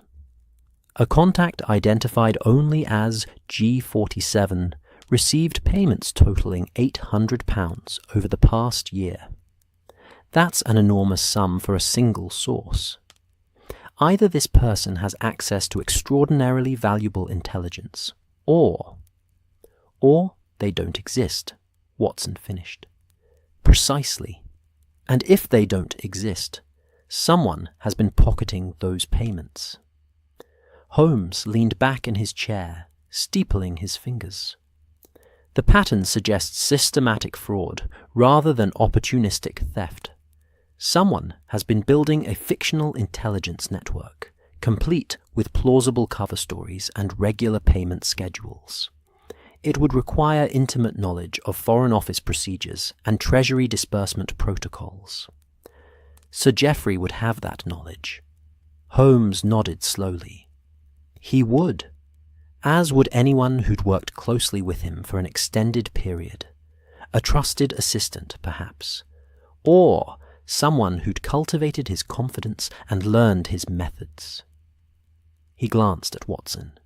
A contact identified only as G47 received payments totaling £800 over the past year. That's an enormous sum for a single source. Either this person has access to extraordinarily valuable intelligence, or they don't exist," Watson finished. "Precisely. And if they don't exist, someone has been pocketing those payments." Holmes leaned back in his chair, steepling his fingers. "The pattern suggests systematic fraud rather than opportunistic theft. Someone has been building a fictional intelligence network, complete with plausible cover stories and regular payment schedules. It would require intimate knowledge of Foreign Office procedures and Treasury disbursement protocols. Sir Geoffrey would have that knowledge." Holmes nodded slowly. "He would, as would anyone who'd worked closely with him for an extended period. A trusted assistant, perhaps, or someone who'd cultivated his confidence and learned his methods. He glanced at Watson.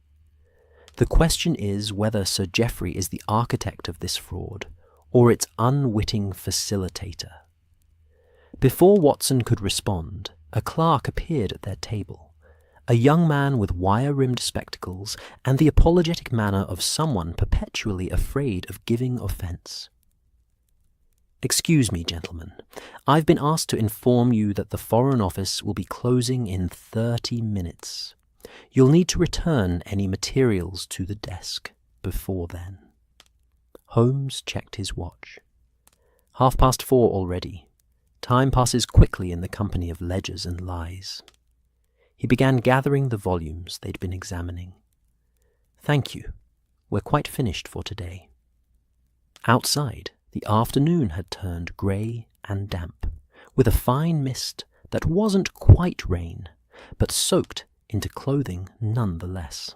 The question is whether Sir Geoffrey is the architect of this fraud, or its unwitting facilitator. Before Watson could respond, a clerk appeared at their table, a young man with wire-rimmed spectacles and the apologetic manner of someone perpetually afraid of giving offence. "Excuse me, gentlemen. I've been asked to inform you that the Foreign Office will be closing in 30 minutes. You'll need to return any materials to the desk before then." Holmes checked his watch. 4:30 already. Time passes quickly in the company of ledgers and lies. He began gathering the volumes they'd been examining. "Thank you. We're quite finished for today." Outside, the afternoon had turned grey and damp, with a fine mist that wasn't quite rain, but soaked into clothing none the less.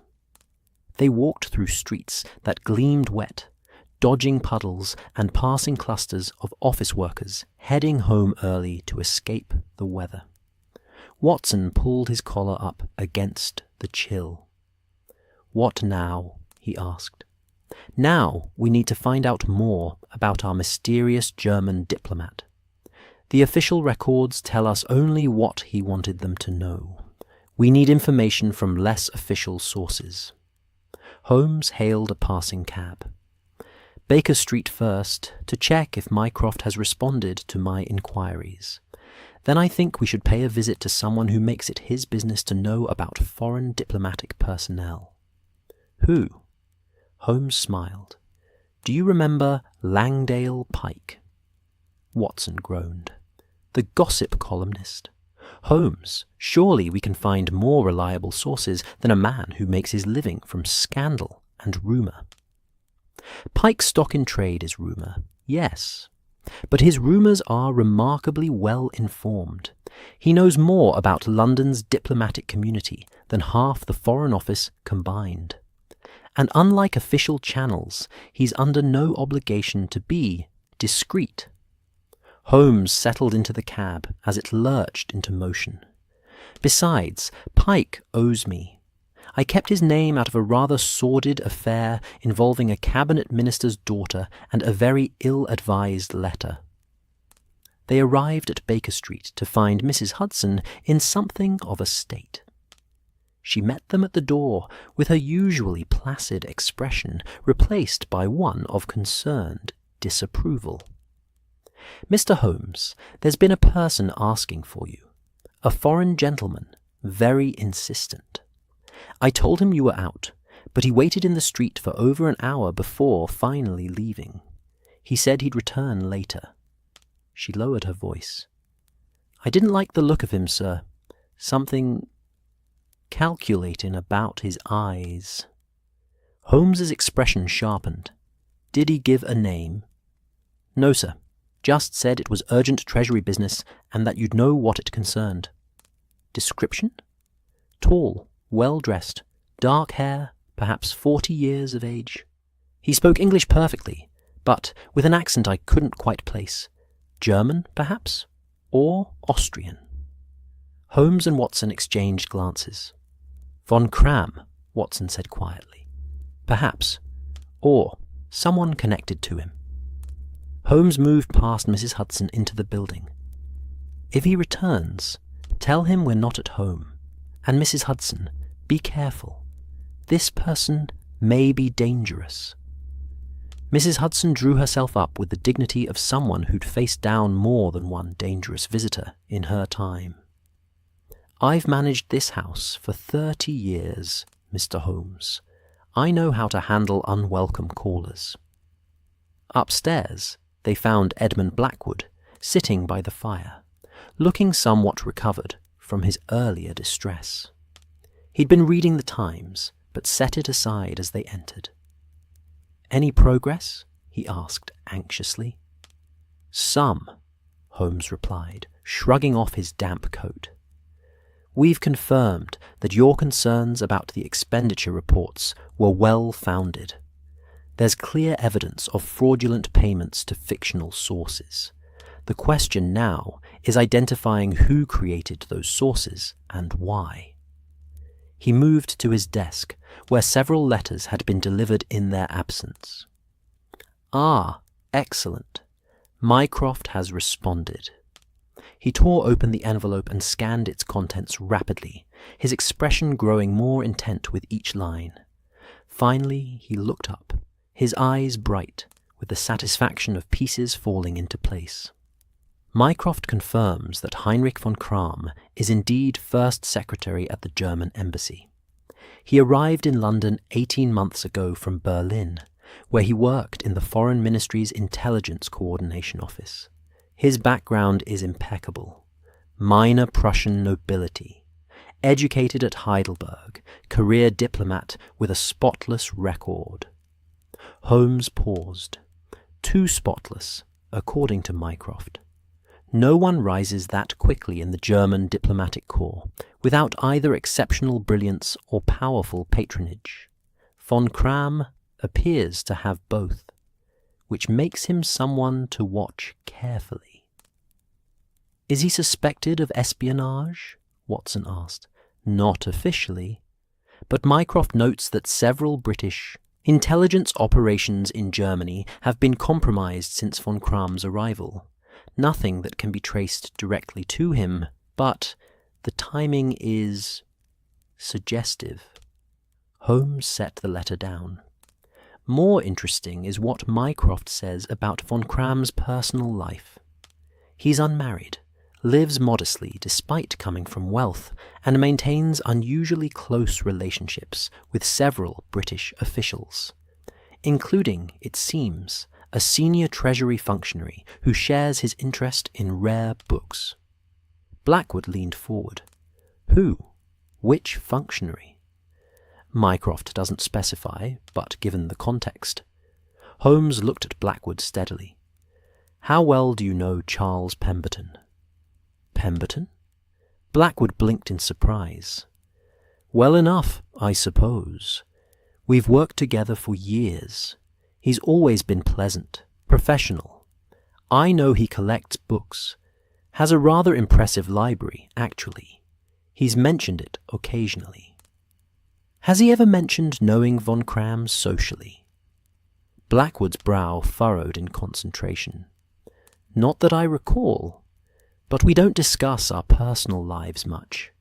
They walked through streets that gleamed wet, dodging puddles and passing clusters of office workers heading home early to escape the weather. Watson pulled his collar up against the chill. "What now?" he asked. "Now we need to find out more about our mysterious German diplomat. The official records tell us only what he wanted them to know. We need information from less official sources." Holmes hailed a passing cab. "Baker Street first, to check if Mycroft has responded to my inquiries. Then I think we should pay a visit to someone who makes it his business to know about foreign diplomatic personnel." "Who?" Holmes smiled. "Do you remember Langdale Pike?" Watson groaned. "The gossip columnist. Holmes, surely we can find more reliable sources than a man who makes his living from scandal and rumour." "Pike's stock in trade is rumour, yes. But his rumours are remarkably well informed. He knows more about London's diplomatic community than half the Foreign Office combined. And unlike official channels, he's under no obligation to be discreet." Holmes settled into the cab as it lurched into motion. "Besides, Pike owes me. I kept his name out of a rather sordid affair involving a cabinet minister's daughter and a very ill-advised letter." They arrived at Baker Street to find Mrs. Hudson in something of a state. She met them at the door with her usually placid expression replaced by one of concerned disapproval. "Mr. Holmes, there's been a person asking for you. A foreign gentleman, very insistent. I told him you were out, but he waited in the street for over an hour before finally leaving. He said he'd return later." She lowered her voice. "I didn't like the look of him, sir. Something calculating about his eyes." Holmes's expression sharpened. "Did he give a name?" "No, sir. Just said it was urgent treasury business and that you'd know what it concerned." "Description?" "Tall, well-dressed, dark hair, perhaps 40 years of age. He spoke English perfectly, but with an accent I couldn't quite place. German, perhaps? Or Austrian?" Holmes and Watson exchanged glances. "Von Cram," Watson said quietly. "Perhaps. Or someone connected to him." Holmes moved past Mrs. Hudson into the building. "If he returns, tell him we're not at home. And Mrs. Hudson, be careful. This person may be dangerous." Mrs. Hudson drew herself up with the dignity of someone who'd faced down more than one dangerous visitor in her time. "I've managed this house for 30 years, Mr. Holmes. I know how to handle unwelcome callers." Upstairs, they found Edmund Blackwood sitting by the fire, looking somewhat recovered from his earlier distress. He'd been reading the Times, but set it aside as they entered. "Any progress?" he asked anxiously. "Some," Holmes replied, shrugging off his damp coat. We've confirmed that your concerns about the expenditure reports were well-founded. There's clear evidence of fraudulent payments to fictional sources. The question now is identifying who created those sources and why. He moved to his desk, where several letters had been delivered in their absence. Ah, excellent. Mycroft has responded. He tore open the envelope and scanned its contents rapidly, his expression growing more intent with each line. Finally, he looked up, his eyes bright with the satisfaction of pieces falling into place. Mycroft confirms that Heinrich von Kramm is indeed First Secretary at the German Embassy. He arrived in London 18 months ago from Berlin, where he worked in the Foreign Ministry's Intelligence Coordination Office. His background is impeccable. Minor Prussian nobility. Educated at Heidelberg, career diplomat with a spotless record. Holmes paused. Too spotless, according to Mycroft. No one rises that quickly in the German diplomatic corps without either exceptional brilliance or powerful patronage. Von Kramm appears to have both, which makes him someone to watch carefully. Is he suspected of espionage? Watson asked. Not officially, but Mycroft notes that several British intelligence operations in Germany have been compromised since von Kramm's arrival. Nothing that can be traced directly to him, but the timing is suggestive. Holmes set the letter down. More interesting is what Mycroft says about von Kramm's personal life. He's unmarried, lives modestly despite coming from wealth, and maintains unusually close relationships with several British officials, including, it seems, a senior Treasury functionary who shares his interest in rare books. Blackwood leaned forward. Who? Which functionary? Mycroft doesn't specify, but given the context. Holmes looked at Blackwood steadily. How well do you know Charles Pemberton? Pemberton? Blackwood blinked in surprise. Well enough, I suppose. We've worked together for years. He's always been pleasant, professional. I know he collects books. Has a rather impressive library, actually. He's mentioned it occasionally. Has he ever mentioned knowing von Kramm socially? Blackwood's brow furrowed in concentration. Not that I recall, but we don't discuss our personal lives much.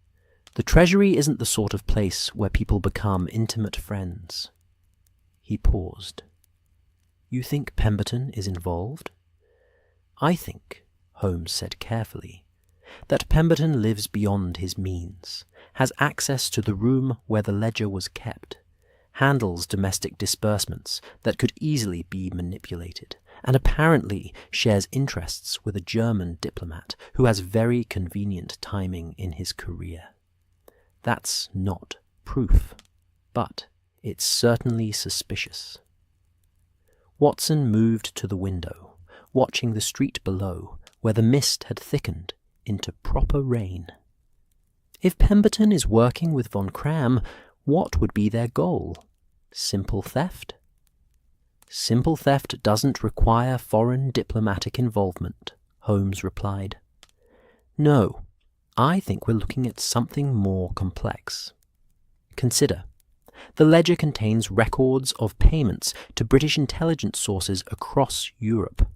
The Treasury isn't the sort of place where people become intimate friends. He paused. You think Pemberton is involved? I think, Holmes said carefully, that Pemberton lives beyond his means, has access to the room where the ledger was kept, handles domestic disbursements that could easily be manipulated, and apparently shares interests with a German diplomat who has very convenient timing in his career. That's not proof, but it's certainly suspicious. Watson moved to the window, watching the street below, where the mist had thickened into proper rain. If Pemberton is working with von Kramm, what would be their goal? Simple theft? Simple theft doesn't require foreign diplomatic involvement, Holmes replied. No, I think we're looking at something more complex. Consider. The ledger contains records of payments to British intelligence sources across Europe.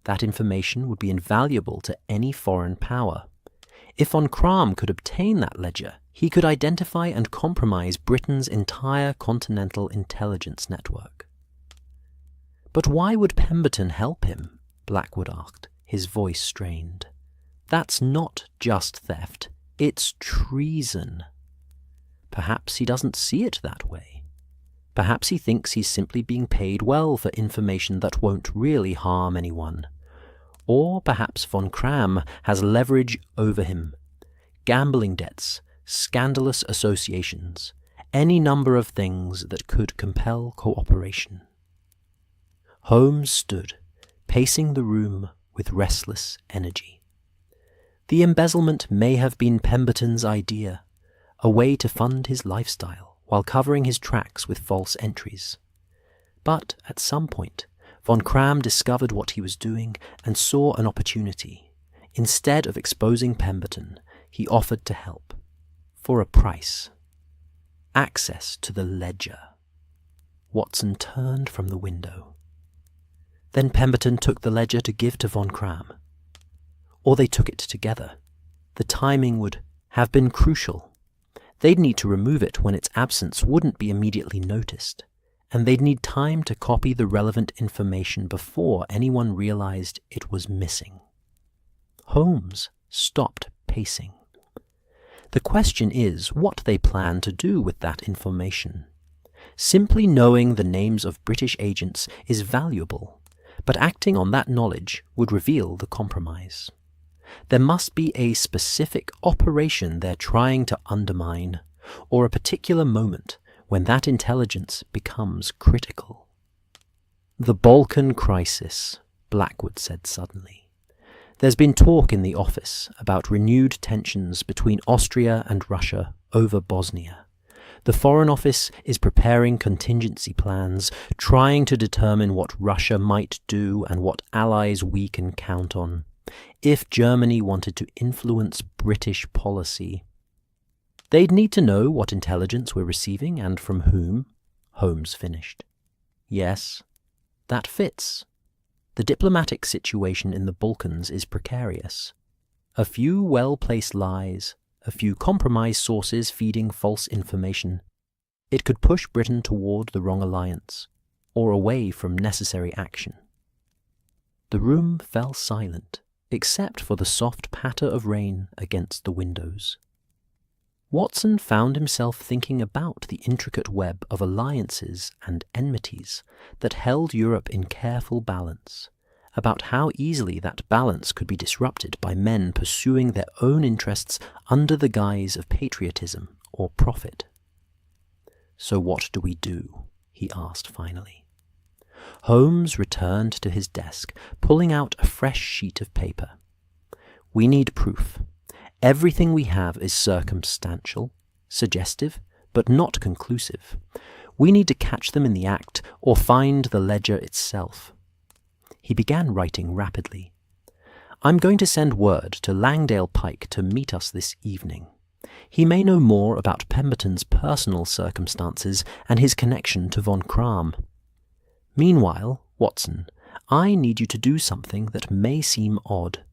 That information would be invaluable to any foreign power. If von Kramm could obtain that ledger, he could identify and compromise Britain's entire continental intelligence network. But why would Pemberton help him? Blackwood asked, his voice strained. That's not just theft, it's treason. Perhaps he doesn't see it that way. Perhaps he thinks he's simply being paid well for information that won't really harm anyone. Or perhaps von Kramm has leverage over him. Gambling debts, scandalous associations, any number of things that could compel cooperation. Holmes stood, pacing the room with restless energy. The embezzlement may have been Pemberton's idea, a way to fund his lifestyle while covering his tracks with false entries. But at some point, von Cram discovered what he was doing and saw an opportunity. Instead of exposing Pemberton, he offered to help. For a price. Access to the ledger. Watson turned from the window. Then Pemberton took the ledger to give to von Cram. Or they took it together. The timing would have been crucial. They'd need to remove it when its absence wouldn't be immediately noticed, and they'd need time to copy the relevant information before anyone realized it was missing. Holmes stopped pacing. The question is what they plan to do with that information. Simply knowing the names of British agents is valuable, but acting on that knowledge would reveal the compromise. There must be a specific operation they're trying to undermine, or a particular moment when that intelligence becomes critical. The Balkan crisis, Blackwood said suddenly. There's been talk in the office about renewed tensions between Austria and Russia over Bosnia. The Foreign Office is preparing contingency plans, trying to determine what Russia might do and what allies we can count on. If Germany wanted to influence British policy, they'd need to know what intelligence we're receiving and from whom, Holmes finished. Yes, that fits. The diplomatic situation in the Balkans is precarious. A few well-placed lies, a few compromised sources feeding false information. It could push Britain toward the wrong alliance, or away from necessary action. The room fell silent, except for the soft patter of rain against the windows. Watson found himself thinking about the intricate web of alliances and enmities that held Europe in careful balance, about how easily that balance could be disrupted by men pursuing their own interests under the guise of patriotism or profit. "So what do we do?" he asked finally. Holmes returned to his desk, pulling out a fresh sheet of paper. "We need proof. Everything we have is circumstantial, suggestive, but not conclusive. We need to catch them in the act or find the ledger itself." He began writing rapidly. "I'm going to send word to Langdale Pike to meet us this evening. He may know more about Pemberton's personal circumstances and his connection to von Cram. Meanwhile, Watson, I need you to do something that may seem odd."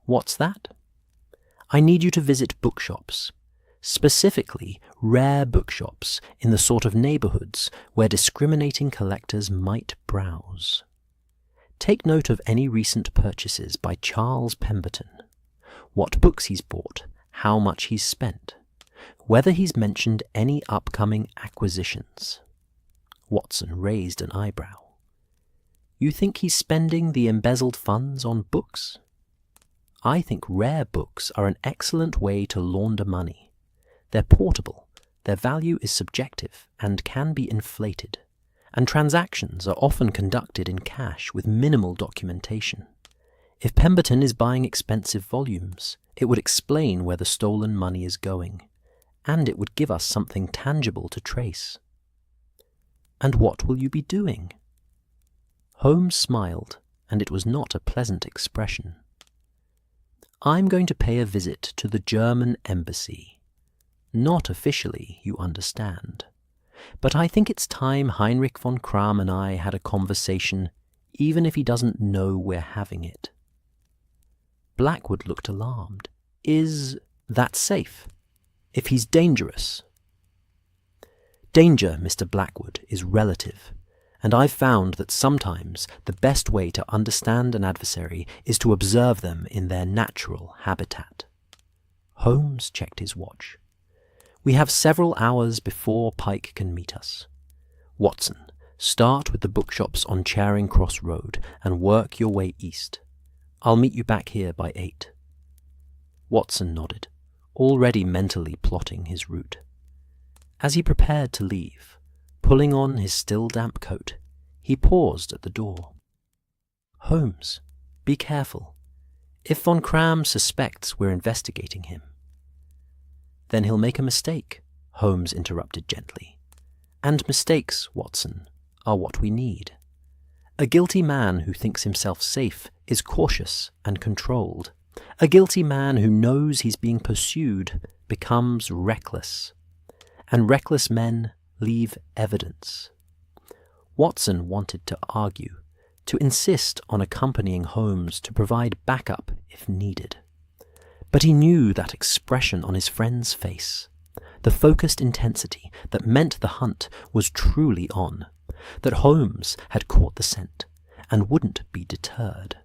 "What's that?" "I need you to visit bookshops, specifically rare bookshops in the sort of neighborhoods where discriminating collectors might browse. Take note of any recent purchases by Charles Pemberton, what books he's bought, how much he's spent, whether he's mentioned any upcoming acquisitions." Watson raised an eyebrow. "You think he's spending the embezzled funds on books?" "I think rare books are an excellent way to launder money. They're portable, their value is subjective and can be inflated, and transactions are often conducted in cash with minimal documentation. If Pemberton is buying expensive volumes, it would explain where the stolen money is going, and it would give us something tangible to trace." "And what will you be doing?" Holmes smiled, and it was not a pleasant expression. "I'm going to pay a visit to the German embassy. Not officially, you understand. But I think it's time Heinrich von Cram and I had a conversation, even if he doesn't know we're having it." Blackwood looked alarmed. "Is that safe? If he's dangerous?" "Danger, Mr. Blackwood, is relative, and I've found that sometimes the best way to understand an adversary is to observe them in their natural habitat." Holmes checked his watch. "We have several hours before Pike can meet us. Watson, start with the bookshops on Charing Cross Road and work your way east. I'll meet you back here by 8. Watson nodded, already mentally plotting his route. As he prepared to leave, pulling on his still damp coat, he paused at the door. "Holmes, be careful. If Von Cram suspects we're investigating him, then he'll make a mistake, Holmes interrupted gently. And mistakes, Watson, are what we need. A guilty man who thinks himself safe is cautious and controlled. A guilty man who knows he's being pursued becomes reckless. And reckless men leave evidence. Watson wanted to argue, to insist on accompanying Holmes to provide backup if needed. But he knew that expression on his friend's face, the focused intensity that meant the hunt was truly on, that Holmes had caught the scent and wouldn't be deterred.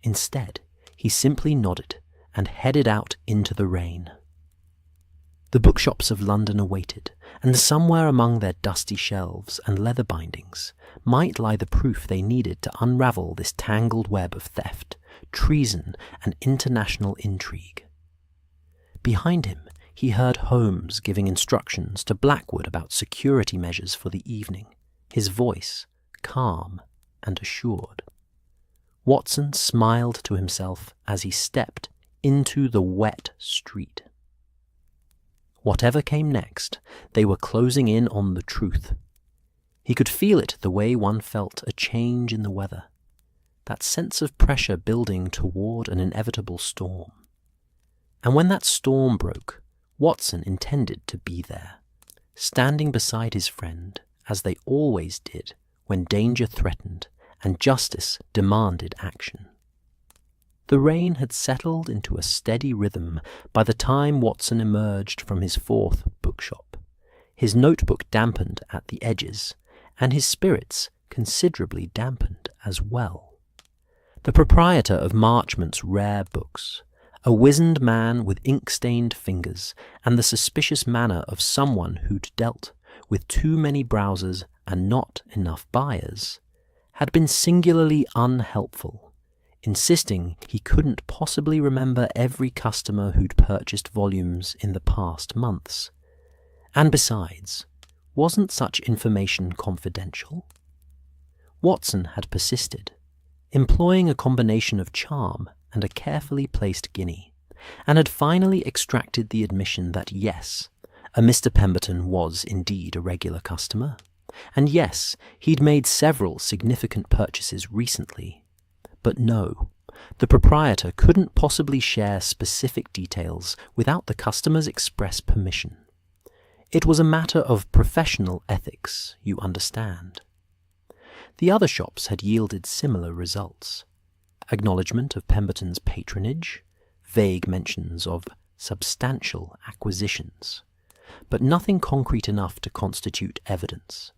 Instead, he simply nodded and headed out into the rain. The bookshops of London awaited, and somewhere among their dusty shelves and leather bindings might lie the proof they needed to unravel this tangled web of theft, treason, and international intrigue. Behind him, he heard Holmes giving instructions to Blackwood about security measures for the evening, his voice calm and assured. Watson smiled to himself as he stepped into the wet street. Whatever came next, they were closing in on the truth. He could feel it the way one felt a change in the weather, that sense of pressure building toward an inevitable storm. And when that storm broke, Watson intended to be there, standing beside his friend, as they always did when danger threatened and justice demanded action. The rain had settled into a steady rhythm by the time Watson emerged from his fourth bookshop, his notebook dampened at the edges, and his spirits considerably dampened as well. The proprietor of Marchmont's rare books, a wizened man with ink-stained fingers and the suspicious manner of someone who'd dealt with too many browsers and not enough buyers, had been singularly unhelpful, insisting he couldn't possibly remember every customer who'd purchased volumes in the past months. And besides, wasn't such information confidential? Watson had persisted, employing a combination of charm and a carefully placed guinea, and had finally extracted the admission that yes, a Mr. Pemberton was indeed a regular customer, and yes, he'd made several significant purchases recently. But no, the proprietor couldn't possibly share specific details without the customer's express permission. It was a matter of professional ethics, you understand. The other shops had yielded similar results. Acknowledgement of Pemberton's patronage, vague mentions of substantial acquisitions, but nothing concrete enough to constitute evidence.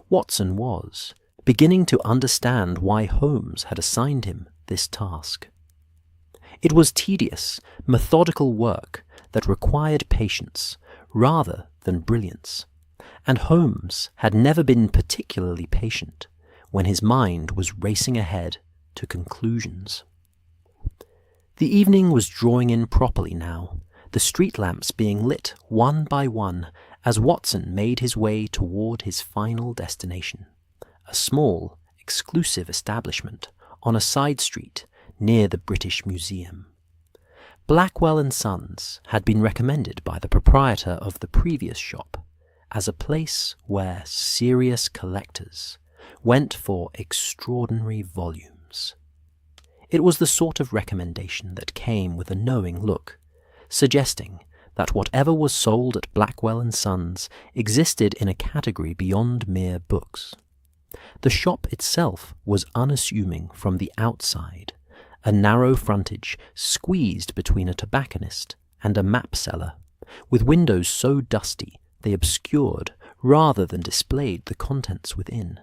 Watson was beginning to understand why Holmes had assigned him this task. It was tedious, methodical work that required patience rather than brilliance, and Holmes had never been particularly patient when his mind was racing ahead to conclusions. The evening was drawing in properly now, the street lamps being lit one by one as Watson made his way toward his final destination, a small, exclusive establishment on a side street near the British Museum. Blackwell & Sons had been recommended by the proprietor of the previous shop as a place where serious collectors went for extraordinary volumes. It was the sort of recommendation that came with a knowing look, suggesting that whatever was sold at Blackwell & Sons existed in a category beyond mere books. The shop itself was unassuming from the outside, a narrow frontage squeezed between a tobacconist and a map seller, with windows so dusty they obscured rather than displayed the contents within.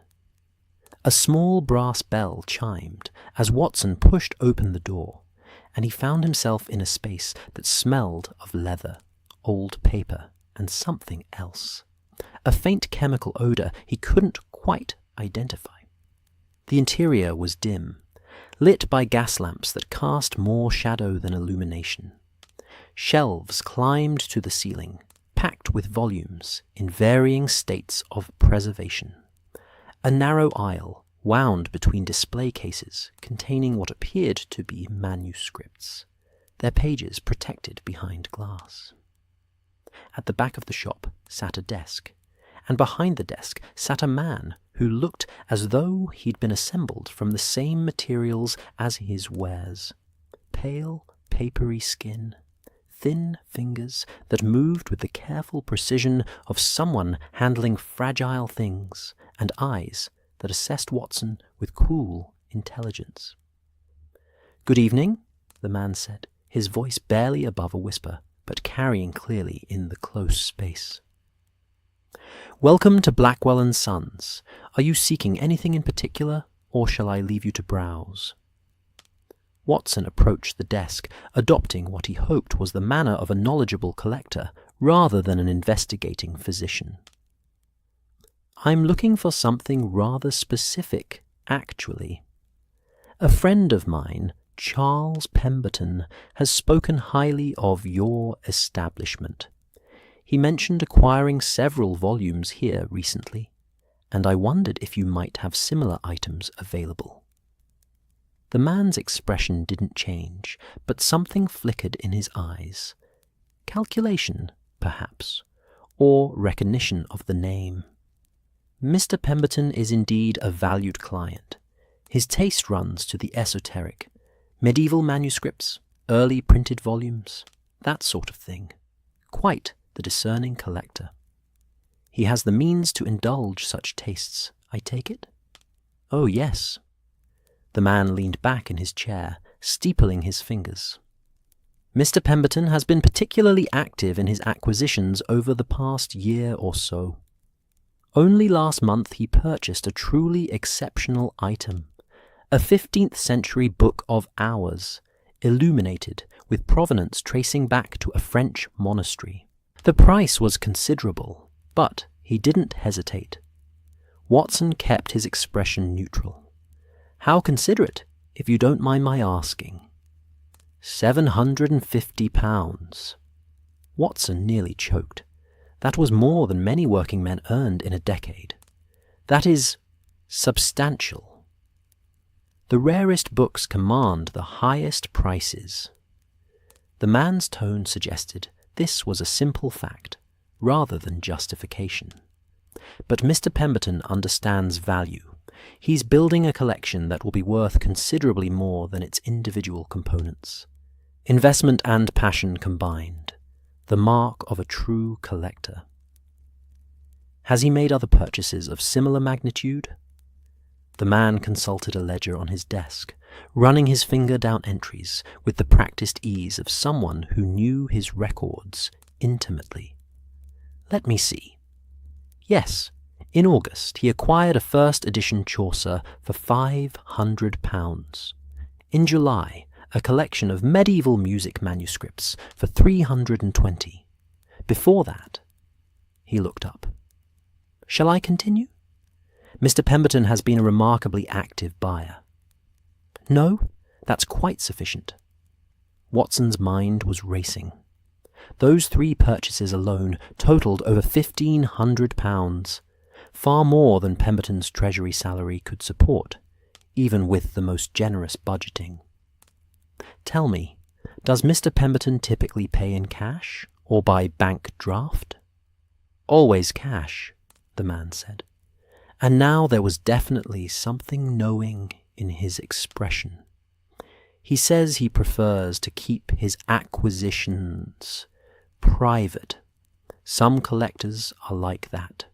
A small brass bell chimed as Watson pushed open the door, and he found himself in a space that smelled of leather, old paper, and something else. A faint chemical odour he couldn't quite identify. The interior was dim, lit by gas lamps that cast more shadow than illumination. Shelves climbed to the ceiling, packed with volumes in varying states of preservation. A narrow aisle wound between display cases containing what appeared to be manuscripts, their pages protected behind glass. At the back of the shop sat a desk, and behind the desk sat a man who looked as though he'd been assembled from the same materials as his wares. Pale, papery skin, thin fingers that moved with the careful precision of someone handling fragile things, and eyes that assessed Watson with cool intelligence. "Good evening," the man said, his voice barely above a whisper, but carrying clearly in the close space. "Welcome to Blackwell & Sons. Are you seeking anything in particular, or shall I leave you to browse?" Watson approached the desk, adopting what he hoped was the manner of a knowledgeable collector rather than an investigating physician. "I'm looking for something rather specific, actually. A friend of mine, Charles Pemberton, has spoken highly of your establishment. He mentioned acquiring several volumes here recently, and I wondered if you might have similar items available." The man's expression didn't change, but something flickered in his eyes. Calculation, perhaps, or recognition of the name. Mr. Pemberton is indeed a valued client. His taste runs to the esoteric, medieval manuscripts, early printed volumes, that sort of thing. Quite the discerning collector. He has the means to indulge such tastes, I take it? "Oh, yes." The man leaned back in his chair, steepling his fingers. "Mr. Pemberton has been particularly active in his acquisitions over the past year or so. Only last month he purchased a truly exceptional item, a 15th century book of hours, illuminated with provenance tracing back to a French monastery. The price was considerable, but he didn't hesitate." Watson kept his expression neutral. "How considerate, if you don't mind my asking?" £750. Watson nearly choked. That was more than many working men earned in a decade. That is substantial. The rarest books command the highest prices. The man's tone suggested this was a simple fact, rather than justification. But Mr. Pemberton understands value. He's building a collection that will be worth considerably more than its individual components. Investment and passion combined. The mark of a true collector. Has he made other purchases of similar magnitude? The man consulted a ledger on his desk, running his finger down entries with the practiced ease of someone who knew his records intimately. "Let me see. Yes, in August he acquired a first edition Chaucer for £500. In July, a collection of medieval music manuscripts for 320. Before that," he looked up. "Shall I continue? Mr. Pemberton has been a remarkably active buyer." "No, that's quite sufficient." Watson's mind was racing. Those 3 purchases alone totaled over £1,500, far more than Pemberton's treasury salary could support, even with the most generous budgeting. "Tell me, does Mr. Pemberton typically pay in cash or by bank draft?" "Always cash," the man said. And now there was definitely something knowing in his expression. "He says he prefers to keep his acquisitions private. Some collectors are like that.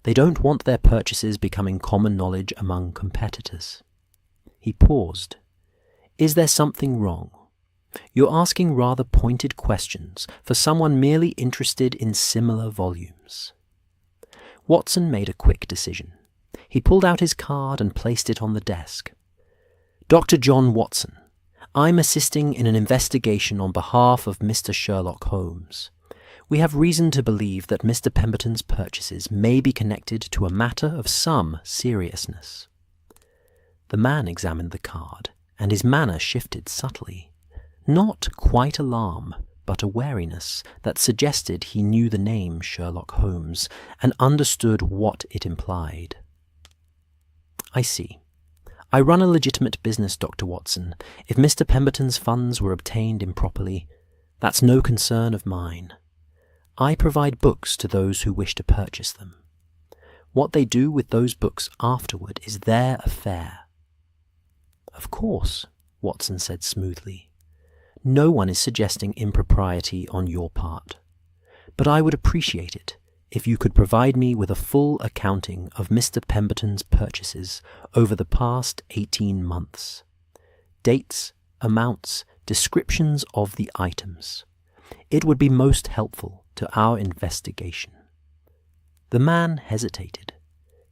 They don't want their purchases becoming common knowledge among competitors." He paused. "Is there something wrong? You're asking rather pointed questions for someone merely interested in similar volumes." Watson made a quick decision. He pulled out his card and placed it on the desk. "Dr. John Watson. I'm assisting in an investigation on behalf of Mr. Sherlock Holmes. We have reason to believe that Mr. Pemberton's purchases may be connected to a matter of some seriousness." The man examined the card, and his manner shifted subtly. Not quite alarm, but a wariness that suggested he knew the name Sherlock Holmes and understood what it implied. "I see. I run a legitimate business, Dr. Watson. If Mr. Pemberton's funds were obtained improperly, that's no concern of mine. I provide books to those who wish to purchase them. What they do with those books afterward is their affair." "Of course," Watson said smoothly. "No one is suggesting impropriety on your part. But I would appreciate it if you could provide me with a full accounting of Mr. Pemberton's purchases over the past 18 months. Dates, amounts, descriptions of the items. It would be most helpful to our investigation." The man hesitated,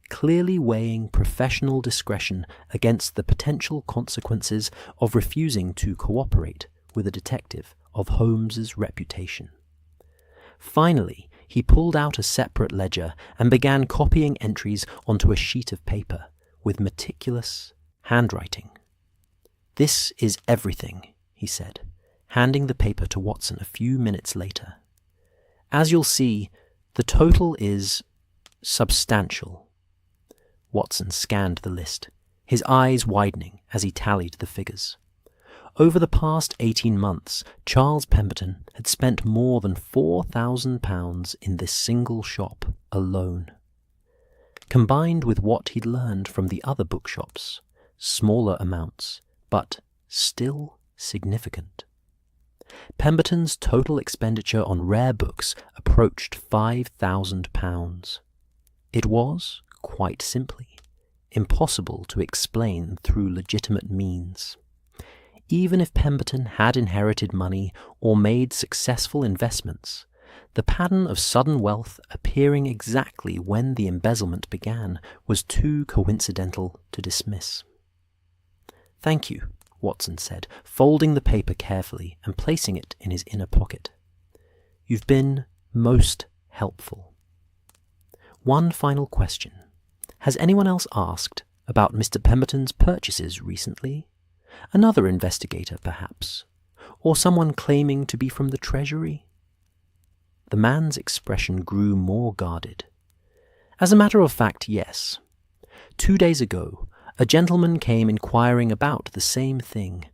clearly weighing professional discretion against the potential consequences of refusing to cooperate with a detective of Holmes's reputation. Finally, he pulled out a separate ledger and began copying entries onto a sheet of paper with meticulous handwriting. "This is everything," he said, handing the paper to Watson a few minutes later. "As you'll see, the total is substantial." Watson scanned the list, his eyes widening as he tallied the figures. Over the past 18 months, Charles Pemberton had spent more than £4,000 in this single shop alone. Combined with what he'd learned from the other bookshops, smaller amounts, but still significant. Pemberton's total expenditure on rare books approached £5,000. It was, quite simply, impossible to explain through legitimate means. Even if Pemberton had inherited money or made successful investments, the pattern of sudden wealth appearing exactly when the embezzlement began was too coincidental to dismiss. "Thank you," Watson said, folding the paper carefully and placing it in his inner pocket. "You've been most helpful. One final question. Has anyone else asked about Mr. Pemberton's purchases recently? Another investigator, perhaps? Or someone claiming to be from the Treasury?" The man's expression grew more guarded. "As a matter of fact, yes. 2 days ago, a gentleman came inquiring about the same thing.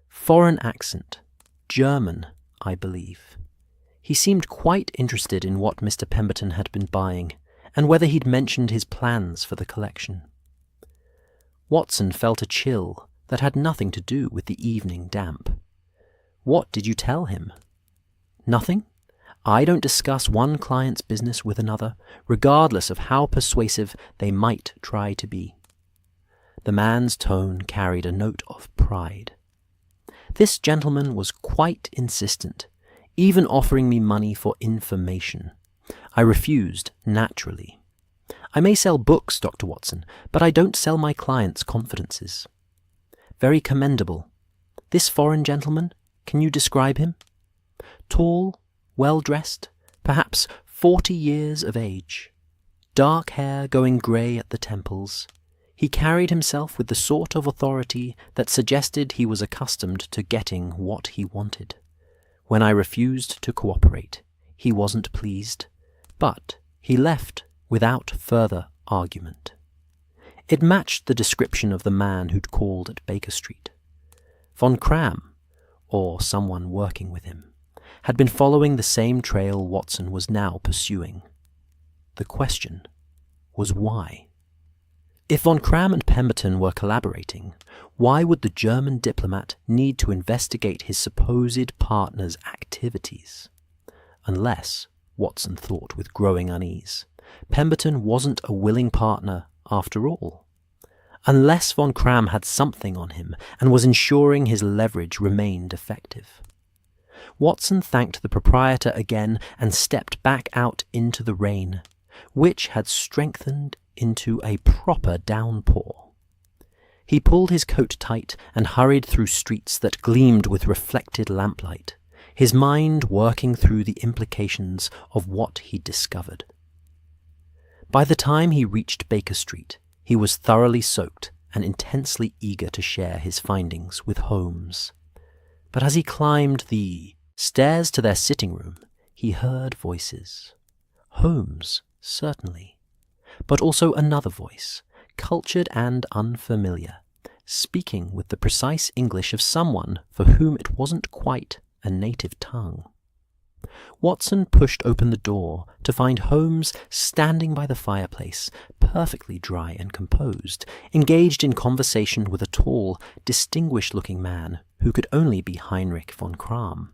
Foreign accent. German, I believe. He seemed quite interested in what Mr. Pemberton had been buying, and whether he'd mentioned his plans for the collection." Watson felt a chill that had nothing to do with the evening damp. "What did you tell him?" "Nothing. I don't discuss one client's business with another, regardless of how persuasive they might try to be." The man's tone carried a note of pride. "This gentleman was quite insistent, even offering me money for information. I refused, naturally. I may sell books, Dr. Watson, but I don't sell my clients' confidences." "Very commendable. This foreign gentleman, can you describe him?" "Tall, well-dressed, perhaps 40 years of age. Dark hair going grey at the temples. He carried himself with the sort of authority that suggested he was accustomed to getting what he wanted. When I refused to cooperate, he wasn't pleased, but he left without further argument." It matched the description of the man who'd called at Baker Street. Von Cram, or someone working with him, had been following the same trail Watson was now pursuing. The question was why? If Von Cram and Pemberton were collaborating, why would the German diplomat need to investigate his supposed partner's activities? Unless, Watson thought with growing unease, Pemberton wasn't a willing partner after all. Unless Von Cram had something on him and was ensuring his leverage remained effective. Watson thanked the proprietor again and stepped back out into the rain, which had strengthened into a proper downpour. He pulled his coat tight and hurried through streets that gleamed with reflected lamplight, his mind working through the implications of what he'd discovered. By the time he reached Baker Street, he was thoroughly soaked and intensely eager to share his findings with Holmes. But as he climbed the stairs to their sitting room, he heard voices. Holmes, certainly, but also another voice, cultured and unfamiliar, speaking with the precise English of someone for whom it wasn't quite a native tongue. Watson pushed open the door to find Holmes standing by the fireplace, perfectly dry and composed, engaged in conversation with a tall, distinguished-looking man who could only be Heinrich von Kramm.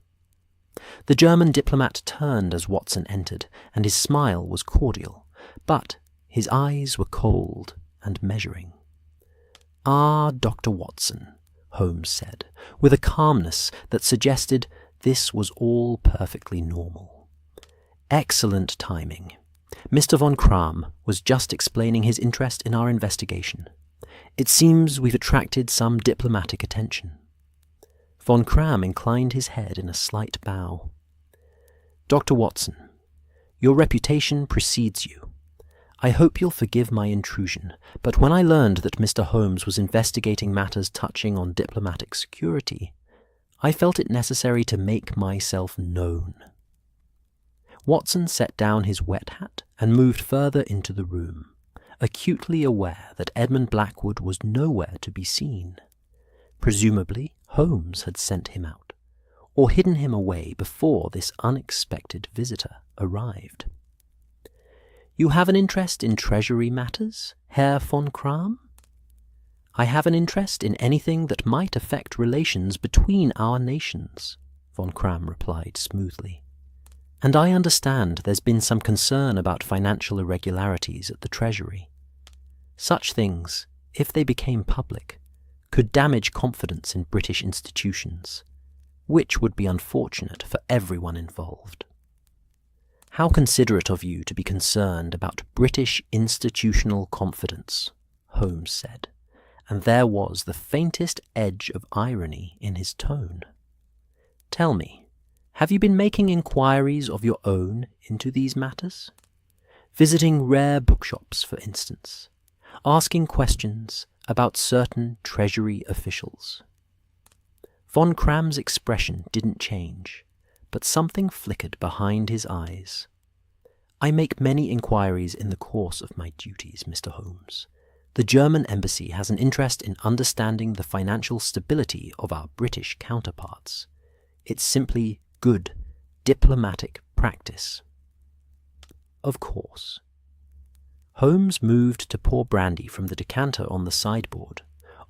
The German diplomat turned as Watson entered, and his smile was cordial, but his eyes were cold and measuring. "Ah, Dr. Watson," Holmes said, with a calmness that suggested this was all perfectly normal. "Excellent timing. Mr. von Kramm was just explaining his interest in our investigation. It seems we've attracted some diplomatic attention." Von Kramm inclined his head in a slight bow. "Dr. Watson, your reputation precedes you. I hope you'll forgive my intrusion, but when I learned that Mr. Holmes was investigating matters touching on diplomatic security, I felt it necessary to make myself known." Watson set down his wet hat and moved further into the room, acutely aware that Edmund Blackwood was nowhere to be seen. Presumably, Holmes had sent him out, or hidden him away before this unexpected visitor arrived. "You have an interest in treasury matters, Herr von Kramm?" "I have an interest in anything that might affect relations between our nations," von Kramm replied smoothly. "And I understand there's been some concern about financial irregularities at the Treasury. Such things, if they became public, could damage confidence in British institutions, which would be unfortunate for everyone involved." "How considerate of you to be concerned about British institutional confidence," Holmes said, and there was the faintest edge of irony in his tone. "Tell me, have you been making inquiries of your own into these matters? Visiting rare bookshops, for instance, asking questions about certain Treasury officials?" Von Kramm's expression didn't change, but something flickered behind his eyes. "I make many inquiries in the course of my duties, Mr. Holmes. The German embassy has an interest in understanding the financial stability of our British counterparts. It's simply good diplomatic practice." "Of course." Holmes moved to pour brandy from the decanter on the sideboard,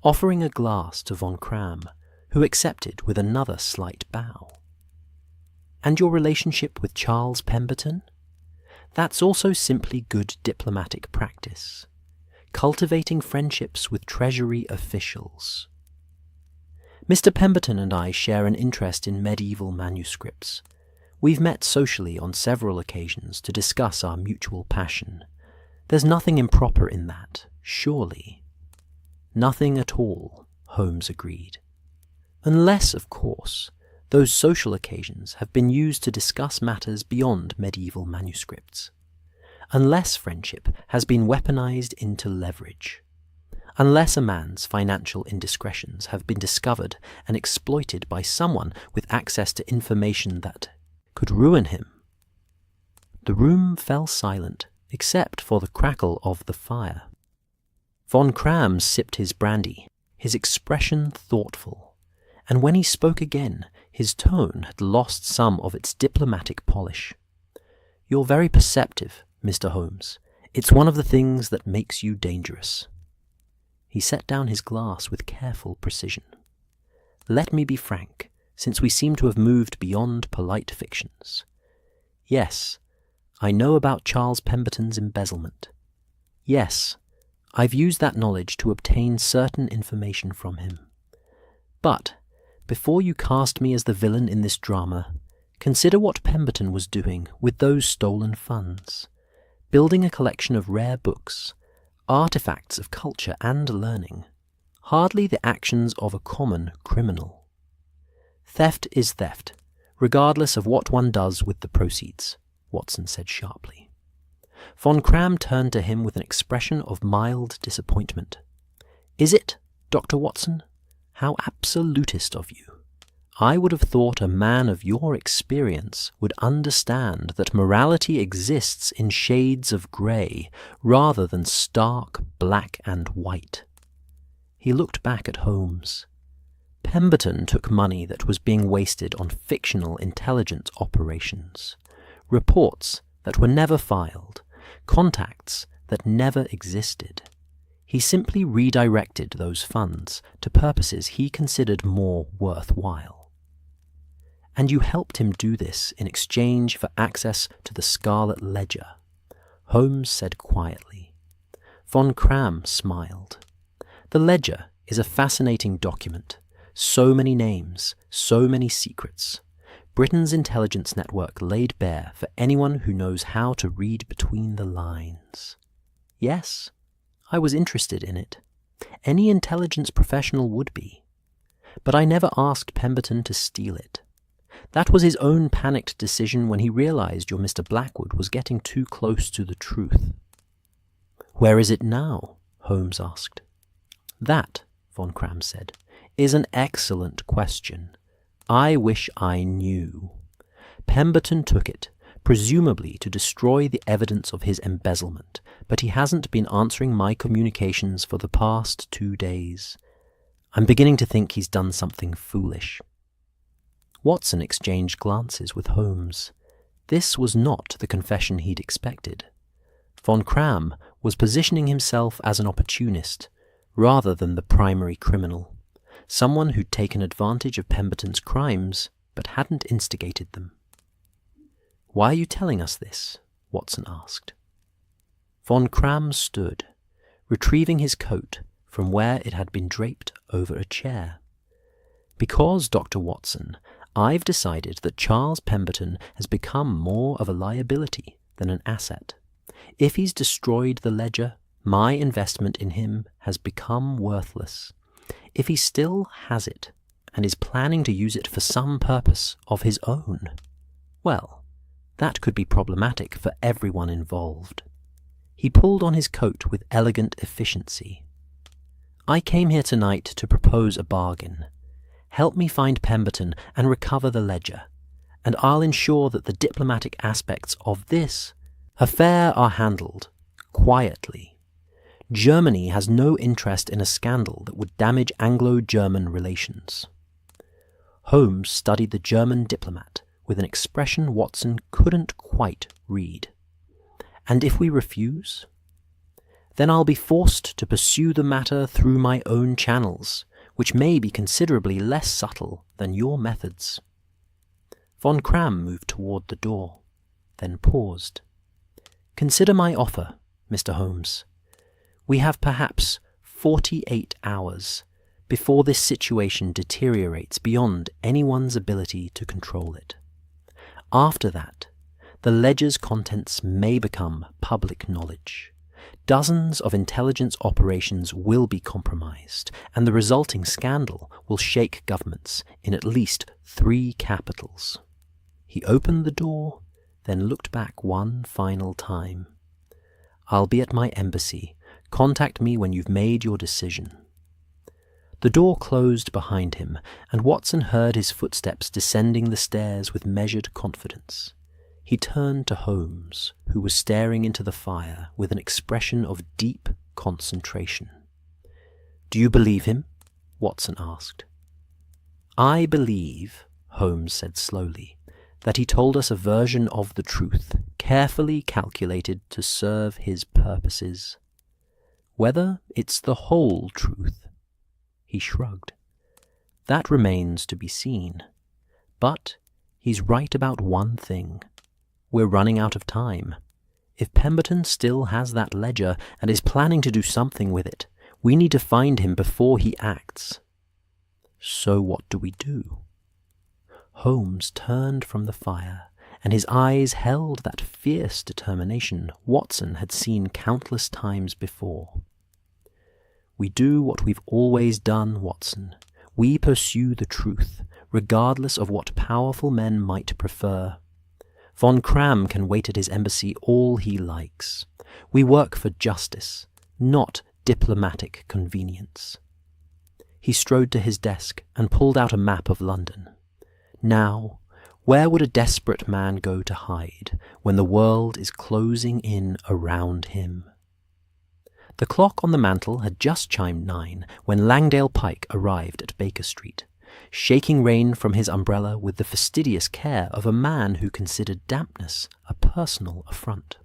offering a glass to von Kramm, who accepted with another slight bow. "And your relationship with Charles Pemberton? That's also simply good diplomatic practice. Cultivating friendships with Treasury officials. Mr. Pemberton and I share an interest in medieval manuscripts. We've met socially on several occasions to discuss our mutual passion. There's nothing improper in that, surely." "Nothing at all," Holmes agreed. "Unless, of course, those social occasions have been used to discuss matters beyond medieval manuscripts. Unless friendship has been weaponized into leverage. Unless a man's financial indiscretions have been discovered and exploited by someone with access to information that could ruin him." The room fell silent, except for the crackle of the fire. Von Kramm sipped his brandy, his expression thoughtful, and when he spoke again, his tone had lost some of its diplomatic polish. "You're very perceptive, Mr. Holmes. It's one of the things that makes you dangerous." He set down his glass with careful precision. "Let me be frank, since we seem to have moved beyond polite fictions. Yes, I know about Charles Pemberton's embezzlement. Yes, I've used that knowledge to obtain certain information from him. But before you cast me as the villain in this drama, consider what Pemberton was doing with those stolen funds. Building a collection of rare books, artifacts of culture and learning, hardly the actions of a common criminal. Theft is theft, regardless of what one does with the proceeds," Watson said sharply. Von Kramm turned to him with an expression of mild disappointment. "Is it, Dr. Watson? How absolutist of you. I would have thought a man of your experience would understand that morality exists in shades of grey rather than stark black and white." He looked back at Holmes. Pemberton took money that was being wasted on fictional intelligence operations, reports that were never filed, contacts that never existed. He simply redirected those funds to purposes he considered more worthwhile. And you helped him do this in exchange for access to the Scarlet ledger, Holmes said quietly. Von Cram smiled. The ledger is a fascinating document. So many names, so many secrets. Britain's intelligence network laid bare for anyone who knows how to read between the lines. Yes, I was interested in it. Any intelligence professional would be. But I never asked Pemberton to steal it. That was his own panicked decision when he realized your Mr. Blackwood was getting too close to the truth. Where is it now? Holmes asked. That, Von Cram said, is an excellent question. I wish I knew. Pemberton took it, presumably to destroy the evidence of his embezzlement, but he hasn't been answering my communications for the past 2 days. I'm beginning to think he's done something foolish. Watson exchanged glances with Holmes. This was not the confession he'd expected. Von Cram was positioning himself as an opportunist, rather than the primary criminal, someone who'd taken advantage of Pemberton's crimes but hadn't instigated them. Why are you telling us this? Watson asked. Von Cram stood, retrieving his coat from where it had been draped over a chair. Because, Dr. Watson, I've decided that Charles Pemberton has become more of a liability than an asset. If he's destroyed the ledger, my investment in him has become worthless. If he still has it, and is planning to use it for some purpose of his own, well, that could be problematic for everyone involved. He pulled on his coat with elegant efficiency. I came here tonight to propose a bargain. Help me find Pemberton and recover the ledger, and I'll ensure that the diplomatic aspects of this affair are handled quietly. Germany has no interest in a scandal that would damage Anglo-German relations. Holmes studied the German diplomat with an expression Watson couldn't quite read. And if we refuse? Then I'll be forced to pursue the matter through my own channels, which may be considerably less subtle than your methods. Von Cram moved toward the door, then paused. Consider my offer, Mr. Holmes. We have perhaps 48 hours before this situation deteriorates beyond anyone's ability to control it. After that, the ledger's contents may become public knowledge. Dozens of intelligence operations will be compromised, and the resulting scandal will shake governments in at least 3 capitals. He opened the door, then looked back one final time. I'll be at my embassy. Contact me when you've made your decision. The door closed behind him, and Watson heard his footsteps descending the stairs with measured confidence. He turned to Holmes, who was staring into the fire with an expression of deep concentration. "Do you believe him?" Watson asked. "I believe," Holmes said slowly, "that he told us a version of the truth, carefully calculated to serve his purposes. Whether it's the whole truth," he shrugged, "that remains to be seen. But he's right about one thing. We're running out of time. If Pemberton still has that ledger and is planning to do something with it, we need to find him before he acts. So what do we do?" Holmes turned from the fire, and his eyes held that fierce determination Watson had seen countless times before. "We do what we've always done, Watson. We pursue the truth, regardless of what powerful men might prefer. Von Cram can wait at his embassy all he likes. We work for justice, not diplomatic convenience." He strode to his desk and pulled out a map of London. Now, where would a desperate man go to hide when the world is closing in around him? The clock on the mantel had just chimed 9 when Langdale Pike arrived at Baker Street, shaking rain from his umbrella with the fastidious care of a man who considered dampness a personal affront.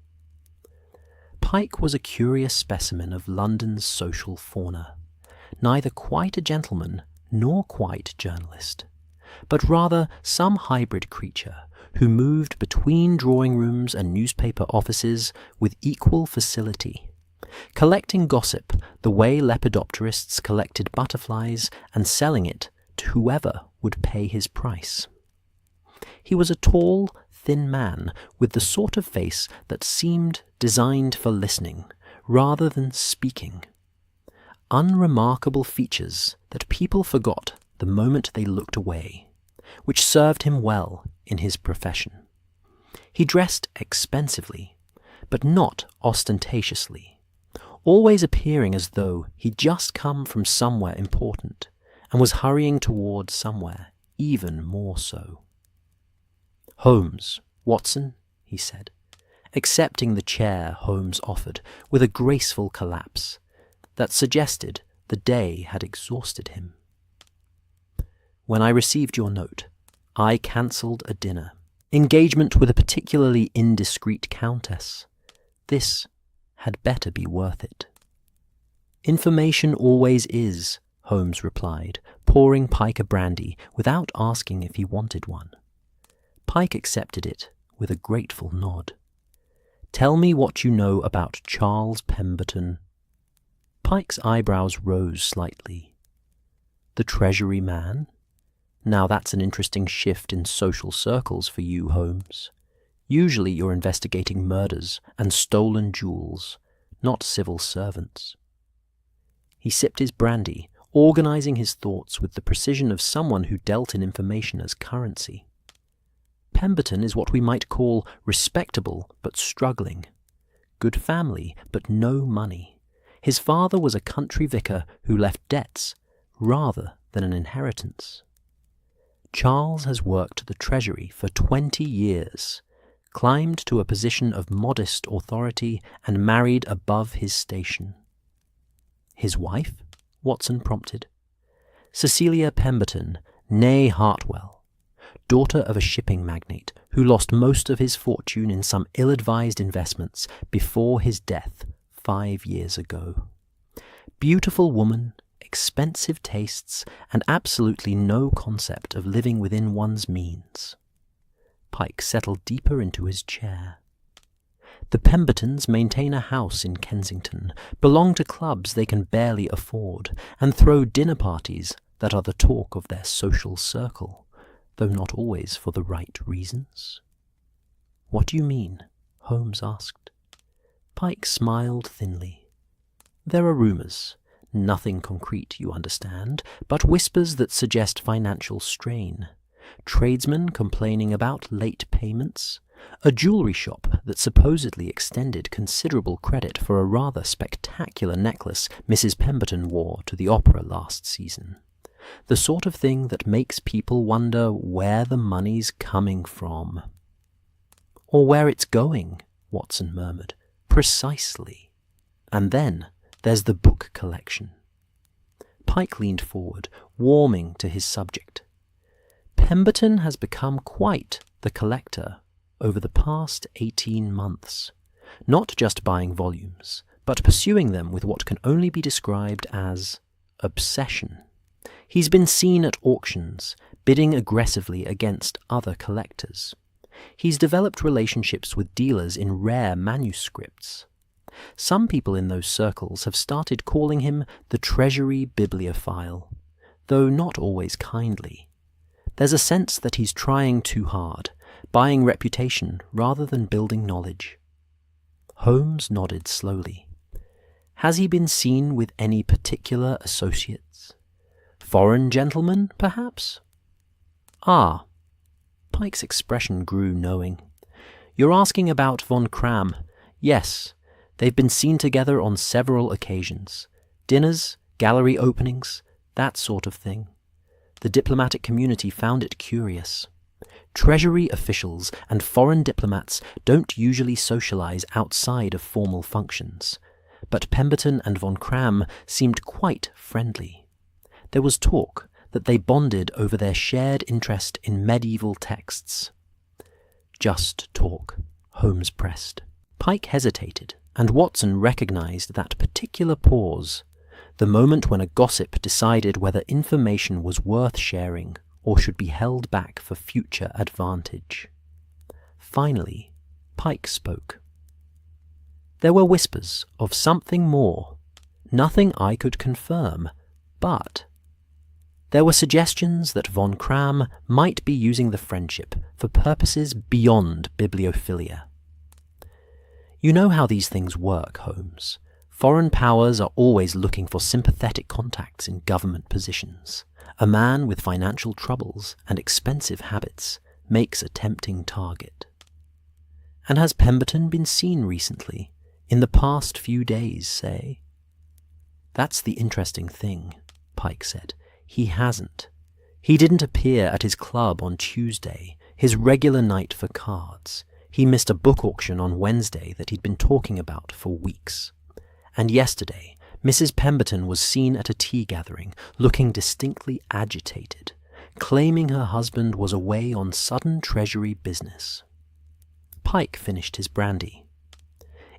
Pike was a curious specimen of London's social fauna, neither quite a gentleman nor quite journalist, but rather some hybrid creature who moved between drawing rooms and newspaper offices with equal facility, collecting gossip the way lepidopterists collected butterflies and selling it to whoever would pay his price. He was a tall, thin man with the sort of face that seemed designed for listening rather than speaking. Unremarkable features that people forgot the moment they looked away, which served him well in his profession. He dressed expensively, but not ostentatiously, always appearing as though he'd just come from somewhere important and was hurrying towards somewhere even more so. "Holmes, Watson," he said, accepting the chair Holmes offered with a graceful collapse that suggested the day had exhausted him. "When I received your note, I cancelled a dinner engagement with a particularly indiscreet countess. This had better be worth it." "Information always is," Holmes replied, pouring Pike a brandy without asking if he wanted one. Pike accepted it with a grateful nod. "Tell me what you know about Charles Pemberton." Pike's eyebrows rose slightly. "The Treasury man? Now that's an interesting shift in social circles for you, Holmes. Usually you're investigating murders and stolen jewels, not civil servants." He sipped his brandy, organizing his thoughts with the precision of someone who dealt in information as currency. "Pemberton is what we might call respectable but struggling. Good family, but no money. His father was a country vicar who left debts rather than an inheritance. Charles has worked the Treasury for 20 years, climbed to a position of modest authority, and married above his station." "His wife?" Watson prompted. "Cecilia Pemberton, née Hartwell, daughter of a shipping magnate who lost most of his fortune in some ill-advised investments before his death 5 years ago. Beautiful woman, expensive tastes, and absolutely no concept of living within one's means." Pike settled deeper into his chair. "The Pembertons maintain a house in Kensington, belong to clubs they can barely afford, and throw dinner parties that are the talk of their social circle, though not always for the right reasons." "What do you mean?" Holmes asked. Pike smiled thinly. "There are rumours. Nothing concrete, you understand, but whispers that suggest financial strain. Tradesmen complaining about late payments, a jewellery shop that supposedly extended considerable credit for a rather spectacular necklace Mrs. Pemberton wore to the opera last season. The sort of thing that makes people wonder where the money's coming from." "Or where it's going," Watson murmured. "Precisely. And then there's the book collection." Pike leaned forward, warming to his subject. "Pemberton has become quite the collector over the past 18 months, not just buying volumes, but pursuing them with what can only be described as obsession. He's been seen at auctions, bidding aggressively against other collectors. He's developed relationships with dealers in rare manuscripts. Some people in those circles have started calling him the Treasury bibliophile, though not always kindly. There's a sense that he's trying too hard, buying reputation rather than building knowledge." Holmes nodded slowly. "Has he been seen with any particular associates? Foreign gentlemen, perhaps?" "Ah." Pike's expression grew knowing. "You're asking about Von Cram. Yes, they've been seen together on several occasions. Dinners, gallery openings, that sort of thing. The diplomatic community found it curious. Treasury officials and foreign diplomats don't usually socialize outside of formal functions, but Pemberton and von Cram seemed quite friendly. There was talk that they bonded over their shared interest in medieval texts. Just talk, Holmes pressed. Pike hesitated, and Watson recognized that particular pause, the moment when a gossip decided whether information was worth sharing or should be held back for future advantage. Finally, Pike spoke. There were whispers of something more, nothing I could confirm, but there were suggestions that von Cram might be using the friendship for purposes beyond bibliophilia. You know how these things work, Holmes. Foreign powers are always looking for sympathetic contacts in government positions. A man with financial troubles and expensive habits makes a tempting target. And has Pemberton been seen recently? In the past few days, say? That's the interesting thing, Pike said. He hasn't. He didn't appear at his club on Tuesday, his regular night for cards. He missed a book auction on Wednesday that he'd been talking about for weeks. And yesterday, Mrs. Pemberton was seen at a tea gathering, looking distinctly agitated, claiming her husband was away on sudden Treasury business. Pike finished his brandy.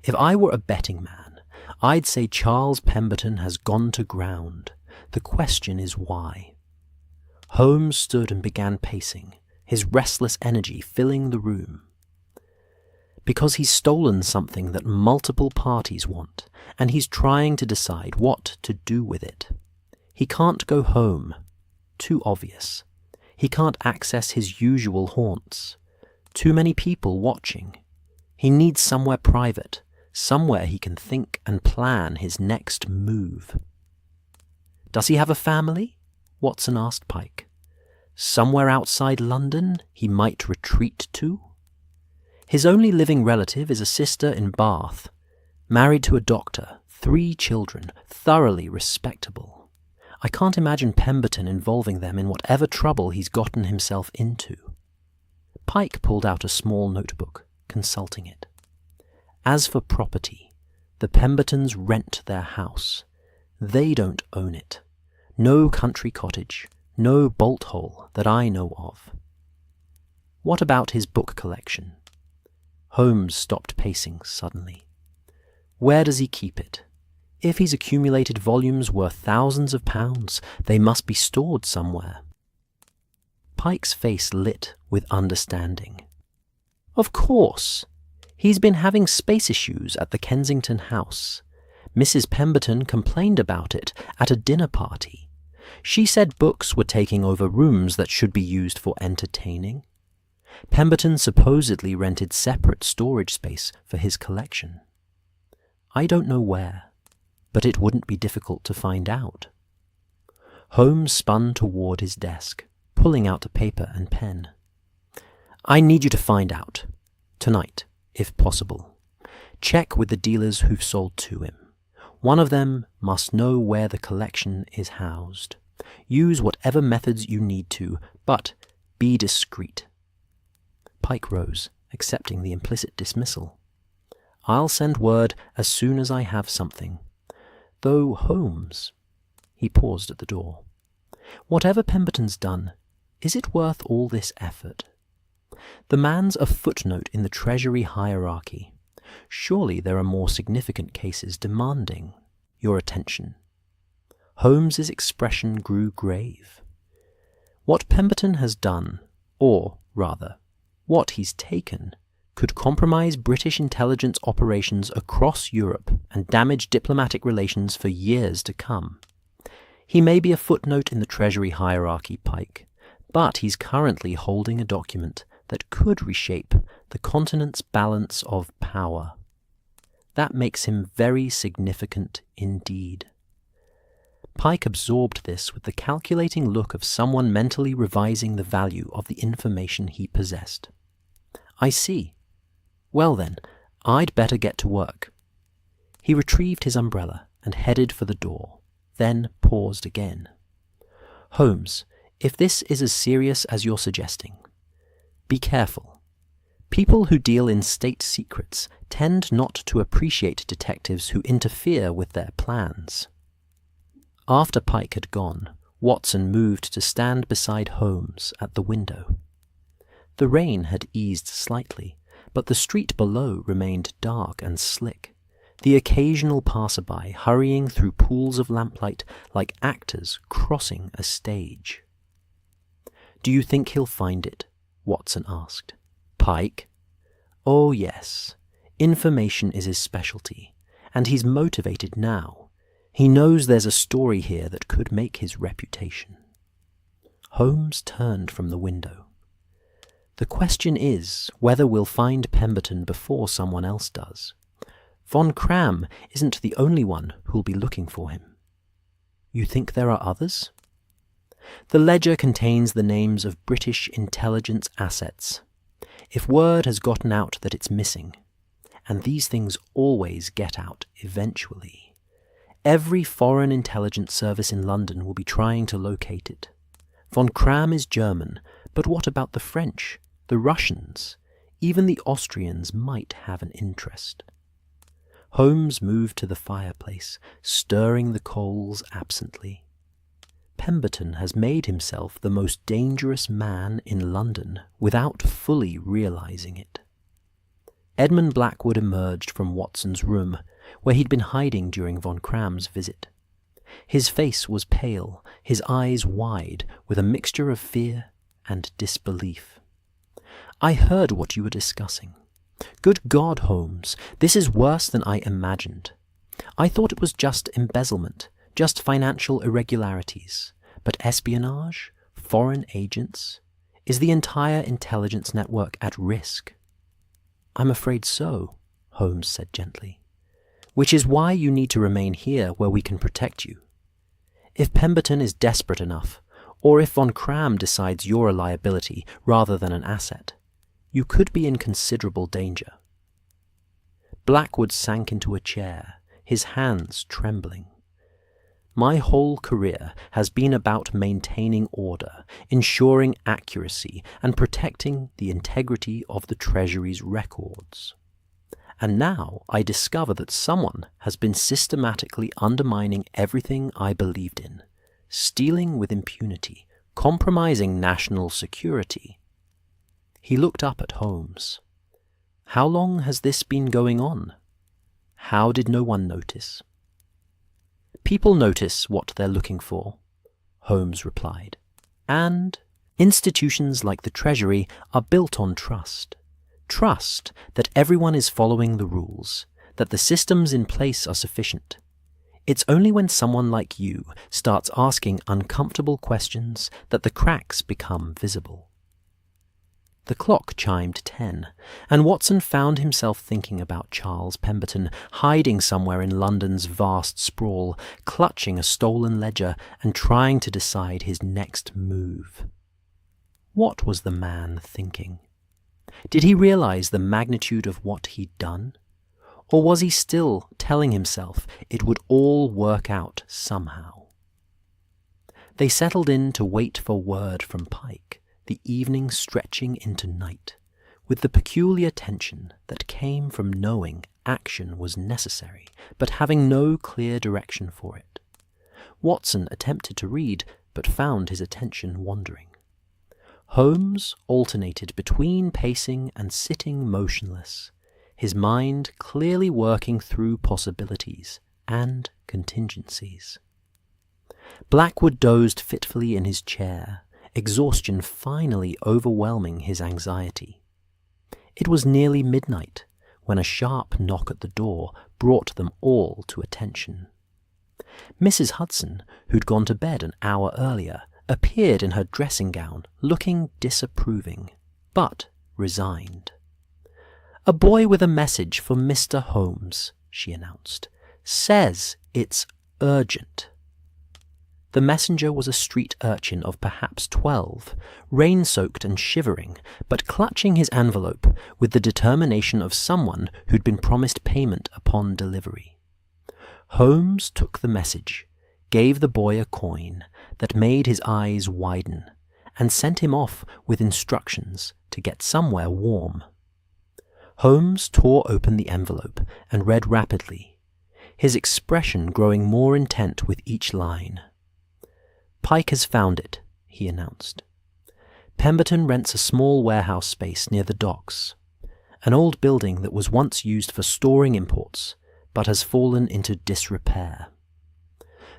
If I were a betting man, I'd say Charles Pemberton has gone to ground. The question is why. Holmes stood and began pacing, his restless energy filling the room. Because he's stolen something that multiple parties want, and he's trying to decide what to do with it. He can't go home. Too obvious. He can't access his usual haunts. Too many people watching. He needs somewhere private, somewhere he can think and plan his next move. Does he have a family? Watson asked Pike. Somewhere outside London he might retreat to? His only living relative is a sister in Bath, married to a doctor, 3 children, thoroughly respectable. I can't imagine Pemberton involving them in whatever trouble he's gotten himself into. Pike pulled out a small notebook, consulting it. As for property, the Pembertons rent their house. They don't own it. No country cottage, no bolt hole that I know of. What about his book collection? Holmes stopped pacing suddenly. Where does he keep it? If he's accumulated volumes worth thousands of pounds, they must be stored somewhere. Pike's face lit with understanding. Of course. He's been having space issues at the Kensington house. Mrs. Pemberton complained about it at a dinner party. She said books were taking over rooms that should be used for entertaining. Pemberton supposedly rented separate storage space for his collection. I don't know where, but it wouldn't be difficult to find out. Holmes spun toward his desk, pulling out a paper and pen. I need you to find out. Tonight, if possible. Check with the dealers who've sold to him. One of them must know where the collection is housed. Use whatever methods you need to, but be discreet. Pike rose, accepting the implicit dismissal. I'll send word as soon as I have something. Though Holmes... He paused at the door. Whatever Pemberton's done, is it worth all this effort? The man's a footnote in the Treasury hierarchy. Surely there are more significant cases demanding your attention. Holmes's expression grew grave. What Pemberton has done, or, rather, what he's taken, could compromise British intelligence operations across Europe and damage diplomatic relations for years to come. He may be a footnote in the Treasury hierarchy, Pike, but he's currently holding a document that could reshape the continent's balance of power. That makes him very significant indeed. Pike absorbed this with the calculating look of someone mentally revising the value of the information he possessed. I see. Well then, I'd better get to work. He retrieved his umbrella and headed for the door, then paused again. Holmes, if this is as serious as you're suggesting, be careful. People who deal in state secrets tend not to appreciate detectives who interfere with their plans. After Pike had gone, Watson moved to stand beside Holmes at the window. The rain had eased slightly, but the street below remained dark and slick, the occasional passerby hurrying through pools of lamplight like actors crossing a stage. "Do you think he'll find it?" Watson asked. "Pike?" "Oh, yes. Information is his specialty, and he's motivated now. He knows there's a story here that could make his reputation." Holmes turned from the window. "The question is whether we'll find Pemberton before someone else does. Von Cram isn't the only one who'll be looking for him." "You think there are others?" "The ledger contains the names of British intelligence assets. If word has gotten out that it's missing, and these things always get out eventually, every foreign intelligence service in London will be trying to locate it. Von Cram is German, but what about the French, the Russians? Even the Austrians might have an interest." Holmes moved to the fireplace, stirring the coals absently. "Pemberton has made himself the most dangerous man in London without fully realizing it." Edmund Blackwood emerged from Watson's room, where he'd been hiding during Von Cram's visit. His face was pale, his eyes wide, with a mixture of fear and disbelief. "I heard what you were discussing. Good God, Holmes, this is worse than I imagined. I thought it was just embezzlement, just financial irregularities. But espionage? Foreign agents? Is the entire intelligence network at risk?" "I'm afraid so," Holmes said gently. "Which is why you need to remain here where we can protect you. If Pemberton is desperate enough, or if Von Cram decides you're a liability rather than an asset, you could be in considerable danger." Blackwood sank into a chair, his hands trembling. "My whole career has been about maintaining order, ensuring accuracy, and protecting the integrity of the Treasury's records. And now I discover that someone has been systematically undermining everything I believed in, stealing with impunity, compromising national security." He looked up at Holmes. "How long has this been going on? How did no one notice?" "People notice what they're looking for," Holmes replied. "And institutions like the Treasury are built on trust. Trust that everyone is following the rules, that the systems in place are sufficient. It's only when someone like you starts asking uncomfortable questions that the cracks become visible." The clock chimed 10, and Watson found himself thinking about Charles Pemberton, hiding somewhere in London's vast sprawl, clutching a stolen ledger and trying to decide his next move. What was the man thinking? Did he realize the magnitude of what he'd done? Or was he still telling himself it would all work out somehow? They settled in to wait for word from Pike, the evening stretching into night, with the peculiar tension that came from knowing action was necessary, but having no clear direction for it. Watson attempted to read, but found his attention wandering. Holmes alternated between pacing and sitting motionless, his mind clearly working through possibilities and contingencies. Blackwood dozed fitfully in his chair, exhaustion finally overwhelming his anxiety. It was nearly midnight when a sharp knock at the door brought them all to attention. Mrs. Hudson, who'd gone to bed an hour earlier, appeared in her dressing gown, looking disapproving, but resigned. "A boy with a message for Mr. Holmes," she announced. "Says it's urgent." The messenger was a street urchin of perhaps 12, rain-soaked and shivering, but clutching his envelope with the determination of someone who'd been promised payment upon delivery. Holmes took the message, gave the boy a coin that made his eyes widen, and sent him off with instructions to get somewhere warm. Holmes tore open the envelope and read rapidly, his expression growing more intent with each line. "Pike has found it," he announced. "Pemberton rents a small warehouse space near the docks, an old building that was once used for storing imports, but has fallen into disrepair.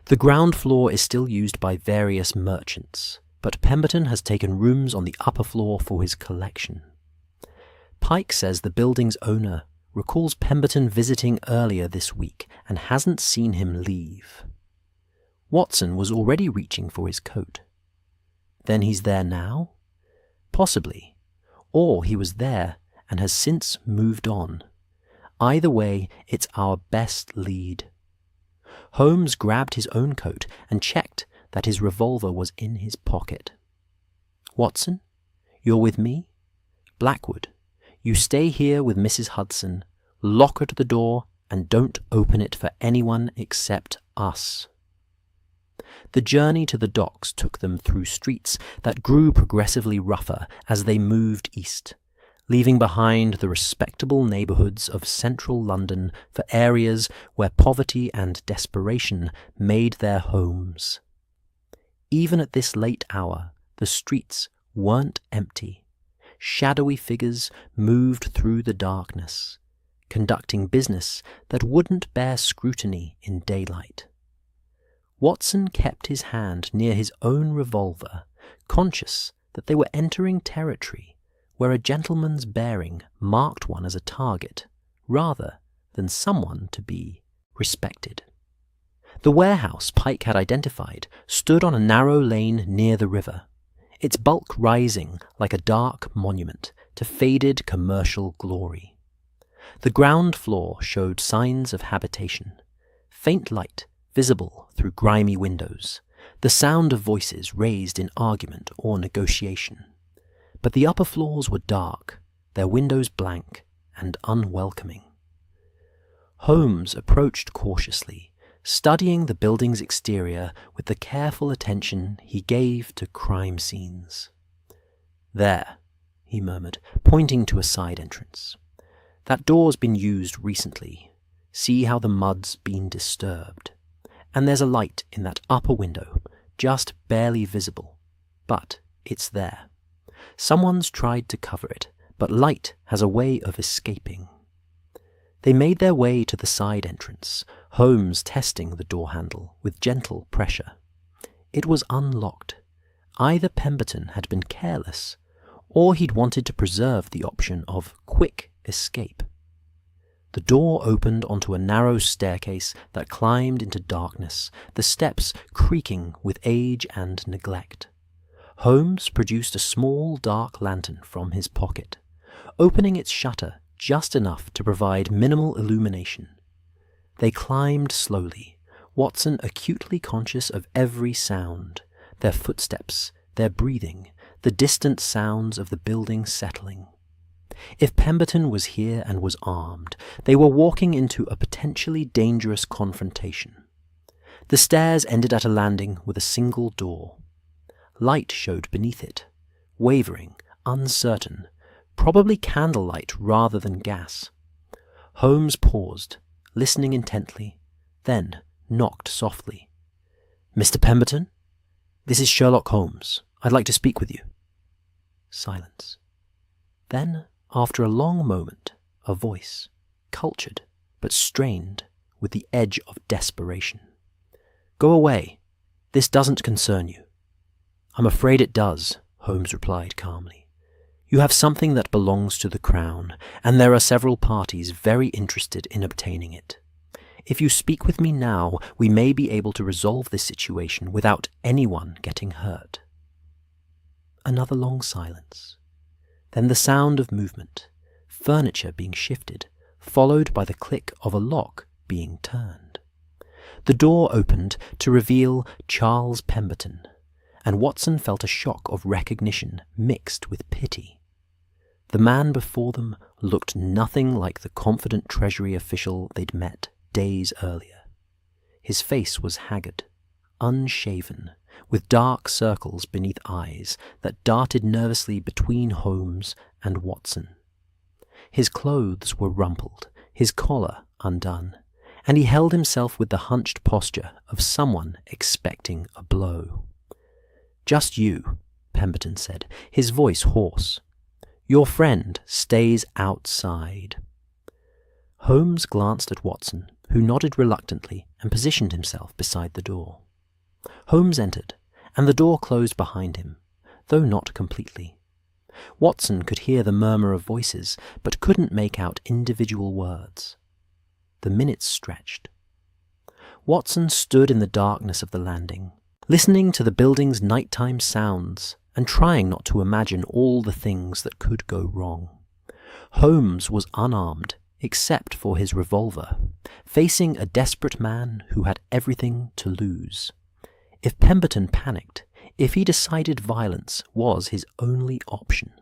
The ground floor is still used by various merchants, but Pemberton has taken rooms on the upper floor for his collection. Pike says the building's owner recalls Pemberton visiting earlier this week and hasn't seen him leave. Watson was already reaching for his coat. Then he's there now? Possibly. Or he was there and has since moved on. Either way, it's our best lead." Holmes grabbed his own coat and checked that his revolver was in his pocket. "Watson, you're with me? Blackwood, you stay here with Mrs. Hudson, lock her to the door, and don't open it for anyone except us." The journey to the docks took them through streets that grew progressively rougher as they moved east, leaving behind the respectable neighbourhoods of central London for areas where poverty and desperation made their homes. Even at this late hour, the streets weren't empty. Shadowy figures moved through the darkness, conducting business that wouldn't bear scrutiny in daylight. Watson kept his hand near his own revolver, conscious that they were entering territory where a gentleman's bearing marked one as a target, rather than someone to be respected. The warehouse Pike had identified stood on a narrow lane near the river, its bulk rising like a dark monument to faded commercial glory. The ground floor showed signs of habitation, faint light visible through grimy windows, the sound of voices raised in argument or negotiation. But the upper floors were dark, their windows blank and unwelcoming. Holmes approached cautiously, studying the building's exterior with the careful attention he gave to crime scenes. "There," he murmured, pointing to a side entrance. "That door's been used recently. See how the mud's been disturbed. And there's a light in that upper window, just barely visible, but it's there. Someone's tried to cover it, but light has a way of escaping." They made their way to the side entrance, Holmes testing the door handle with gentle pressure. It was unlocked. Either Pemberton had been careless, or he'd wanted to preserve the option of quick escape. The door opened onto a narrow staircase that climbed into darkness, the steps creaking with age and neglect. Holmes produced a small dark lantern from his pocket, opening its shutter just enough to provide minimal illumination. They climbed slowly, Watson acutely conscious of every sound, their footsteps, their breathing, the distant sounds of the building settling. If Pemberton was here and was armed, they were walking into a potentially dangerous confrontation. The stairs ended at a landing with a single door. Light showed beneath it, wavering, uncertain, probably candlelight rather than gas. Holmes paused, listening intently, then knocked softly. "Mr. Pemberton? This is Sherlock Holmes. I'd like to speak with you." Silence. Then, after a long moment, a voice, cultured but strained with the edge of desperation. "Go away. This doesn't concern you." "I'm afraid it does," Holmes replied calmly. "You have something that belongs to the Crown, and there are several parties very interested in obtaining it. If you speak with me now, we may be able to resolve this situation without anyone getting hurt." Another long silence. Then the sound of movement, furniture being shifted, followed by the click of a lock being turned. The door opened to reveal Charles Pemberton, and Watson felt a shock of recognition mixed with pity. The man before them looked nothing like the confident Treasury official they'd met days earlier. His face was haggard, unshaven, with dark circles beneath eyes that darted nervously between Holmes and Watson. His clothes were rumpled, his collar undone, and he held himself with the hunched posture of someone expecting a blow. "Just you," Pemberton said, his voice hoarse. "Your friend stays outside." Holmes glanced at Watson, who nodded reluctantly and positioned himself beside the door. Holmes entered, and the door closed behind him, though not completely. Watson could hear the murmur of voices, but couldn't make out individual words. The minutes stretched. Watson stood in the darkness of the landing, listening to the building's nighttime sounds and trying not to imagine all the things that could go wrong. Holmes was unarmed, except for his revolver, facing a desperate man who had everything to lose. If Pemberton panicked, if he decided violence was his only option.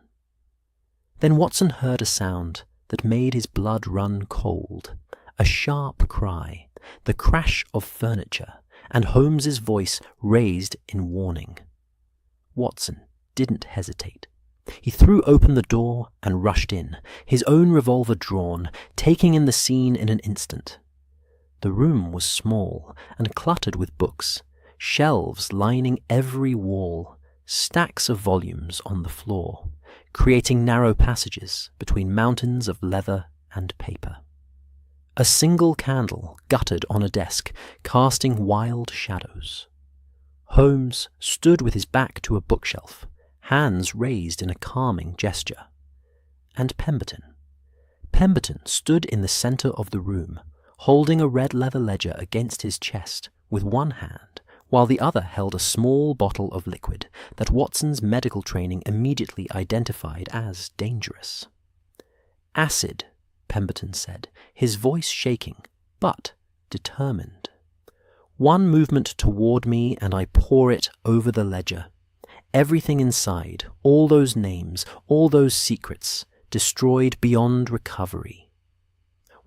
Then Watson heard a sound that made his blood run cold, a sharp cry, the crash of furniture, and Holmes's voice raised in warning. Watson didn't hesitate. He threw open the door and rushed in, his own revolver drawn, taking in the scene in an instant. The room was small and cluttered with books, shelves lining every wall, stacks of volumes on the floor, creating narrow passages between mountains of leather and paper. A single candle guttered on a desk, casting wild shadows. Holmes stood with his back to a bookshelf, hands raised in a calming gesture. And Pemberton. Pemberton stood in the center of the room, holding a red leather ledger against his chest with one hand, while the other held a small bottle of liquid that Watson's medical training immediately identified as dangerous. "Acid," Pemberton said, his voice shaking, but determined. "One movement toward me and I pour it over the ledger. Everything inside, all those names, all those secrets, destroyed beyond recovery."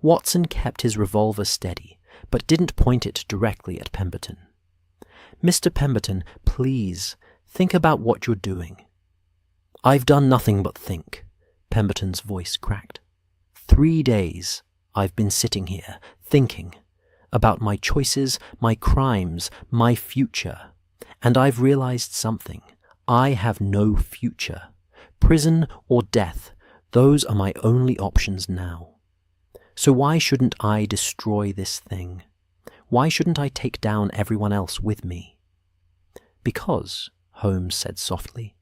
Watson kept his revolver steady, but didn't point it directly at Pemberton. "Mr. Pemberton, please, think about what you're doing." "I've done nothing but think," Pemberton's voice cracked. 3 days I've been sitting here, thinking about my choices, my crimes, my future, and I've realized something. I have no future. Prison or death, those are my only options now. So why shouldn't I destroy this thing? Why shouldn't I take down everyone else with me? "Because," Holmes said softly,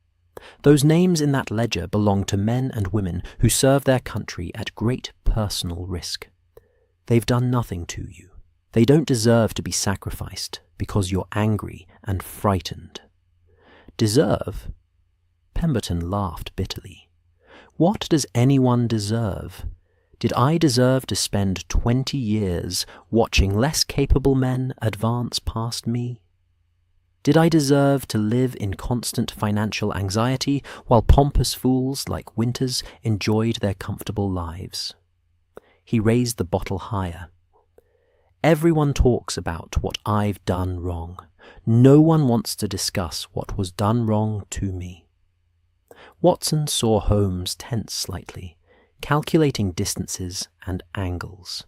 "those names in that ledger belong to men and women who serve their country at great personal risk. They've done nothing to you. They don't deserve to be sacrificed because you're angry and frightened." "Deserve?" Pemberton laughed bitterly. "What does anyone deserve? Did I deserve to spend 20 years watching less capable men advance past me? Did I deserve to live in constant financial anxiety while pompous fools like Winters enjoyed their comfortable lives?" He raised the bottle higher. "Everyone talks about what I've done wrong. No one wants to discuss what was done wrong to me." Watson saw Holmes tense slightly, calculating distances and angles.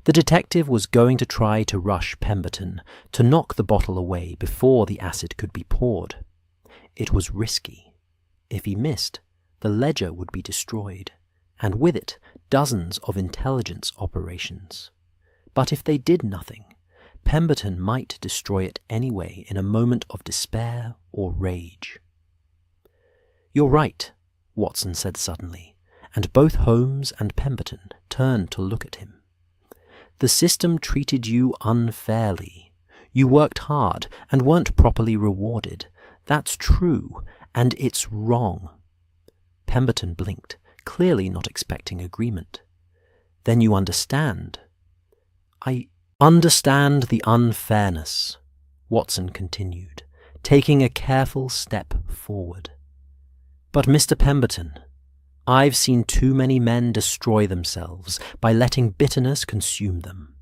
The detective was going to try to rush Pemberton, to knock the bottle away before the acid could be poured. It was risky. If he missed, the ledger would be destroyed, and with it dozens of intelligence operations. But if they did nothing, Pemberton might destroy it anyway in a moment of despair or rage. "You're right," Watson said suddenly, and both Holmes and Pemberton turned to look at him. "The system treated you unfairly. You worked hard and weren't properly rewarded. That's true, and it's wrong." Pemberton blinked, clearly not expecting agreement. "Then you understand?" "I understand the unfairness," Watson continued, taking a careful step forward. "But Mr. Pemberton, I've seen too many men destroy themselves by letting bitterness consume them.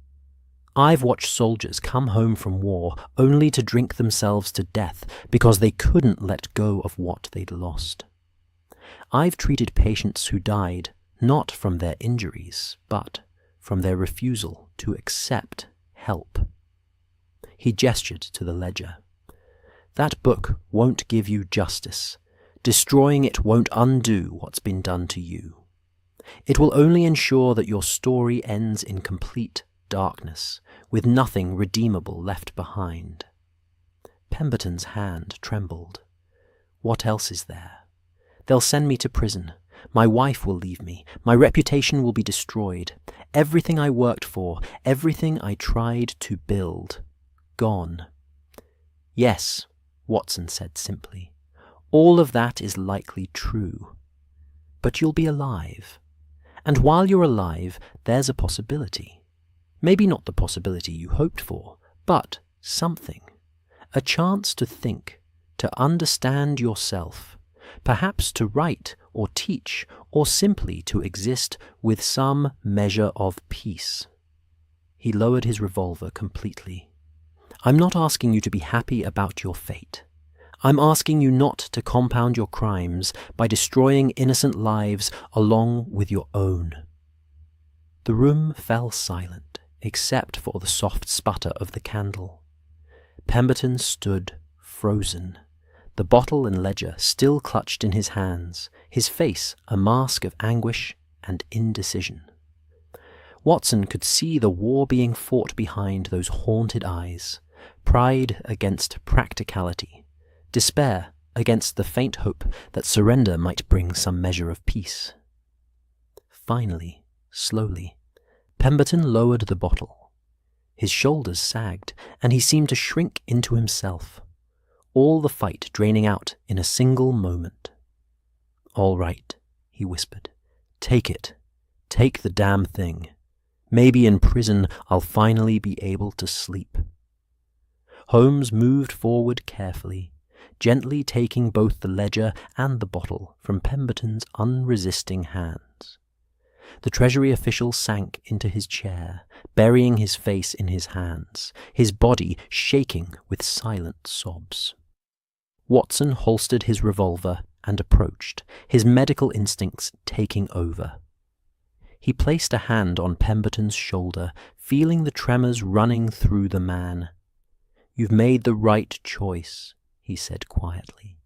I've watched soldiers come home from war only to drink themselves to death because they couldn't let go of what they'd lost. I've treated patients who died not from their injuries, but from their refusal to accept help. He gestured to the ledger. That book won't give you justice. Destroying it won't undo what's been done to you. It will only ensure that your story ends in complete darkness, with nothing redeemable left behind. Pemberton's hand trembled. What else is there? They'll send me to prison. My wife will leave me. My reputation will be destroyed. Everything I worked for, everything I tried to build, gone. Yes, Watson said simply. All of that is likely true. But you'll be alive. And while you're alive, there's a possibility. Maybe not the possibility you hoped for, but something. A chance to think, to understand yourself, perhaps to write or teach, or simply to exist with some measure of peace. He lowered his revolver completely. I'm not asking you to be happy about your fate. I'm asking you not to compound your crimes by destroying innocent lives along with your own. The room fell silent, except for the soft sputter of the candle. Pemberton stood frozen, the bottle and ledger still clutched in his hands, his face a mask of anguish and indecision. Watson could see the war being fought behind those haunted eyes, pride against practicality, despair against the faint hope that surrender might bring some measure of peace. Finally, slowly, Pemberton lowered the bottle. His shoulders sagged, and he seemed to shrink into himself, all the fight draining out in a single moment. All right, he whispered. Take it. Take the damn thing. Maybe in prison I'll finally be able to sleep. Holmes moved forward carefully, gently taking both the ledger and the bottle from Pemberton's unresisting hands. The Treasury official sank into his chair, burying his face in his hands, his body shaking with silent sobs. Watson holstered his revolver and approached, his medical instincts taking over. He placed a hand on Pemberton's shoulder, feeling the tremors running through the man. You've made the right choice, he said quietly.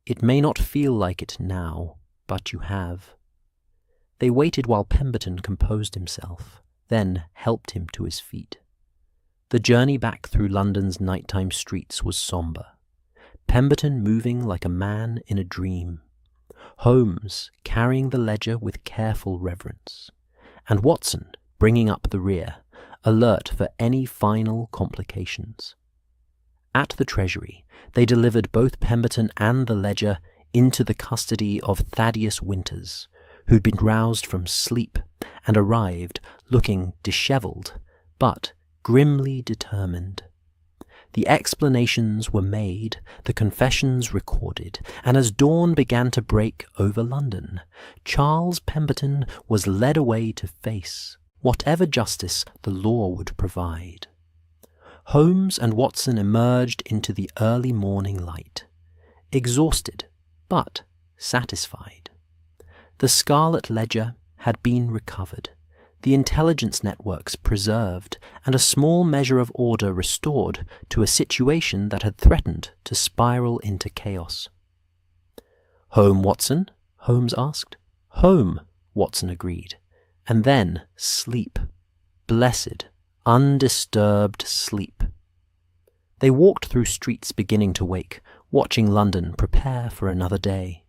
It may not feel like it now, but you have. They waited while Pemberton composed himself, then helped him to his feet. The journey back through London's nighttime streets was sombre. Pemberton moving like a man in a dream, Holmes carrying the ledger with careful reverence, and Watson bringing up the rear, alert for any final complications. At the Treasury, they delivered both Pemberton and the ledger into the custody of Thaddeus Winters, who'd been roused from sleep and arrived looking dishevelled, but grimly determined. The explanations were made, the confessions recorded, and as dawn began to break over London, Charles Pemberton was led away to face whatever justice the law would provide. Holmes and Watson emerged into the early morning light, exhausted but satisfied. The Scarlet ledger had been recovered, the intelligence networks preserved, and a small measure of order restored to a situation that had threatened to spiral into chaos. "Home, Watson?" Holmes asked. "Home," Watson agreed. And then sleep. Blessed, undisturbed sleep. They walked through streets beginning to wake, watching London prepare for another day.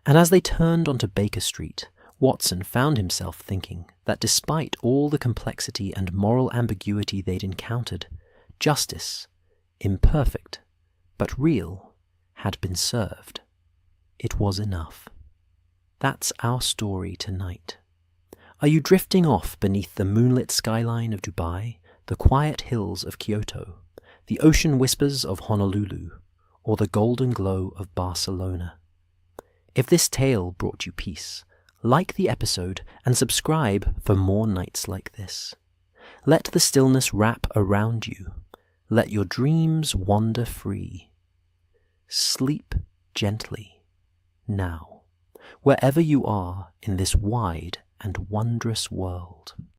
And as they turned onto Baker Street, Watson found himself thinking that despite all the complexity and moral ambiguity they'd encountered, justice, imperfect but real, had been served. It was enough. That's our story tonight. Are you drifting off beneath the moonlit skyline of Dubai, the quiet hills of Kyoto, the ocean whispers of Honolulu, or the golden glow of Barcelona? If this tale brought you peace, like the episode and subscribe for more nights like this. Let the stillness wrap around you. Let your dreams wander free. Sleep gently now, wherever you are in this wide and wondrous world.